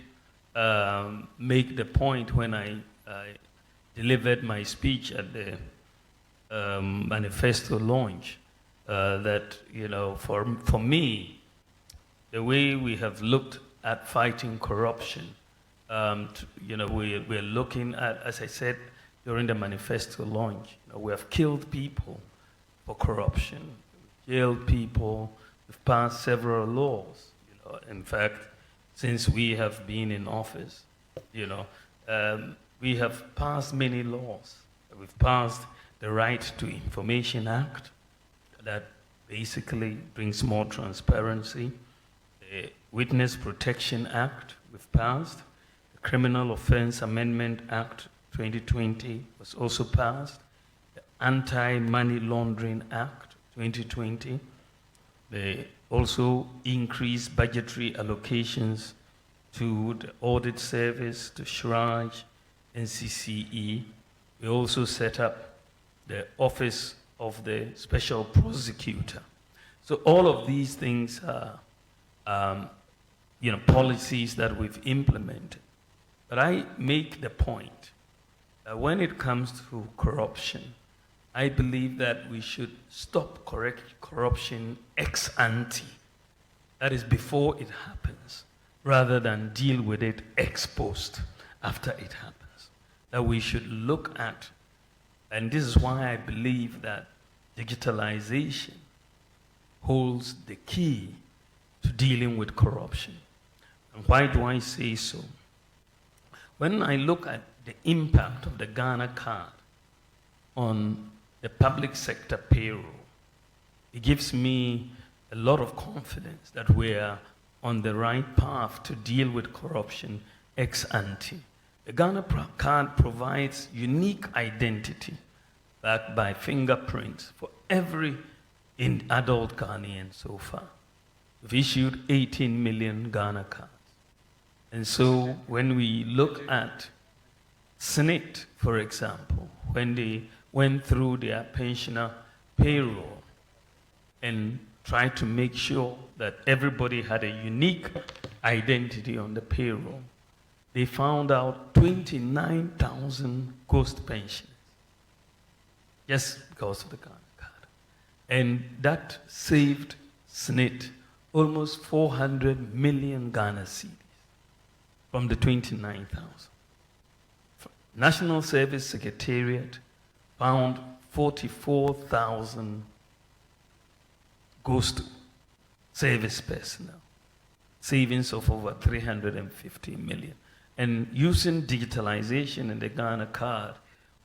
make the point when I delivered my speech at the manifesto launch, that, you know, for me, the way we have looked at fighting corruption, you know, we're looking at, as I said during the manifesto launch, you know, we have killed people for corruption, jailed people, we've passed several laws. You know, in fact, since we have been in office, you know, we have passed many laws. We've passed the Right to Information Act that basically brings more transparency. The Witness Protection Act we've passed. The Criminal Offense Amendment Act 2020 was also passed. The Anti-Money Laundering Act 2020. They also increased budgetary allocations to the Audit Service, to SHRAJ, NCCE. We also set up the Office of the Special Prosecutor. So all of these things are you know, policies that we've implemented. But I make the point that when it comes to corruption, I believe that we should stop corruption ex ante. That is before it happens, rather than deal with it ex post after it happens. That we should look at, and this is why I believe that digitalization holds the key to dealing with corruption. And why do I say so? When I look at the impact of the Ghana card on the public sector payroll, it gives me a lot of confidence that we are on the right path to deal with corruption ex ante. The Ghana card provides unique identity backed by fingerprints for every adult Ghanaian so far. We've issued 18 million Ghana cards. And so when we look at SNIT, for example, when they went through their pensioner payroll and tried to make sure that everybody had a unique identity on the payroll, they found out 29,000 ghost pensioners just because of the Ghana card. And that saved SNIT almost 400 million Ghana cedis from the 29,000. National Service Secretariat found 44,000 ghost service personnel, savings of over 350 million. And using digitalization in the Ghana card,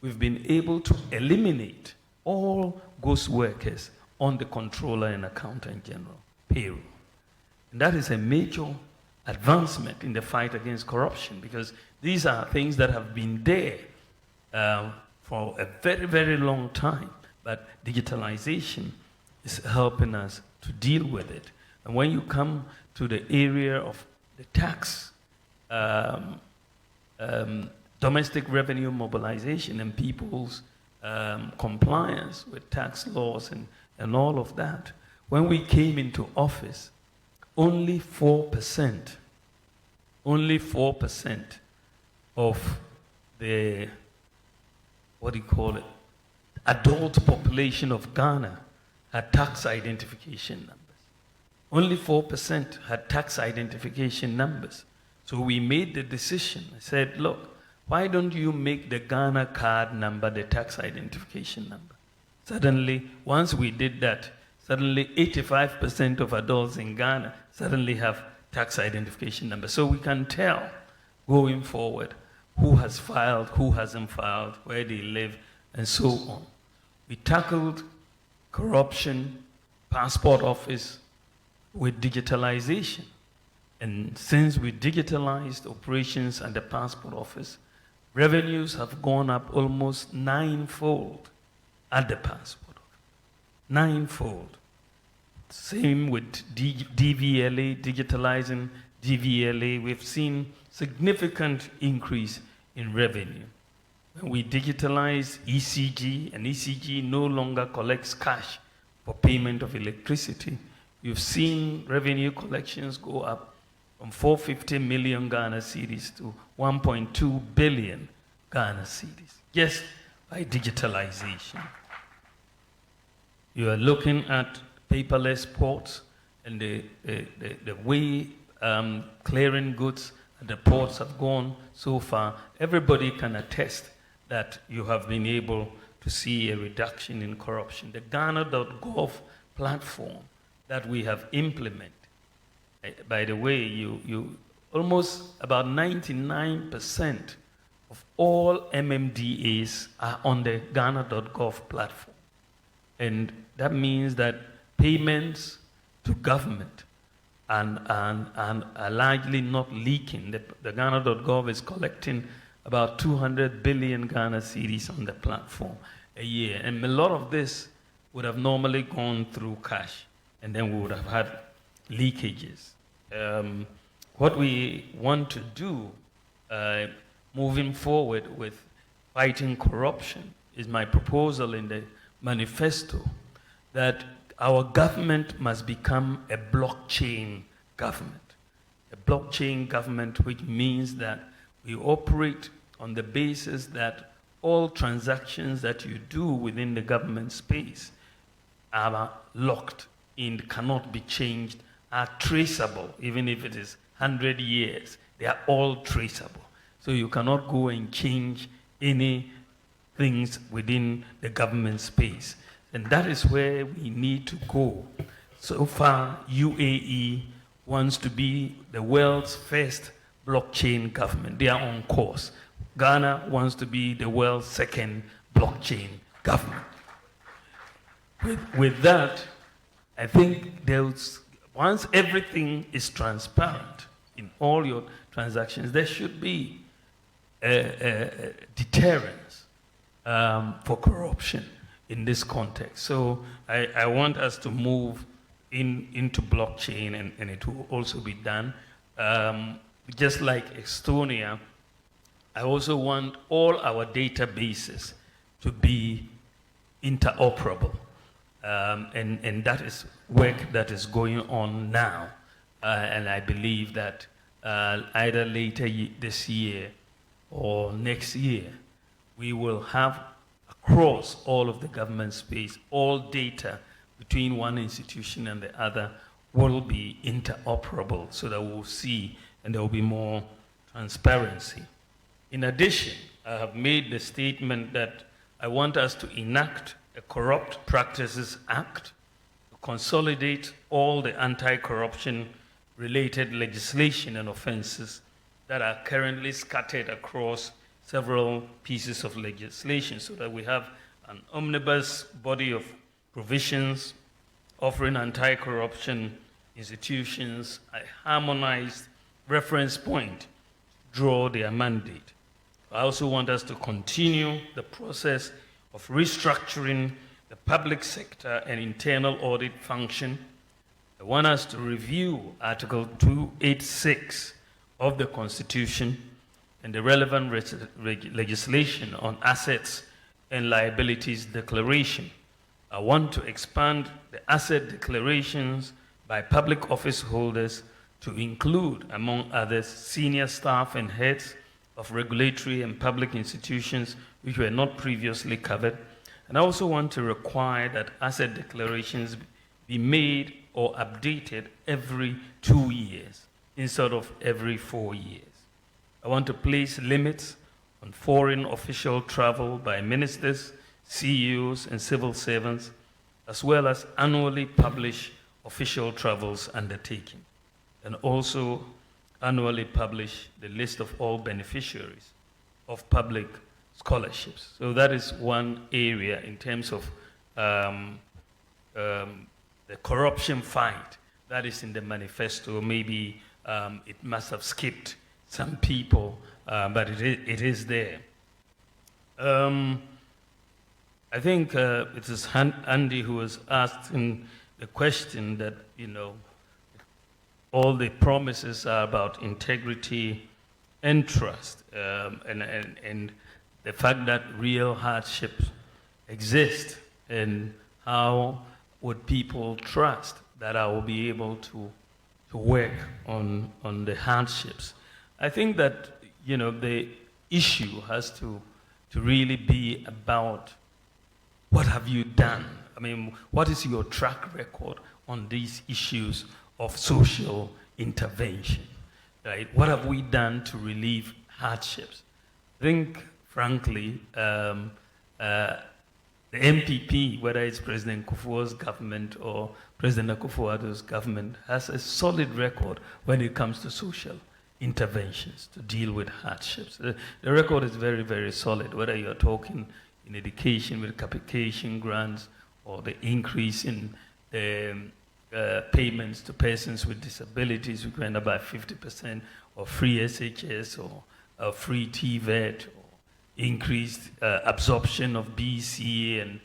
we've been able to eliminate all ghost workers on the Controller and Accountant General payroll. And that is a major advancement in the fight against corruption, because these are things that have been there for a very, very long time. But digitalization is helping us to deal with it. And when you come to the area of the tax, domestic revenue mobilization and people's compliance with tax laws and all of that. When we came into office, only 4% of the, adult population of Ghana had tax identification numbers. Only 4% had tax identification numbers. So we made the decision. I said, look, why don't you make the Ghana card number the tax identification number? Suddenly, once we did that, suddenly 85% of adults in Ghana suddenly have tax identification numbers. So we can tell going forward who has filed, who hasn't filed, where they live, and so on. We tackled corruption, passport office with digitalization. And since we digitalized operations at the passport office, revenues have gone up almost ninefold at the passport office. Ninefold. Same with DVLA, digitalizing DVLA. We've seen significant increase in revenue. When we digitalize ECG, and ECG no longer collects cash for payment of electricity, you've seen revenue collections go up from 450 million Ghana cedis to 1.2 billion Ghana cedis, just by digitalization. You are looking at paperless ports and the way clearing goods at the ports have gone so far. Everybody can attest that you have been able to see a reduction in corruption. The Ghana.gov platform that we have implemented, by the way, you almost about 99% of all MMDAs are on the Ghana.gov platform. And that means that payments to government and are largely not leaking. The Ghana.gov is collecting about 200 billion Ghana cedis on the platform a year. And a lot of this would have normally gone through cash, and then we would have had leakages. What we want to do moving forward with fighting corruption is my proposal in the manifesto that our government must become a blockchain government. A blockchain government, which means that we operate on the basis that all transactions that you do within the government space are locked in, cannot be changed, are traceable, even if it is 100 years, they are all traceable. So you cannot go and change any things within the government space. And that is where we need to go. So far, UAE wants to be the world's first blockchain government. They are on course. Ghana wants to be the world's second blockchain government. With that, I think once everything is transparent in all your transactions, there should be a deterrence for corruption in this context. So I want us to move into blockchain, and it will also be done. Just like Estonia, I also want all our databases to be interoperable. And that is work that is going on now. And I believe that either later this year or next year, we will have across all of the government space, all data between one institution and the other will be interoperable so that we'll see and there will be more transparency. In addition, I have made the statement that I want us to enact a Corrupt Practices Act to consolidate all the anti-corruption related legislation and offenses that are currently scattered across several pieces of legislation so that we have an omnibus body of provisions offering anti-corruption institutions a harmonized reference point to draw their mandate. I also want us to continue the process of restructuring the public sector and internal audit function I want us to review Article 286 of the Constitution and the relevant legislation on assets and liabilities declaration. I want to expand the asset declarations by public office holders to include, among others, senior staff and heads of regulatory and public institutions which were not previously covered. And I also want to require that asset declarations be made or updated every 2 years instead of every 4 years. I want to place limits on foreign official travel by ministers, CEOs, and civil servants, as well as annually publish official travels undertaken, and also annually publish the list of all beneficiaries of public scholarships. So that is one area in terms of the corruption fight that is in the manifesto. Maybe it must have skipped some people, but it is there. I think it is Andy who was asking the question that, you know, all the promises are about integrity and trust, and the fact that real hardships exist, and how would people trust that I will be able to work on the hardships. I think that, you know, the issue has to really be about what have you done? I mean, what is your track record on these issues of social intervention, right? What have we done to relieve hardships? I think, frankly, the MPP, whether it's President Kufuor's government or President Akufo-Addo's government, has a solid record when it comes to social interventions to deal with hardships. The record is very, very solid, whether you're talking in education with capitation grants, or the increase in payments to persons with disabilities, which went up by 50%, or free SHS, or free TVET, or increased absorption of BC and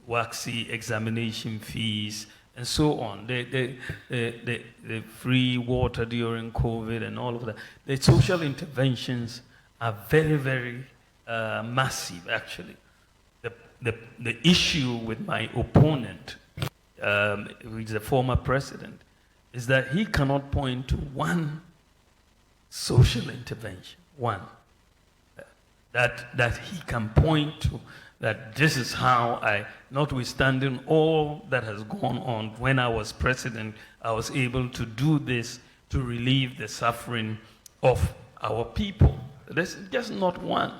WACC examination fees, and so on. The free water during COVID and all of that. The social interventions are very, very massive, actually. The issue with my opponent, who is the former president, is that he cannot point to one social intervention, one, that he can point to, that this is how I, notwithstanding all that has gone on, when I was president, I was able to do this to relieve the suffering of our people. There's just not one.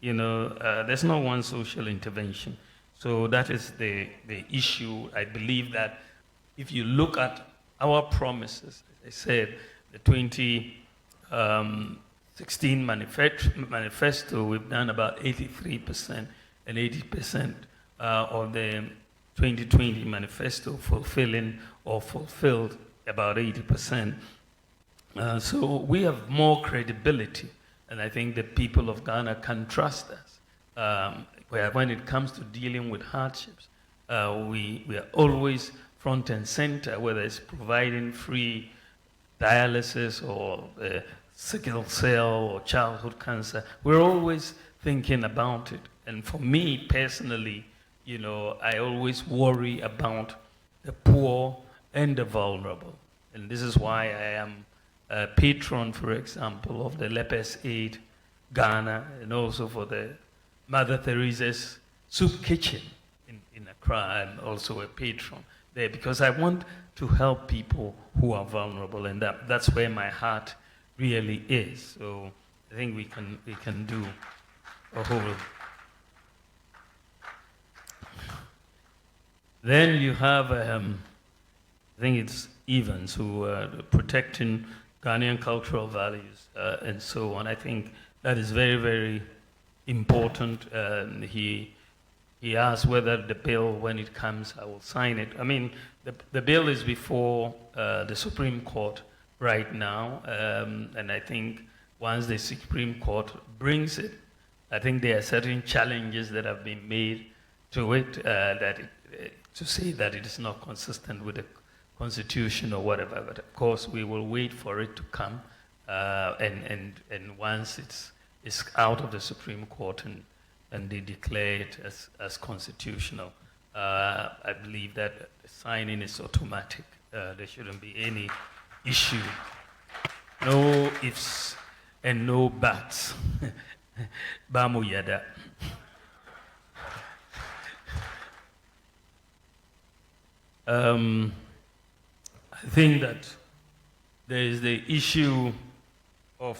You know, there's no one social intervention. So that is the issue. I believe that if you look at our promises, as I said, the 2016 manifesto, we've done about 83%, and 80% of the 2020 manifesto fulfilling or fulfilled about 80%. So we have more credibility. And I think the people of Ghana can trust us. When it comes to dealing with hardships, we are always front and center, whether it's providing free dialysis or sickle cell or childhood cancer. We're always thinking about it. And for me personally, you know, I always worry about the poor and the vulnerable. And this is why I am a patron, for example, of the Lepers Aid Ghana, and also for the Mother Teresa's Soup Kitchen in Accra. I'm also a patron there because I want to help people who are vulnerable, and that's where my heart really is. So I think we can do a whole. Then you have, I think it's Evans, who protecting Ghanaian cultural values and so on. I think that is very, very important. He asked whether the bill, when it comes, I will sign it. I mean, the bill is before the Supreme Court right now, and I think once the Supreme Court brings it, I think there are certain challenges that have been made to it to say that it is not consistent with the constitution or whatever. But of course, we will wait for it to come, and once it's out of the Supreme Court and they declare it as constitutional, I believe that signing is automatic. There shouldn't be any issue. No ifs and no buts. Bamu yada. I think that there is the issue of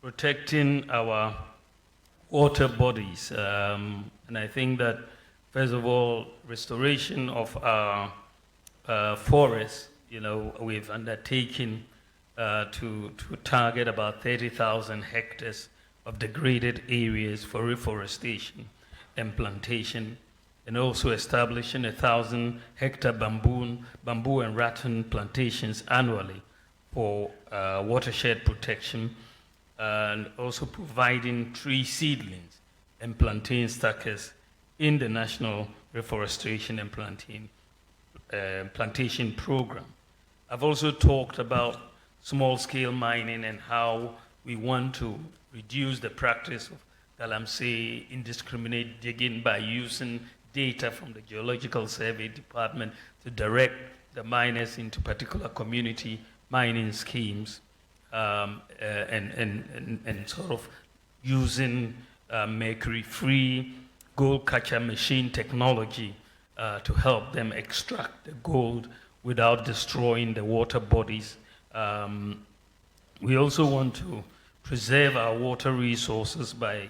protecting our water bodies. And I think that, first of all, restoration of our forests, we've undertaken to target about 30,000 hectares of degraded areas for reforestation and plantation, and also establishing 1,000-hectare bamboo and rattan plantations annually for watershed protection, and also providing tree seedlings and plantain stackers in the National Reforestation and Plantation Program. I've also talked about small-scale mining and how we want to reduce the practice of galamsey indiscriminate digging by using data from the Geological Survey Department to direct the miners into particular community mining schemes, and sort of using mercury-free gold catcher machine technology to help them extract the gold without destroying the water bodies. We also want to preserve our water resources by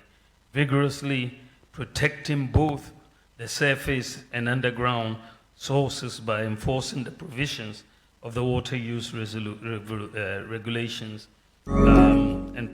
vigorously protecting both the surface and underground sources by enforcing the provisions of the water use regulations and